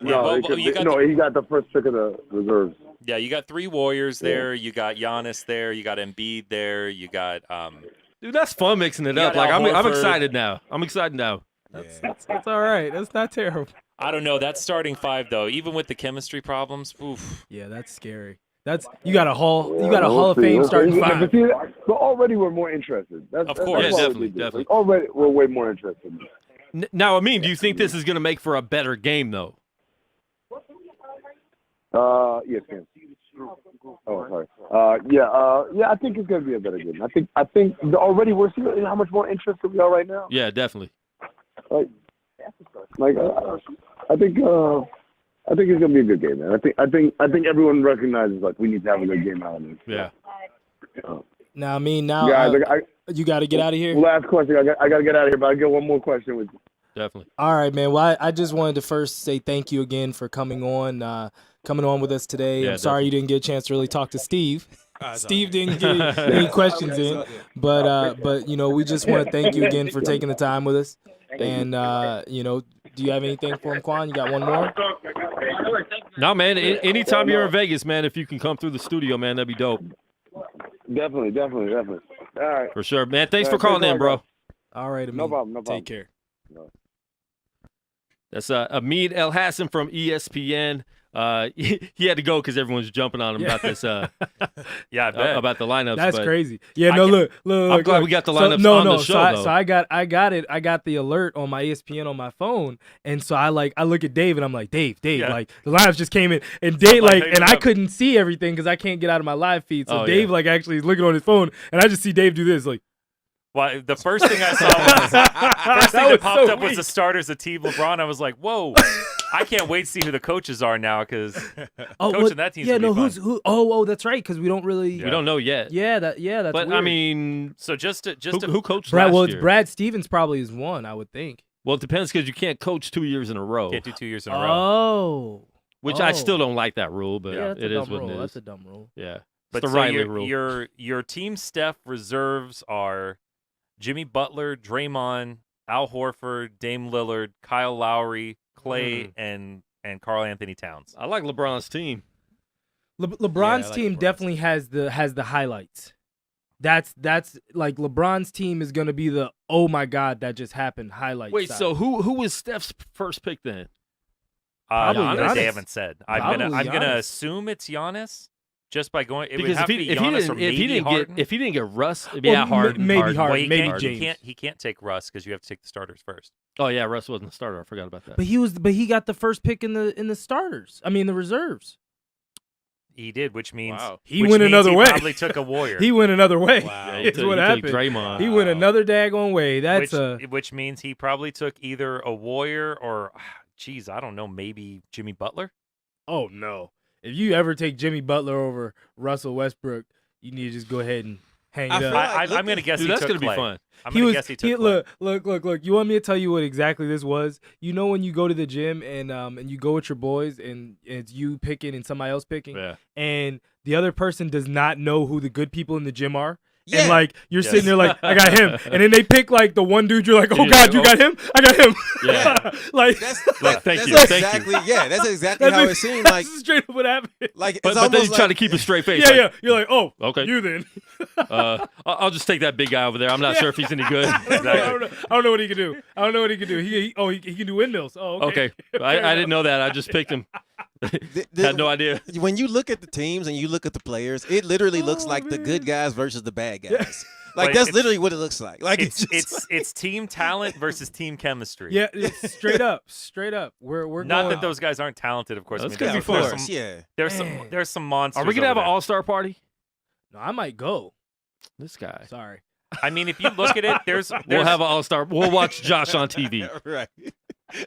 No, he got the first pick of the reserves. Yeah, you got 3 Warriors there. You got Giannis there. You got Embiid there. You got Dude, that's fun mixing it up. Like I'm excited now. That's all right. That's not terrible. I don't know. That starting five, though, even with the chemistry problems, oof. Yeah, that's scary. You got a Hall of Fame starting five. But already we're more interested. Of course. Yeah, definitely. Like, already we're way more interested. Now, Amin, do you think this is going to make for a better game, though? Yes, Ken. Oh, sorry. I think it's going to be a better game. I think already we're seeing how much more interested we are right now. Yeah, definitely. I think it's gonna be a good game, man. I think everyone recognizes like we need to have a good game out of this. Yeah. Now, I mean, you got to get out of here. Last question. I got to get out of here, but I get one more question with you. Definitely. All right, man. Well, I just wanted to first say thank you again for coming on with us today. Yeah, I'm sorry you didn't get a chance to really talk to Steve. Steve didn't get any questions in, but we just want to thank you again for taking the time with us. And do you have anything for him, Quan? You got one more? No, man. Anytime you're in Vegas, man, if you can come through the studio, man, that'd be dope. Definitely. All right. For sure, man. Thanks for calling in, bro. All right, Amin. No problem. Take care. No. That's Amin Elhassan from ESPN. He had to go because everyone's jumping on him about this. Yeah, I bet. About the lineups. That's but crazy. Yeah, no, look. I'm glad we got the lineups on the show. So I got it. I got the alert on my ESPN on my phone, and so I look at Dave and I'm like, Dave, like the lineups just came in, and Dave and I couldn't see everything because I can't get out of my live feed. So Dave actually is looking on his phone, and I just see Dave do this like. Well, the first thing I saw was that popped up was the starters of Team LeBron. I was like, whoa. I can't wait to see who the coaches are now because coaching that team's gonna be fun. Who? Oh, that's right. Because we don't really. We don't know yet. Yeah, that's. But weird. I mean, so who coached Brad? last year? Brad Stevens probably is one. I would think. Well, it depends because you can't coach 2 years in a row. Can't do 2 years in a row. Oh. Which I still don't like that rule, but it is what it is. That's a dumb rule. Yeah, but it's the Riley rule. Your team Steph reserves are Jimmy Butler, Draymond, Al Horford, Dame Lillard, Kyle Lowry, Clay, and Karl Anthony Towns. I like LeBron's team. LeBron's team definitely has the highlights. That's like LeBron's team is gonna be the oh my god that just happened highlight. Wait, side. so who was Steph's first pick then? Giannis. They haven't said. I'm gonna assume it's Giannis. Just by going, it would have to be Giannis or maybe Harden. If he didn't get Russ, Harden. Maybe Harden. Well, maybe James. He can't take Russ because you have to take the starters first. Oh yeah, Russ wasn't the starter. I forgot about that. But he got the first pick in the starters. I mean the reserves. He did, which means he went another way. Probably took a Warrior. He went another way. Wow, That's what happened. Draymond. He went another daggone way. Which means he probably took either a Warrior or, I don't know, maybe Jimmy Butler. Oh no. If you ever take Jimmy Butler over Russell Westbrook, you need to just go ahead and hang it up. I'm going to guess he took that's going to Clay. be fun. I'm going to guess he took Clay. Look. You want me to tell you what exactly this was? You know when you go to the gym and you go with your boys and it's you picking and somebody else picking? Yeah. And the other person does not know who the good people in the gym are? Yeah. And like you're sitting there like I got him, and then they pick like the one dude. You're like, oh God, you got him? I got him. Yeah. Thank you. That's exactly how it seemed. Like that's straight up what happened. Like, but then you try to keep a straight face. Yeah. You're like, oh, okay, you then. I'll just take that big guy over there. I'm not sure if he's any good. I don't know what he can do. He can do windmills. Oh, okay. I didn't know that. I just picked him. Had no idea. When you look at the teams and you look at the players, it literally looks like the good guys versus the bad guys. Like that's literally what it looks like. Like it's team talent versus team chemistry. Yeah, it's straight up. We're not that those guys aren't talented, of course. That's gonna be fun. There's some monsters. Are we gonna have an all-star party? No, I might go. This guy. Sorry. I mean, if you look at it, there's we'll have an all-star. We'll watch Josh on TV. Right.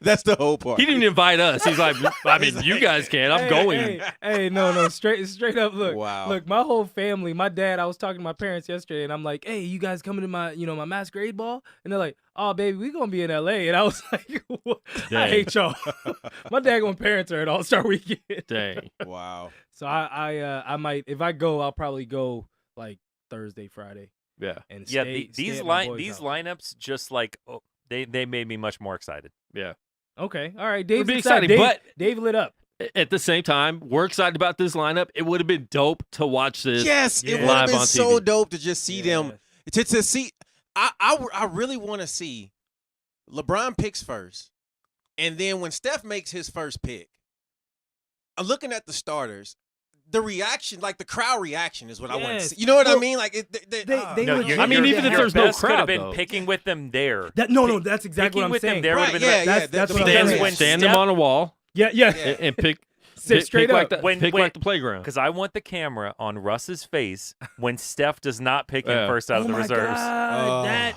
That's the whole part. He didn't invite us. He's like, I mean, you guys can. I'm going. Hey, no, straight up. Look, wow. Look, my whole family, my dad. I was talking to my parents yesterday, and I'm like, hey, you guys coming to my, my masquerade ball? And they're like, oh, baby, we gonna be in LA. And I was like, I hate y'all. My daggone parents are at All-Star Weekend. Dang. Wow. So I might, if I go, I'll probably go like Thursday, Friday. Yeah. And these lineups just like they made me much more excited. Yeah. Okay. All right. Dave's excited, but Dave lit up. At the same time, we're excited about this lineup. It would have been dope to watch this. Yes, it would have been so dope to just see them. To see, I really want to see LeBron picks first, And then when Steph makes his first pick, I'm looking at the starters. The reaction, like the crowd reaction, is what I want to see. You know what I mean? Like, I mean, even if there's no crowd, could have been picking with them there. No, that's exactly what I'm saying. There would have been that's what I'm saying. Stand them on a wall. Yeah. And pick. Sit straight up. Pick like the playground. Because I want the camera on Russ's face when Steph does not pick him first out of the reserves.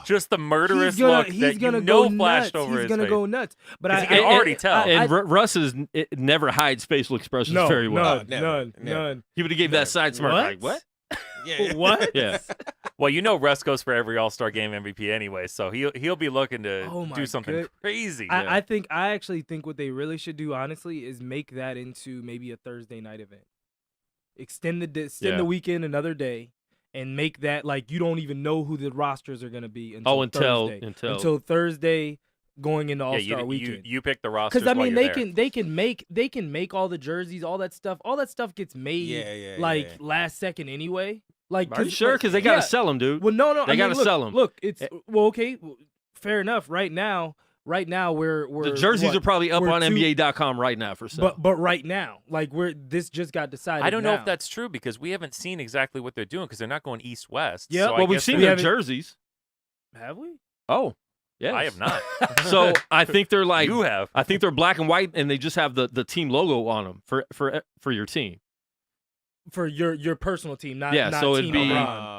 Just the murderous look that flashed over his face. He's gonna go nuts. But I can already tell. And Russ never hides facial expressions very well. None. He would have gave that side smirk like, what? Yeah. What? Yeah. Well, Russ goes for every All-Star Game MVP anyway, so he'll be looking to do something crazy. I actually think what they really should do, honestly, is make that into maybe a Thursday night event. Extend the weekend another day, and make that like you don't even know who the rosters are going to be until Thursday. Going into All-Star weekend, you pick the rosters. Because I mean, they can make all the jerseys, all that stuff. All that stuff gets made last second anyway. Like, are you sure? Because they gotta sell them, dude. Well, no, they gotta sell them. Look, it's okay. Fair enough. Right now, we're the jerseys are probably up on NBA.com right now for sale. But right now, like this just got decided. I don't know if that's true because we haven't seen exactly what they're doing because they're not going east-west. Yeah, so well, we've seen their jerseys. Have we? Oh. Yes. I have not. So I think they're like you have. I think they're black and white, and they just have the team logo on them for your team. For your personal team, not so team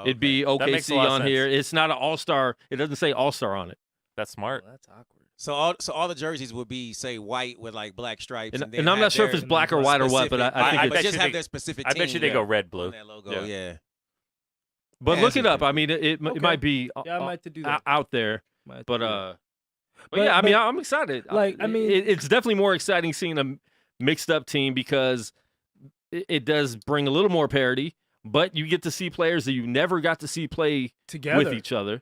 it'd be OKC on here. It's not an All-Star. It doesn't say All-Star on it. That's smart. Well, that's awkward. So all the jerseys would be say white with like black stripes, and I'm not sure if it's black or white or what, but I think it's just have their specific. I bet you they go red blue. That logo, yeah. But look it up. I mean, it might be I might have to do that. out there. But yeah, I mean, I'm excited. Like, I mean, it's definitely more exciting seeing a mixed up team because it does bring a little more parity. But you get to see players that you never got to see play together with each other,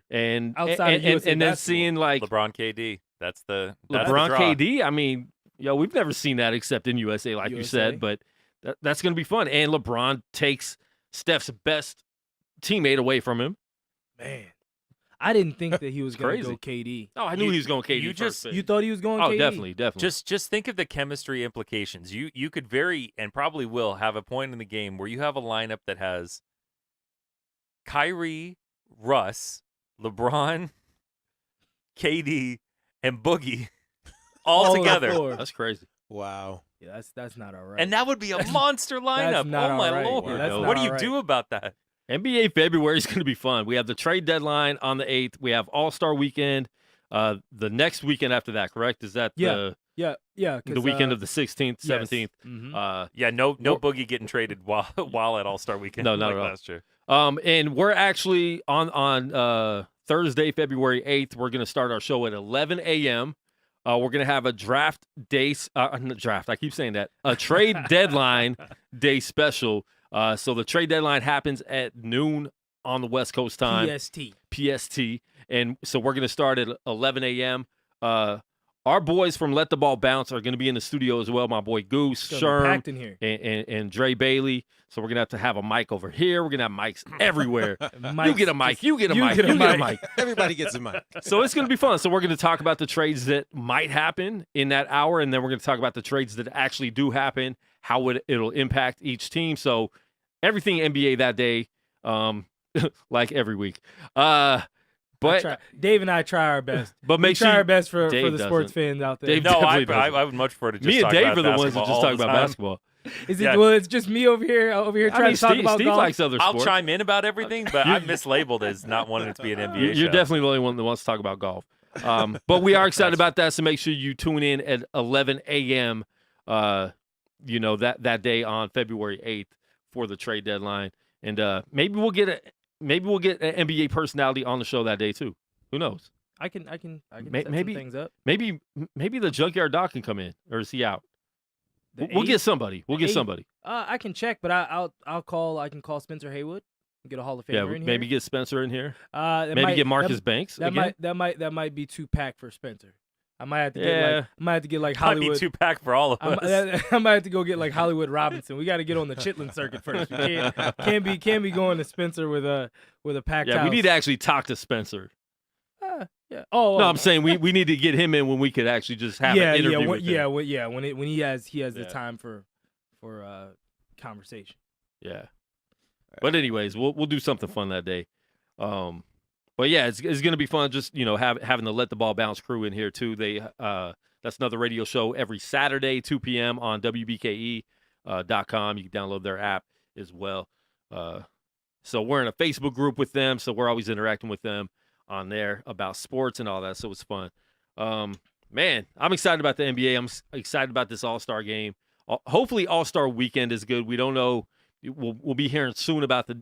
and outside of USA and then seeing like LeBron KD. That's LeBron the KD. I mean, we've never seen that except in USA, like you said. But that's going to be fun. And LeBron takes Steph's best teammate away from him. Man, I didn't think that he was going to go KD. Oh, I knew he was going KD. You thought he was going KD? Oh, definitely. Just think of the chemistry implications. You could and probably will have a point in the game where you have a lineup that has Kyrie, Russ, LeBron, KD, and Boogie all together. That's crazy. Wow. Yeah, that's not all right. And that would be a monster lineup. Oh my Lord. Yeah, what do you do about that? NBA February is going to be fun. We have the trade deadline on the 8th. We have All-Star weekend the next weekend after that, correct? Is that the weekend of the 16th, 17th? Mm-hmm. No Boogie getting traded while at All-Star weekend. No, not at all. Last year. And we're actually on Thursday, February 8th. We're going to start our show at 11 a.m. We're going to have a draft day draft. I keep saying that. A trade deadline day special. So the trade deadline happens at noon on the West Coast time. PST. And so we're going to start at 11 a.m. Our boys from Let the Ball Bounce are going to be in the studio as well. My boy Goose, Sherm, and Dre Bailey. So we're going to have a mic over here. We're going to have mics everywhere. You get a mic. You get a mic. You get a mic. Everybody gets a mic. So it's going to be fun. So we're going to talk about the trades that might happen in that hour, and then we're going to talk about the trades that actually do happen, how it'll impact each team. So everything NBA that day, like every week. But Dave and I try our best. But make sure try our best for the sports fans out there. Dave I would much prefer to just me and talk Dave about are the ones that just talk about time. basketball. Well, it's just me over here trying to talk about Steve golf. likes other sports. I'll chime in about everything, but I'm mislabeled as not wanting it to be an NBA show. You're definitely the only one that wants to talk about golf. But we are excited about that, so make sure you tune in at 11 a.m. That day on February 8th for the trade deadline, and maybe we'll get an NBA personality on the show that day too. Who knows? I can set maybe some things up. Maybe the Junkyard Doc can come in, or is he out? We'll get somebody. I can check, but I'll call. I can call Spencer Haywood, get a Hall of Famer in here. Maybe get Spencer in here. Maybe get Marcus Banks. That might be too packed for Spencer. I might have to get like Hollywood. Might be too packed for all of us. I might have to go get like Hollywood Robinson. We got to get on the Chitlin circuit first. We can't be going to Spencer with a packed house. Yeah, we need to actually talk to Spencer. Yeah. Oh no, I'm saying we need to get him in when we could actually just have an interview with him. When he has the time for conversation. Yeah. But anyways, we'll do something fun that day. But yeah, it's going to be fun. Just having the Let the Ball Bounce crew in here too. That's another radio show every Saturday, 2 p.m. on WBKE.com. You can download their app as well. So we're in a Facebook group with them, so we're always interacting with them on there about sports and all that. So it's fun. Man, I'm excited about the NBA. I'm excited about this All-Star game. Hopefully, All-Star weekend is good. We don't know. We'll be hearing soon about the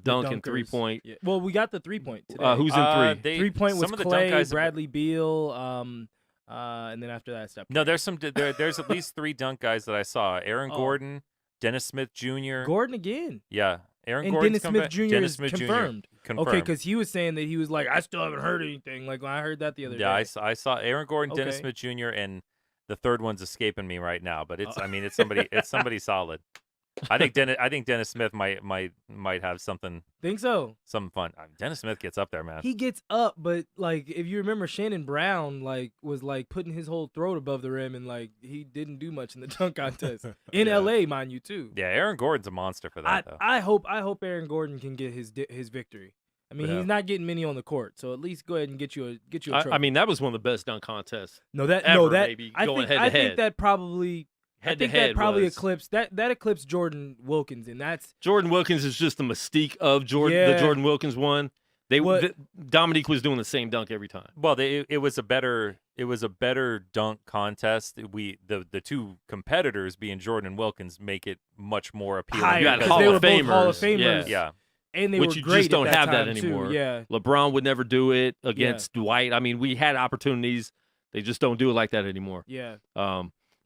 dunk and 3-point. Yeah. Well, we got the 3-point today. Who's in 3? 3-point was Clay, Bradley Beal, and then after that, Steph. No, there's at least 3 dunk guys that I saw. Aaron Gordon, Dennis Smith Jr. Gordon again. Yeah. Aaron Gordon. Dennis Smith Jr. Dennis is Smith confirmed. Jr. Okay, because he was saying that he was like, I still haven't heard anything. Like when I heard that the other day. Yeah, I saw Aaron Gordon, Dennis Smith Jr. and the third one's escaping me right now. But it's somebody solid. I think Dennis Smith might have something. Think so? Something fun. Dennis Smith gets up there, man. He gets up, but like if you remember, Shannon Brown was putting his whole throat above the rim, and he didn't do much in the dunk contest in LA, mind you, too. Yeah, Aaron Gordon's a monster for that. Though I hope Aaron Gordon can get his victory. I mean, he's not getting many on the court, so at least go ahead and get you a trophy. I mean, that was one of the best dunk contests. Maybe I think that probably. Head-to-head eclipsed that eclipsed Jordan Wilkins, and that's Jordan Wilkins is just the mystique of Jordan. The Jordan Wilkins one. Dominique was doing the same dunk every time. Well, it was a better dunk contest. The two competitors being Jordan and Wilkins make it much more appealing. You got Hall of Famers. Yeah. And they Which were you great just don't at that have that time, anymore. Too. Yeah. LeBron would never do it against Dwight. I mean, we had opportunities. They just don't do it like that anymore. Yeah.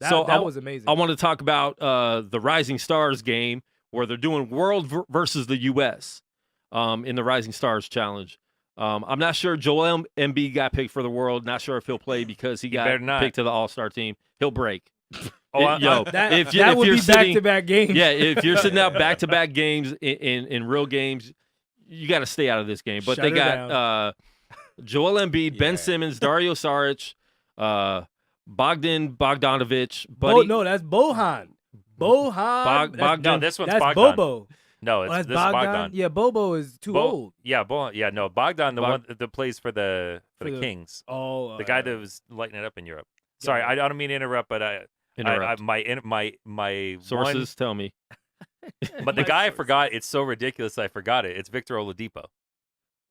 That was amazing. I want to talk about the Rising Stars game where they're doing world versus the U.S. In the Rising Stars Challenge. I'm not sure Joel Embiid got picked for the world. Not sure if he'll play because he got picked to the All-Star team. He'll break. That would be back-to-back games. Yeah, if you're sitting out back-to-back games in real games, you got to stay out of this game. But they got Joel Embiid, Ben Simmons, Dario Saric, Bogdan Bogdanovic. No, that's Bojan. Bogdan. No, this one's that's Bogdan. Bobo. No, this is Bogdan. Yeah, Bobo is too old. Yeah, no, Bogdan, the one that plays for the Kings. Oh, the guy that was lighting it up in Europe. Sorry, I don't mean to interrupt, but my sources tell me. But the guy I forgot. It's so ridiculous. I forgot it. It's Victor Oladipo.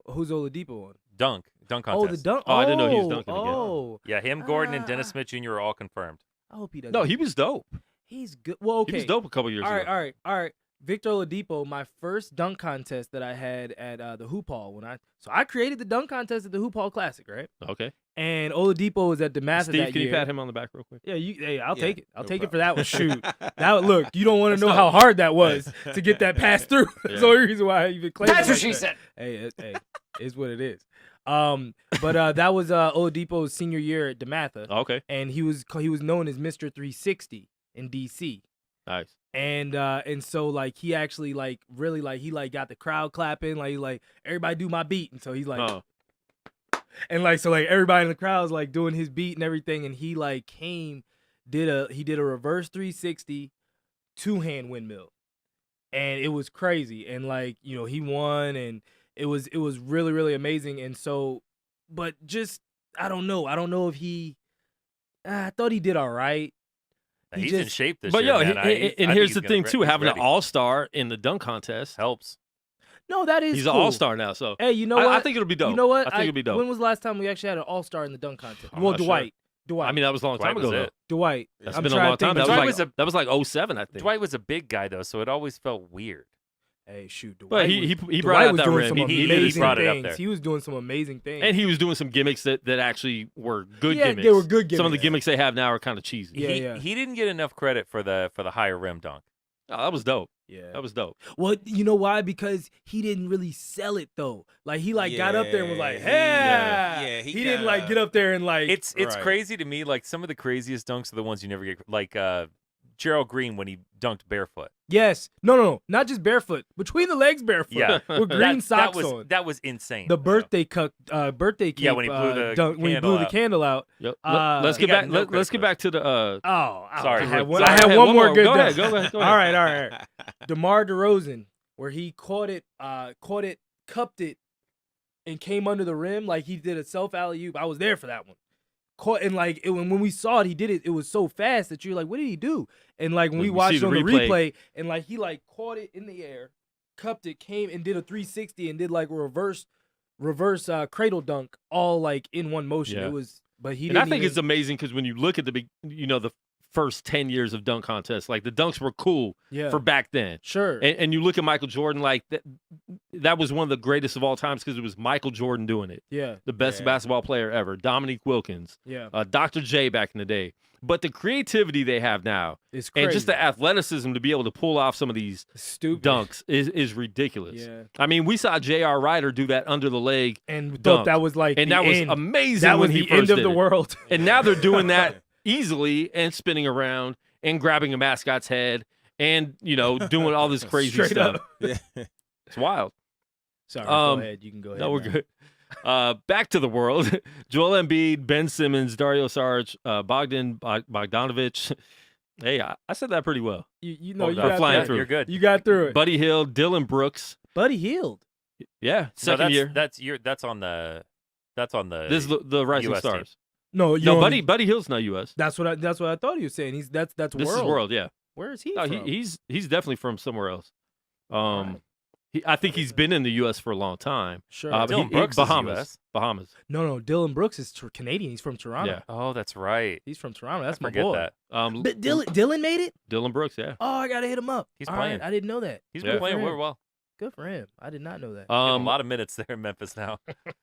Who's Oladipo on? Dunk contest. Oh, the dunk. I didn't know he was dunking again. Yeah, him, Gordon, and Dennis Smith Jr. are all confirmed. I hope he doesn't. No, he was dope. He's good. Well, okay. He was dope a couple years ago. All right. Victor Oladipo, my first dunk contest that I had at the Hoop Hall I created the dunk contest at the Hoop Hall Classic, right? Okay. And Oladipo was at DeMatha that year. Steve, can you pat him on the back real quick? Yeah, I'll take it. I'll take it for that one. Shoot. Look, you don't want to know how hard that was to get that pass through. That's the only reason why I even claimed That's what she said. Hey, it's what it is. But that was Oladipo's senior year at DeMatha. Okay. And he was known as Mr. 360 in DC. Nice. And so he actually really he got the crowd clapping, everybody do my beat, and so he's and so everybody in the crowd was doing his beat and everything, and he did a reverse 360 2-hand windmill, and it was crazy, and he won, and it was really, really amazing. And so, but just I don't know if he I thought he did all right. He's in shape this year. But and here's the thing too: having an all-star in the dunk contest helps. No, that is. He's cool. an all-star now, so hey, you know what? I think it'll be dope. You know what? I think it'll be dope. When was the last time we actually had an all-star in the dunk contest? Dwight. Dwight. I mean, that was a long time ago. Dwight. That's been a long time. That was like 07, I think. Dwight was a big guy though, so it always felt weird. Hey, shoot, Dwight. But he brought out that rim. He brought it up there. He was doing some amazing things. And he was doing some gimmicks that actually were good gimmicks. They were good gimmicks. Some of the gimmicks they have now are kind of cheesy. He didn't get enough credit for the higher rim dunk. Oh, that was dope. Yeah. That was dope. Well, you know why? Because he didn't really sell it though. He got up there and was like, "Hey!" He didn't get up there and It's crazy to me. Some of the craziest dunks are the ones you never get. Gerald Green when he dunked barefoot. Yes. No, not just barefoot. Between the legs barefoot. Yeah. With green socks on. That was insane. The birthday cape. Yeah, when he blew the candle out. Yep. Let's get back. Let's get back to the. Sorry. I had one more good. Go ahead. Go ahead. All right. DeMar DeRozan, where he caught it, cupped it, and came under the rim like he did a self alley-oop. I was there for that one. Caught and like when we saw it, he did it. It was so fast that you're like, what did he do? And like when we watched it on the replay, and like he like caught it in the air, cupped it, came and did a 360 and did like a reverse cradle dunk all like in one motion. Yeah. It was, but he. And I think it's amazing because when you look at the first 10 years of dunk contests, like the dunks were cool for back then. Sure. And you look at Michael Jordan, like that was one of the greatest of all times because it was Michael Jordan doing it. Yeah. The best basketball player ever. Dominique Wilkins. Yeah. Dr. J back in the day. But the creativity they have now is crazy. and just the athleticism to be able to pull off some of these dunks is ridiculous. Yeah. I mean, we saw J.R. Ryder do that under the leg and dunk. Thought that was like and the that end. was amazing. That was when the he first end of did the it. world. And now they're doing that easily and spinning around and grabbing a mascot's head and, doing all this crazy Straight stuff. up. It's wild. Sorry, go ahead. You can go ahead. No, we're good. Back to the world. Joel Embiid, Ben Simmons, Dario Saric, Bogdan Bogdanovic. Hey, I said that pretty well. You got flying through. You're good. You got through it. Buddy Hield, Dylan Brooks. Buddy Hield. Yeah, second year. That's on the. This is the Rising US Stars. team. No, Buddy Hield's not U.S. That's what I thought he was saying. That's This world. is world, yeah. Where is he No, from? he's definitely from somewhere else. I think he's been in the U.S. for a long time. Sure. But Dylan Brooks Bahamas. is US. Bahamas. No. Dylan Brooks is Canadian. He's from Toronto. Yeah. Oh, that's right. He's from Toronto. That's I my forget boy. that. But Dylan made it? Dylan Brooks, yeah. Oh, I gotta hit him up. He's All playing. right, I didn't know that. He's been playing for very him. well. Good for him. I did not know that. A lot of minutes there in Memphis now.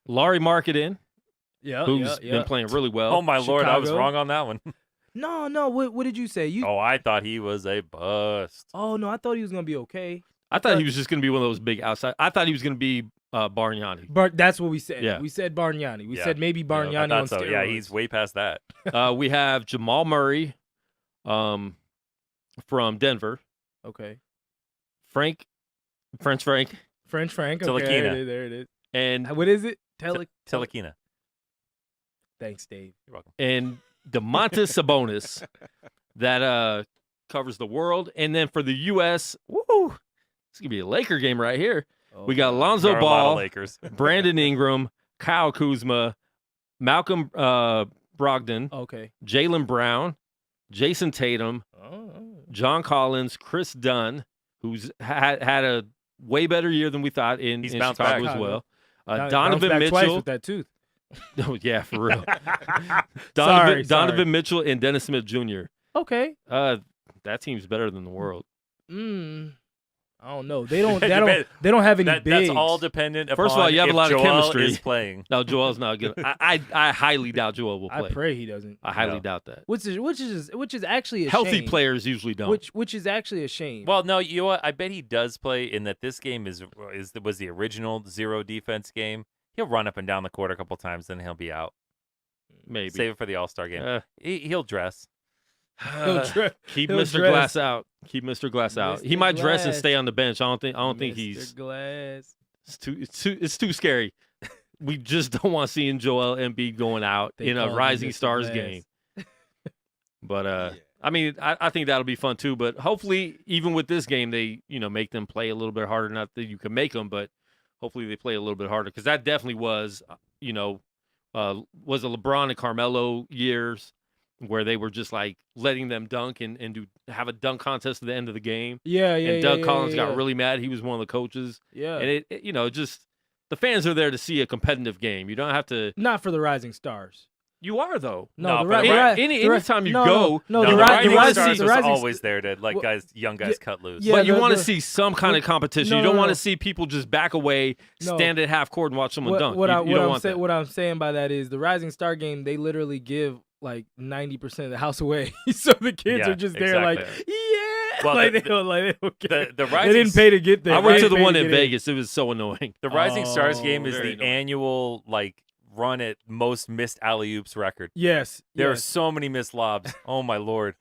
Laurie Marketing, Yeah, who's been playing really well. Oh my lord, I was Chicago. wrong on that one. No. What did you say? Oh, I thought he was a bust. Oh no, I thought he was gonna be okay. I thought he was just going to be one of those big outside. I thought he was going to be Bargnani. That's what we said. Yeah. We said Bargnani. We Yeah. said maybe Bargnani I on thought so. steroids. Yeah, he's way past that. We have Jamal Murray from Denver. okay. French Frank. French Frank. Okay, Telekina. there it is. And What is it? Telekina. Thanks, Dave. You're welcome. and DeMontis Sabonis that covers the world. And then for the U.S., woo, it's going to be a Laker game right here. We got Lonzo There are a lot of Ball, Lakers. Brandon Ingram, Kyle Kuzma, Malcolm Brogdon, Okay. Jaylen Brown, Jason Tatum, John Collins, Chris Dunn, who's had a way better year than we thought in bounced Chicago back. as well. Bounced Donovan back twice Mitchell. with that tooth. Oh, yeah, for real. Sorry. Donovan Mitchell and Dennis Smith Jr. Okay. That team's better than the world. I don't know. They don't have any bigs. That's all dependent upon First of all, you have if a lot Joel of chemistry. is playing. No, Joel's not good. I highly doubt Joel will play. I pray he doesn't. I highly doubt that. Which is actually a Healthy shame. players usually don't. Which is actually a shame. Well, no, you know what? I bet he does play in that this game was the original zero defense game. He'll run up and down the court a couple times, then he'll be out. Maybe. Save it for the All-Star game. He'll dress. Keep he'll Mr. dress. Glass out. Keep Mr. Glass out. He Mr. might dress and Glass. stay on the bench. I don't think Mr. he's. Glass. It's too scary. We just don't want seeing Joel Embiid going out They in call a him Rising Mr. Stars Glass. game. But I mean, I think that'll be fun too. But hopefully, even with this game, they make them play a little bit harder. Not that you can make them, but hopefully they play a little bit harder because that definitely was was a LeBron and Carmelo years where they were just like letting them dunk and have a dunk contest at the end of the game. Yeah. And Doug Collins yeah. got really mad. He was one of the coaches. Yeah. And it just the fans are there to see a competitive game. You don't have to. Not for the Rising Stars. You are though. No, but anytime you go, No, the the Rising Rising Stars the was Rising always there to let young guys cut loose. Yeah, but you the- want to the- see some kind of competition. No, you don't no, want no. to see people just back away, No. stand at half court, and watch someone dunk. What You don't want that. What I'm saying by that is the Rising Star game. They literally give like 90% of the house away, so the kids Yeah, are just there like, exactly. yeah, Well, like the- they don't care. The They Rising didn't pay to get there. I went They to the didn't one pay to in get Vegas. It was so annoying. The Rising Stars game is very the annoying. annual run at most missed alley oops record. Yes, There are yes. so many missed lobs. Oh my lord!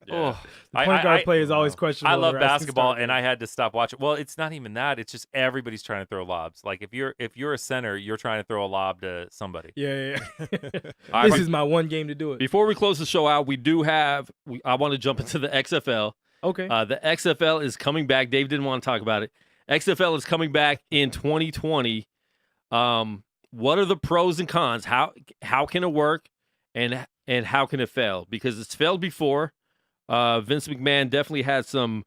Yeah. The point guard play is always questionable. I love the rest basketball, can and I had to stop watching. Well, it's not even that. It's just everybody's trying to throw lobs. Like if you're a center, you're trying to throw a lob to somebody. Yeah. All right, This is my one game to do it. Before we close the show out, I want to jump into the XFL. Okay. The XFL is coming back. Dave didn't want to talk about it. XFL is coming back in 2020. What are the pros and cons? How can it work, and how can it fail? Because it's failed before. Vince McMahon definitely had some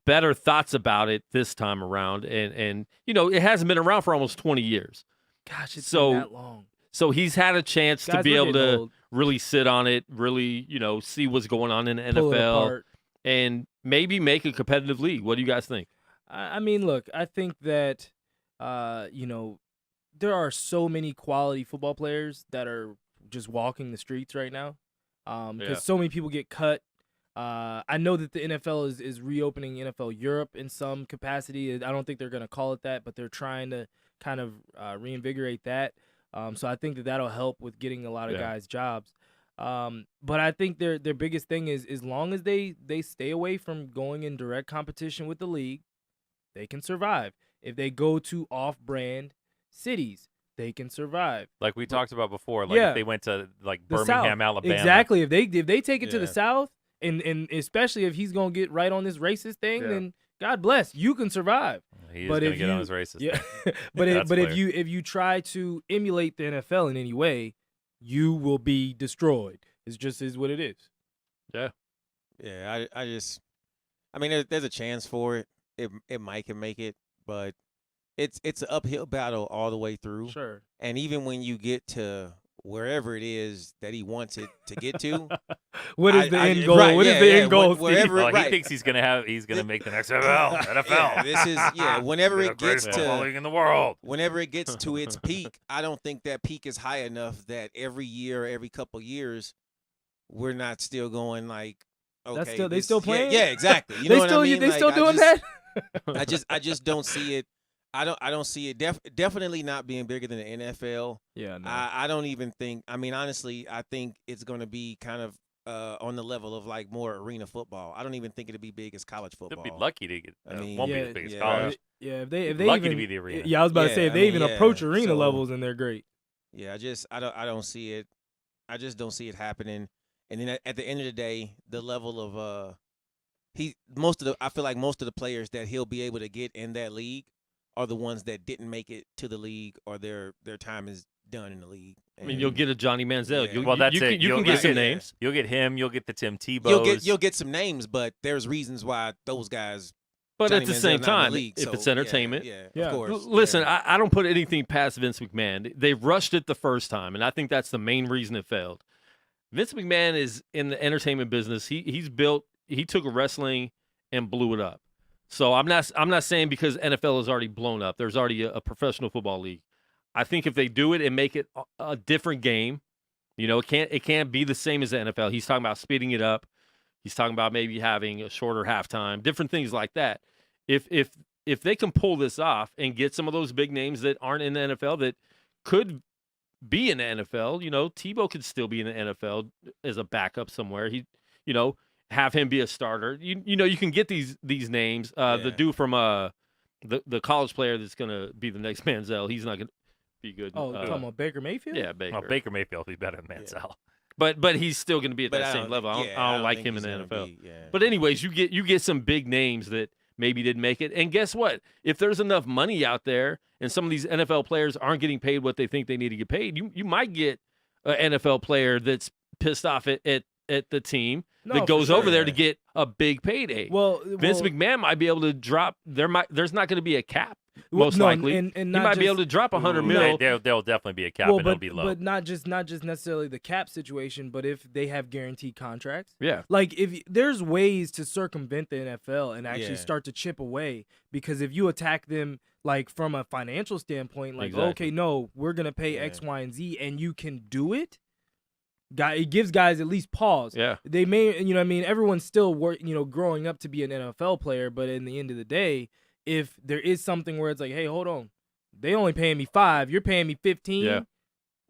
better thoughts about it this time around, and it hasn't been around for almost 20 years. Gosh, it's been that long. So he's had a chance to Guys, be we're able getting to old. really sit on it, really see what's going on in the Pull it NFL, apart. and maybe make a competitive league. What do you guys think? I mean, look, I think that, there are so many quality football players that are just walking the streets right now because so many people get cut. I know that the NFL is reopening NFL Europe in some capacity. I don't think they're going to call it that, but they're trying to kind of reinvigorate that. So I think that that'll help with getting a lot of guys jobs. But I think their biggest thing is as long as they stay away from going in direct competition with the league, they can survive. If they go to off-brand cities, they can survive. Like we talked about before, if they went to The Birmingham, South. Alabama. Exactly. If they take it to the South, and especially if he's gonna get right on this racist thing, then God bless, you can survive. He is gonna get on his racist thing. but if you try to emulate the NFL in any way, you will be destroyed. It just is what it is. Yeah. Yeah, I mean, there's a chance for it. It might can make it, but it's an uphill battle all the way through. Sure. And even when you get to wherever it is that he wants it to get to, what is the end goal? Right, what is the end goal? Wherever he thinks he's gonna make the next NFL. Yeah, this is whenever it gets to league in the world. Whenever it gets to its peak, I don't think that peak is high enough that every year, every couple years, we're not still going like, okay, they still playing? Yeah, exactly. You know what I mean? They still doing that? I just don't see it. I don't see it. Definitely not being bigger than the NFL. Yeah, no. I don't even think. I mean, honestly, I think it's going to be kind of on the level of like more arena football. I don't even think it'll be big as college football. They'll be lucky to get. Won't be as big as yeah. college. Yeah, if they lucky even, to be the arena. Yeah, I was about to say if they even approach arena so, levels, then they're great. Yeah, I don't see it. I just don't see it happening. And then at the end of the day, the level of I feel like most of the players that he'll be able to get in that league are the ones that didn't make it to the league or their time is done in the league. I mean, you'll get a Johnny Manziel. Yeah. Well, that's it. You can get some names. You'll get him. You'll get the Tim Tebows. You'll get some names, but there's reasons why those guys. But Johnny at the Manziel's same not in time, the league, if so, it's entertainment. of course. Listen, I don't put anything past Vince McMahon. They rushed it the first time, and I think that's the main reason it failed. Vince McMahon is in the entertainment business. He took a wrestling and blew it up. So I'm not saying because NFL is already blown up. There's already a professional football league. I think if they do it and make it a different game, it can't be the same as the NFL. He's talking about speeding it up. He's talking about maybe having a shorter halftime, different things like that. If they can pull this off and get some of those big names that aren't in the NFL that could be in the NFL, Tebow could still be in the NFL as a backup somewhere. Have him be a starter. You can get these names. The dude from the college player that's gonna be the next Manziel. He's not gonna be good. Oh, talking about Baker Mayfield? Yeah, Baker. Oh, Baker Mayfield will be better than Manziel. But he's still going to be at that same level. I don't like him in the NFL. But anyways, you get some big names that maybe didn't make it. And guess what? If there's enough money out there and some of these NFL players aren't getting paid what they think they need to get paid, you might get an NFL player that's pissed off at the team that goes over there to get a big payday. Well, Vince McMahon might be able to drop. There's not going to be a cap. Most likely, and he might be able to drop $100 million. There'll definitely be a cap, and it'll be low. But not just necessarily the cap situation, but if they have guaranteed contracts. Yeah. Like if there's ways to circumvent the NFL and actually start to chip away, because if you attack them like from a financial standpoint, like okay, no, we're gonna pay X, Y, and Z, and you can do it. It gives guys at least pause. Yeah. They may, everyone's still growing up to be an NFL player, but in the end of the day, if there is something where it's like, hey, hold on, they only paying me $5, you're paying me $15. Yeah.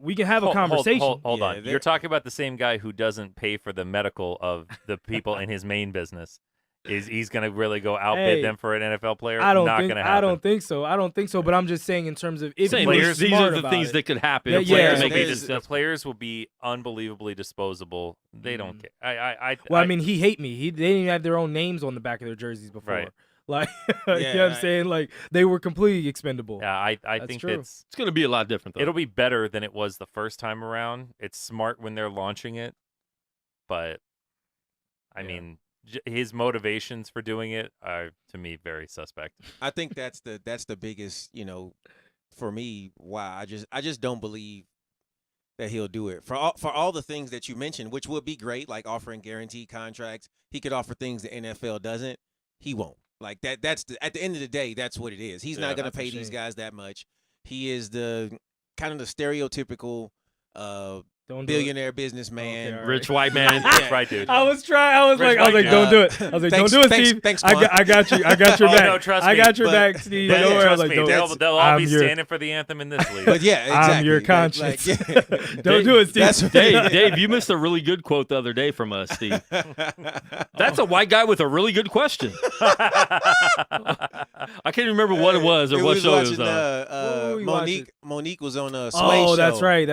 we can have a conversation. Hold on. You're talking about the same guy who doesn't pay for the medical of the people in his main business. He's going to really go outbid them for an NFL player? I don't think so. But I'm just saying in terms of if players, these are the things that could happen. The players will be unbelievably disposable. They don't care. I mean, he hate me. They didn't even have their own names on the back of their jerseys before. Right. Like, you know what I'm saying? Like, they were completely expendable. Yeah, I think it's going to be a lot different, though. It'll be better than it was the first time around. It's smart when they're launching it, but I mean, his motivations for doing it are, to me, very suspect. I think that's the biggest, for me, why I just don't believe that he'll do it. For all the things that you mentioned, which would be great, like offering guaranteed contracts. He could offer things the NFL doesn't. He won't. Like that's at the end of the day, that's what it is. He's not going to pay these guys that much. He is the kind of the stereotypical billionaire businessman, okay, rich white man. That's right, dude. I was like, don't do it. I was like, don't do it, Steve. Thanks, I got you. I got your back. No, trust me. I got your back, Steve. But, Don't worry. trust Like, me, they'll all be standing for the anthem in this league. But yeah, exactly. I'm your conscience. Don't do it, Steve. Dave, you missed a really good quote the other day from us, Steve. That's a white guy with a really good question. I can't remember what it was or what show it was on. Monique was on a Sway show. Oh, that's right.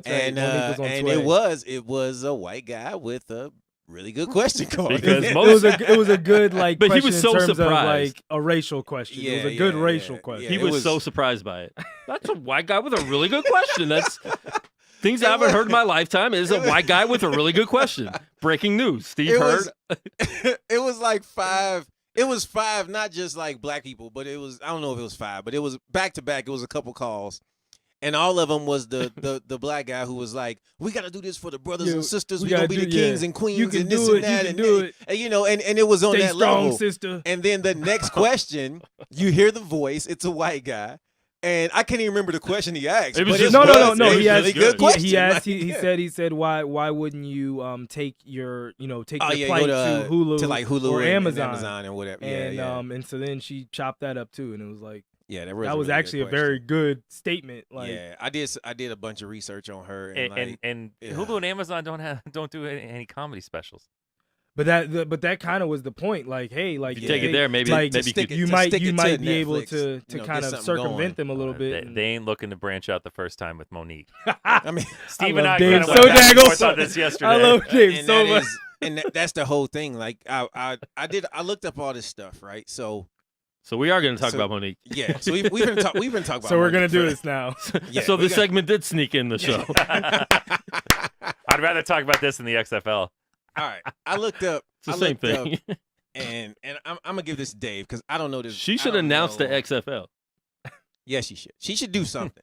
And Monique was on Sway. It was a white guy with a really good question card. Because it was a good but he was so in terms surprised. Of, like a racial question. Yeah, it was a good racial question. He was so surprised by it. That's a white guy with a really good question. That's things I haven't heard in my lifetime. Is a white guy with a really good question. Breaking news. Steve heard. It was like 5. It was 5, not just like black people, but it was, I don't know if it was 5, but it was back to back. It was a couple calls. And all of them was the black guy who was like, we got to do this for the brothers and sisters. We're going to be the kings and queens and this and that. And it was on Stay that strong, level. sister. And then the next question, you hear the voice. It's a white guy. And I can't even remember the question he asked. It was just no. He asked really good question. He asked. He said, why wouldn't you take your flight to Hulu, to like Hulu or Amazon or whatever. And so then she chopped that up too, and it was like. Yeah, that was really actually a very good statement. Like, yeah, I did a bunch of research on her, and Hulu and Amazon don't do any comedy specials. But that kind of was the point. Like, hey, like you take it there, maybe you might be able to kind of circumvent them a little bit. They ain't looking to branch out the first time with Monique. I mean, Steve and I kind of went back and forth on this yesterday. I love Dave so much. And that's the whole thing. Like, I looked up all this stuff, right? So we are going to talk about Monique. Yeah, so we've been talking about. So we're going to do this now. So this segment did sneak in the show. I'd rather talk about this than the XFL. All right, I looked up. It's the same thing. And I'm gonna give this to Dave because I don't know this. She should announce the XFL. Yes, she should. She should do something.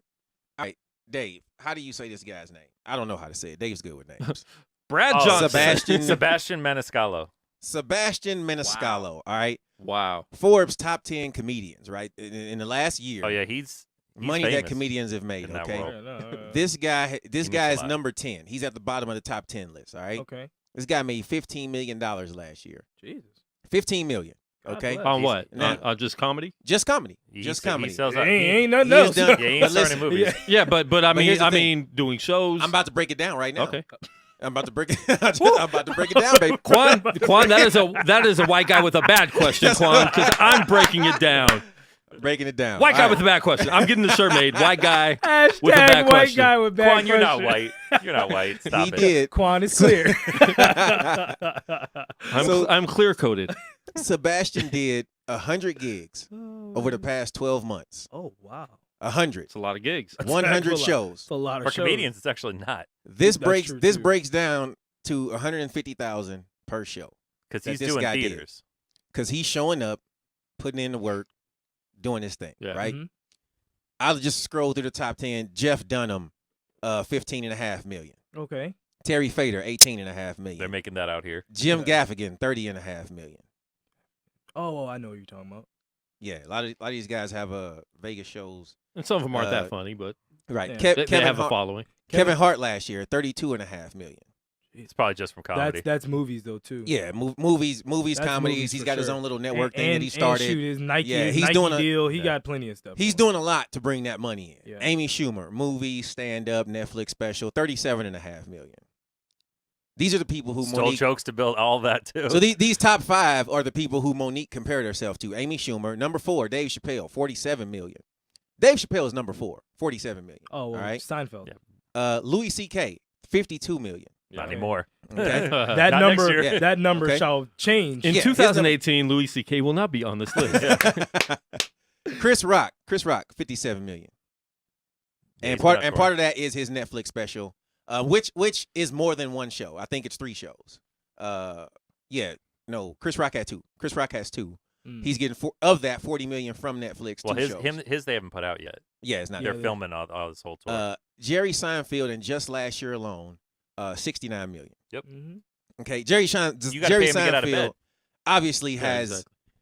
All right, Dave. How do you say this guy's name? I don't know how to say it. Dave's good with names. Brad Johnson. Sebastian Maniscalco. Sebastian Maniscalco. Wow. All right. Wow. Forbes top 10 comedians. Right in the last year. Oh yeah, he's money famous that comedians have made. in Okay. that world. This guy is number 10. He's at the bottom of the top 10 list. All right. Okay. This guy made $15 million last year. Jesus. $15 million. Okay. On what? Just comedy? Just comedy. He comedy. sells ain't nothing else. Yeah, he ain't starting movies. Yeah, but I mean, doing shows. I'm about to break it down right now. Okay. I'm about to break it. I'm about to break it down, baby. Quan, that is a white guy with a bad question, Quan, because I'm breaking it down. Breaking it down. White guy with a bad question. I'm getting the shirt made. White guy Hashtag with a bad white question. guy with bad Quan, you're not question. white. You're not white. Stop it. He did. Quan is clear. I'm clear coded. Sebastian did 100 gigs over the past 12 months. Oh wow. 100. It's a lot of gigs. 100 shows. It's a lot of For shows. comedians, it's actually not. This breaks down to 150,000 per show. Because he's doing theaters. Because he's showing up, putting in the work, doing his thing, right? Mm-hmm. I'll just scroll through the top 10. Jeff Dunham, $15.5 million. Okay. Terry Fader, $18.5 million. They're making that out here. Jim Gaffigan, $30.5 million. Oh, I know what you're talking about. Yeah, a lot of these guys have Vegas shows. And some of them aren't that funny, but right. Yeah. they have a following. Kevin Hart last year, $32.5 million. It's probably just from comedy. That's movies though too. Yeah, movies, That's comedies. movies He's for got his sure. own little network thing and, that he started. And shoot, his Nike, Yeah, he's Nike doing a deal. He got plenty of stuff. He's doing a lot to bring that money in. Yeah. Amy Schumer, movie, stand-up, Netflix special, $37.5 million. These are the people who Stole Monique jokes to build all that too. So these top 5 are the people who Monique compared herself to. Amy Schumer, number 4, Dave Chappelle, $47 million. Dave Chappelle is number 4, $47 million. Oh, well, all right. Seinfeld. Yeah. Louis C.K., $52 million. Not anymore. Okay. That Not number, next year. that number Okay. shall change. In 2018, Louis C.K. will not be on this list. Chris Rock, $57 million. And part of that is his Netflix special, which is more than one show. I think it's 3 shows. Chris Rock had 2. Chris Rock has 2. He's getting $40 million from Netflix. Well, 2 shows. his they haven't put out yet. Yeah, it's not. They're filming all this whole tour. Jerry Seinfeld, and just last year alone, $69 million. Yep. Okay, Jerry You gotta Seinfeld pay him to get out of bed. obviously Yeah,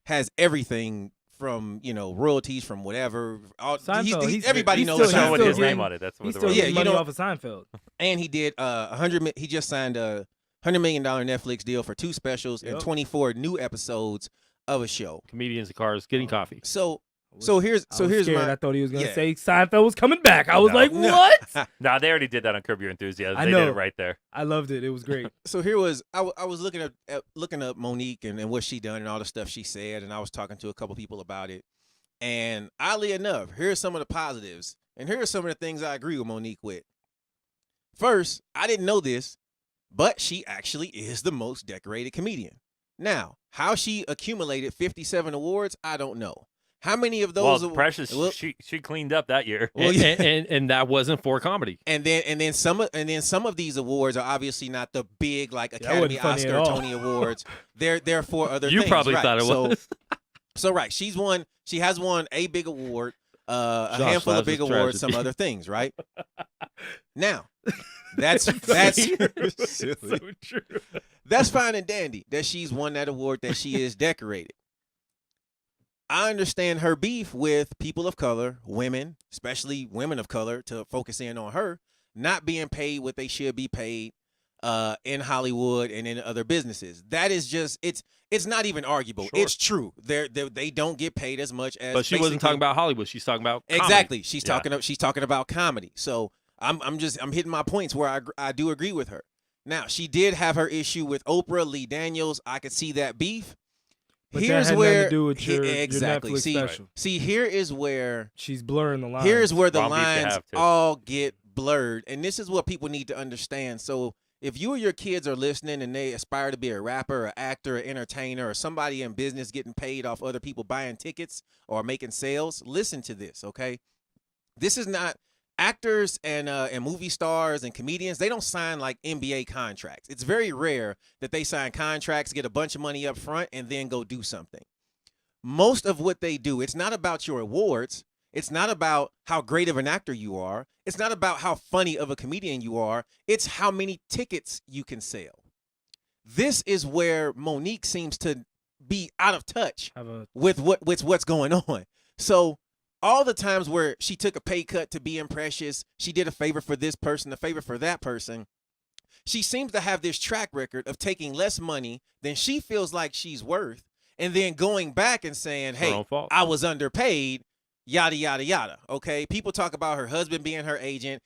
has everything from royalties from whatever. Seinfeld, Everybody he's knows still- Know Seinfeld. what his getting- name on it. That's what He's the still word. getting Yeah, money off of Seinfeld. And he did He just signed a $100 million Netflix deal for 2 specials and 24 new episodes of a show. Comedians in cars getting coffee. So I here's was scared. my. I thought he was gonna yeah. say Seinfeld was coming back. I was No. like, No. what? Nah, they already did that on Curb Your Enthusiasm. I They know. did it right there. I loved it. It was great. So here was I was looking up Monique and what she done and all the stuff she said, and I was talking to a couple people about it. And oddly enough, here's some of the positives, and here are some of the things I agree with Monique with. First, I didn't know this, but she actually is the most decorated comedian. Now, how she accumulated 57 awards, I don't know. How many of those? Well, Precious, she cleaned up that year. Well, yeah. and that wasn't for comedy. And then some of these awards are obviously not the big like Academy, wasn't funny Oscar, at all. Tony awards. They're for other You things. probably right. thought it was. So right, she has won a big award, a Josh, handful of that's big a awards, some tragedy. other things, right? Now, that's So true. that's fine and dandy that she's won that award, that she is decorated. I understand her beef with people of color, women, especially women of color, to focus in on her, not being paid what they should be paid in Hollywood and in other businesses. That is just it's not even arguable. Sure. It's true. They don't get paid as much as. But she wasn't basically- talking about Hollywood. She's talking about comedy. Exactly. She's Yeah. talking about comedy. So I'm hitting my points where I do agree with her. Now, she did have her issue with Oprah, Lee Daniels. I could see that beef. But that Here's had nothing where to do with your exactly. Netflix special. See, here is where She's blurring the lines. here's where the Wrong beef to lines have, too. all get blurred, and this is what people need to understand. So if you or your kids are listening and they aspire to be a rapper, an actor, an entertainer, or somebody in business getting paid off other people buying tickets or making sales, listen to this, okay? This is not actors and movie stars and comedians. They don't sign like NBA contracts. It's very rare that they sign contracts, get a bunch of money up front, and then go do something. Most of what they do, it's not about your awards. It's not about how great of an actor you are. It's not about how funny of a comedian you are. It's how many tickets you can sell. This is where Monique seems to be out of touch with what's going on. So all the times where she took a pay cut to be in Precious, she did a favor for this person, a favor for that person. She seems to have this track record of taking less money than she feels like she's worth, and then going back and saying, Her hey, own fault. I was underpaid, yada, yada, yada. Okay, people talk about her husband being her agent.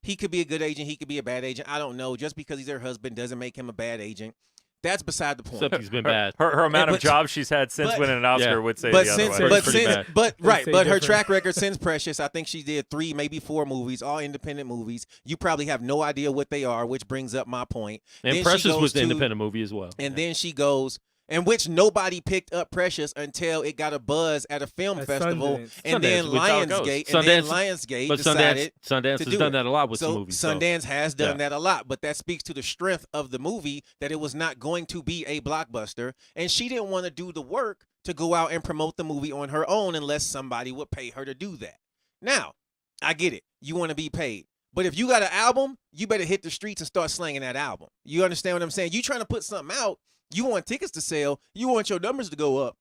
He could be a good agent. He could be a bad agent. I don't know. Just because he's her husband doesn't make him a bad agent. That's beside the point. Except he's been bad. Her amount Yeah, of jobs she's had since winning an Oscar would say but the other since, way. but Pretty since, bad. but They right, say but her different. track record since Precious, I think she did 3, maybe 4 movies, all independent movies. You probably have no idea what they are, which brings up my point. And Then she Precious goes was the to- independent movie as well. And then she goes, and which nobody picked up Precious until it got a buzz at a film At festival, Sundance. and then Sundance, which how it goes. Lionsgate, and then Sundance- Lionsgate But decided Sundance to has do done it. that a lot with so some movies. so- Sundance has done Yeah. that a lot, but that speaks to the strength of the movie, that it was not going to be a blockbuster, and she didn't want to do the work to go out and promote the movie on her own unless somebody would pay her to do that. Now, I get it. You want to be paid. But if you got an album, you better hit the streets and start slanging that album. You understand what I'm saying? You trying to put something out, you want tickets to sell, you want your numbers to go up.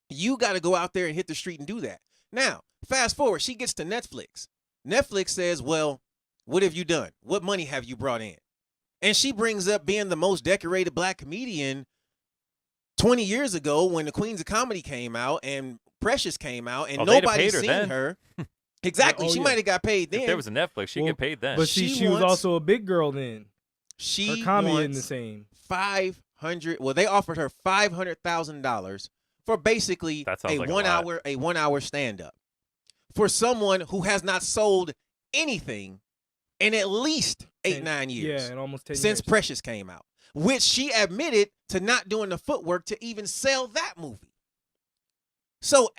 You got to go out there and hit the street and do that. Now, fast forward, she gets to Netflix. Netflix says, well, what have you done? What money have you brought in? And she brings up being the most decorated black comedian 20 years ago when the Queens of Comedy came out and Precious came out and nobody's seen her. Exactly. She might have got paid then. If there was a Netflix, she'd get paid then. But she was also a big girl then. She her comedy wants in the same. They offered her $500,000 for basically a 1 hour stand up for someone who has not sold anything in at least 9 years. Yeah, in almost 10 since years. Precious came out, which she admitted to not doing the footwork to even sell that movie. So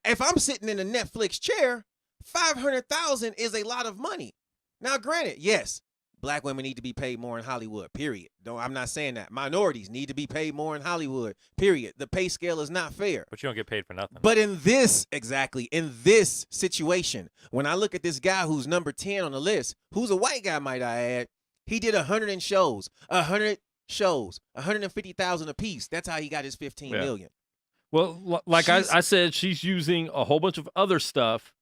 if I'm sitting in a Netflix chair, $500,000 is a lot of money. Now, granted, yes, black women need to be paid more in Hollywood, period. I'm not saying that. Minorities need to be paid more in Hollywood, period. The pay scale is not fair. But you don't get paid for nothing. But in this situation, when I look at this guy who's number 10 on the list, who's a white guy, might I add, he did 100 shows, 150,000 apiece. That's how he got his $15 million. Well, like I said, she's using a whole bunch of other stuff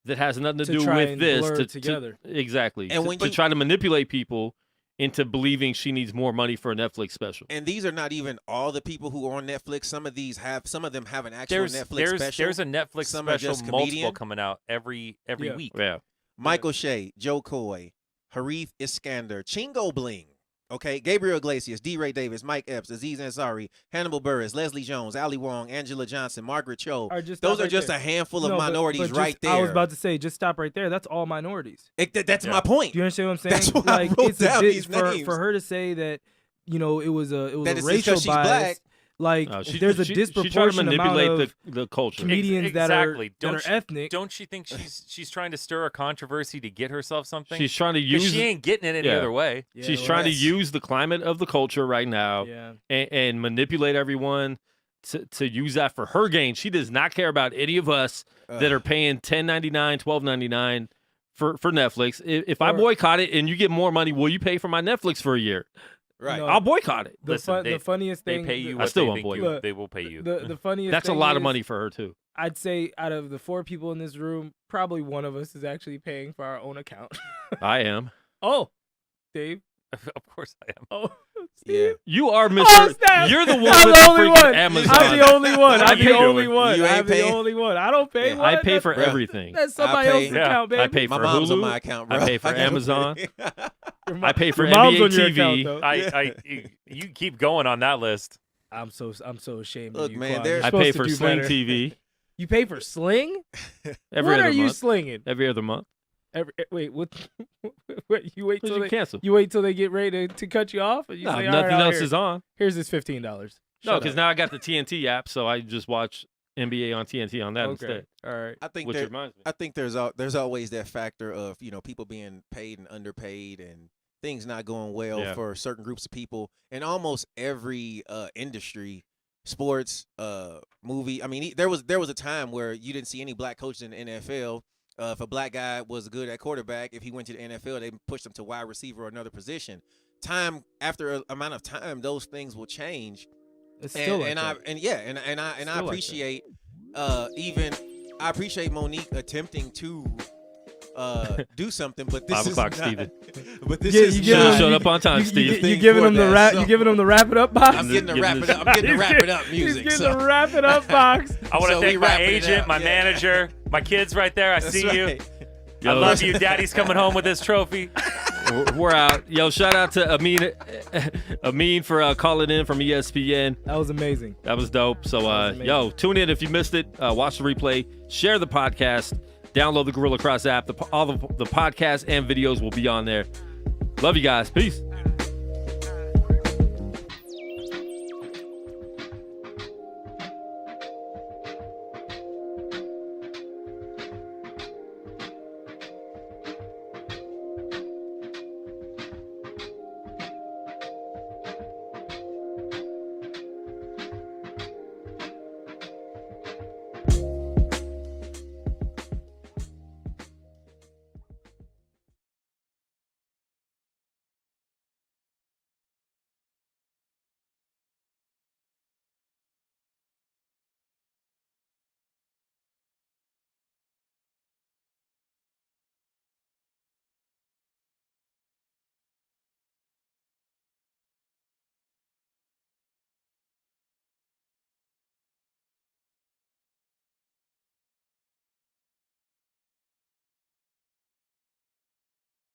that has nothing to do with this together. Exactly. And to try to manipulate people into believing she needs more money for a Netflix special. And these are not even all the people who are on Netflix. Some of them have an actual Netflix special. There's a Netflix special, multiple coming out every week. Yeah. Michael Shea, Joe Coy, Harith Iskander, Chingo Bling. Okay, Gabriel Iglesias, D. Ray Davis, Mike Epps, Aziz Ansari, Hannibal Buress, Leslie Jones, Ali Wong, Angela Johnson, Margaret Cho. Those are just a handful of minorities right there. I was about to say, just stop right there. That's all minorities. That's my point. Do you understand what I'm saying? That's why I wrote down these names. For her to say that, it was a it's racial because she's bias. black. Like, there's a disproportionate amount of the culture. Comedians that are ethnic. Don't she think she's trying to stir a controversy to get herself something? She's trying to use. She ain't getting it any other way. Yeah, she's trying to use the climate of the culture right now and manipulate everyone to use that for her gain. She does not care about any of us that are paying $10.99, $12.99 for Netflix. If I boycott it and you get more money, will you pay for my Netflix for a year? Right, I'll boycott it. The funniest thing, they pay you. I still won't boycott. They will pay you. The funniest. That's a lot of money for her too. I'd say out of the 4 people in this room, probably one of us is actually paying for our own account. I am. Oh, Dave. Of course I am. Oh, Steve. Yeah. You are Mr. You're the one with the freaking Amazon. I'm the only one. I'm the only one. You ain't I'm the paying? only one. I don't pay. I pay for everything. That's somebody else's account, baby. I pay for my mom's Hulu. on my account, bro. I pay for Amazon. I pay for Your mom's NBA on your TV. account, You keep going on that list. I'm so ashamed Look, of you. man, Quan. You're I supposed pay to for do Sling better. TV You pay for Sling? every What other are you month. slinging? Every other month. Wait, what? You wait till they cancel. You wait till they get ready to cut you off. And you No, say, nothing all right, else here. is on. Here's this $15. No, because now I got the TNT app, so I just watch NBA on TNT on that Okay. instead. All right. I think Which reminds me. I think there's always that factor of people being paid and underpaid and things not going well for certain groups of people in almost every industry, sports, movie. I mean, there was a time where you didn't see any black coaches in the NFL. If a black guy was good at quarterback, if he went to the NFL, they pushed him to wide receiver or another position. After an amount of time, those things will change. It's still I appreciate I appreciate Monique attempting to do something, but this 5 is o'clock, not, Steven. But this Yeah, is you give him- Showed up on time, Steve. You giving him the wrap? You giving him the wrap it up box? I'm getting the wrap it up. I'm getting the wrap it up music. He's getting the wrap it up box. I want to So thank we my wrapping it agent, up, my yeah. manager, my kids right there. I see you. right. I love you. Daddy's coming home with this trophy. We're out. Yo, shout out to Amin for calling in from ESPN. That was amazing. That was dope. So, yo, tune in if you missed it. Watch the replay. Share the podcast. Download the Guerilla Cross app. All the podcasts and videos will be on there. Love you guys. Peace.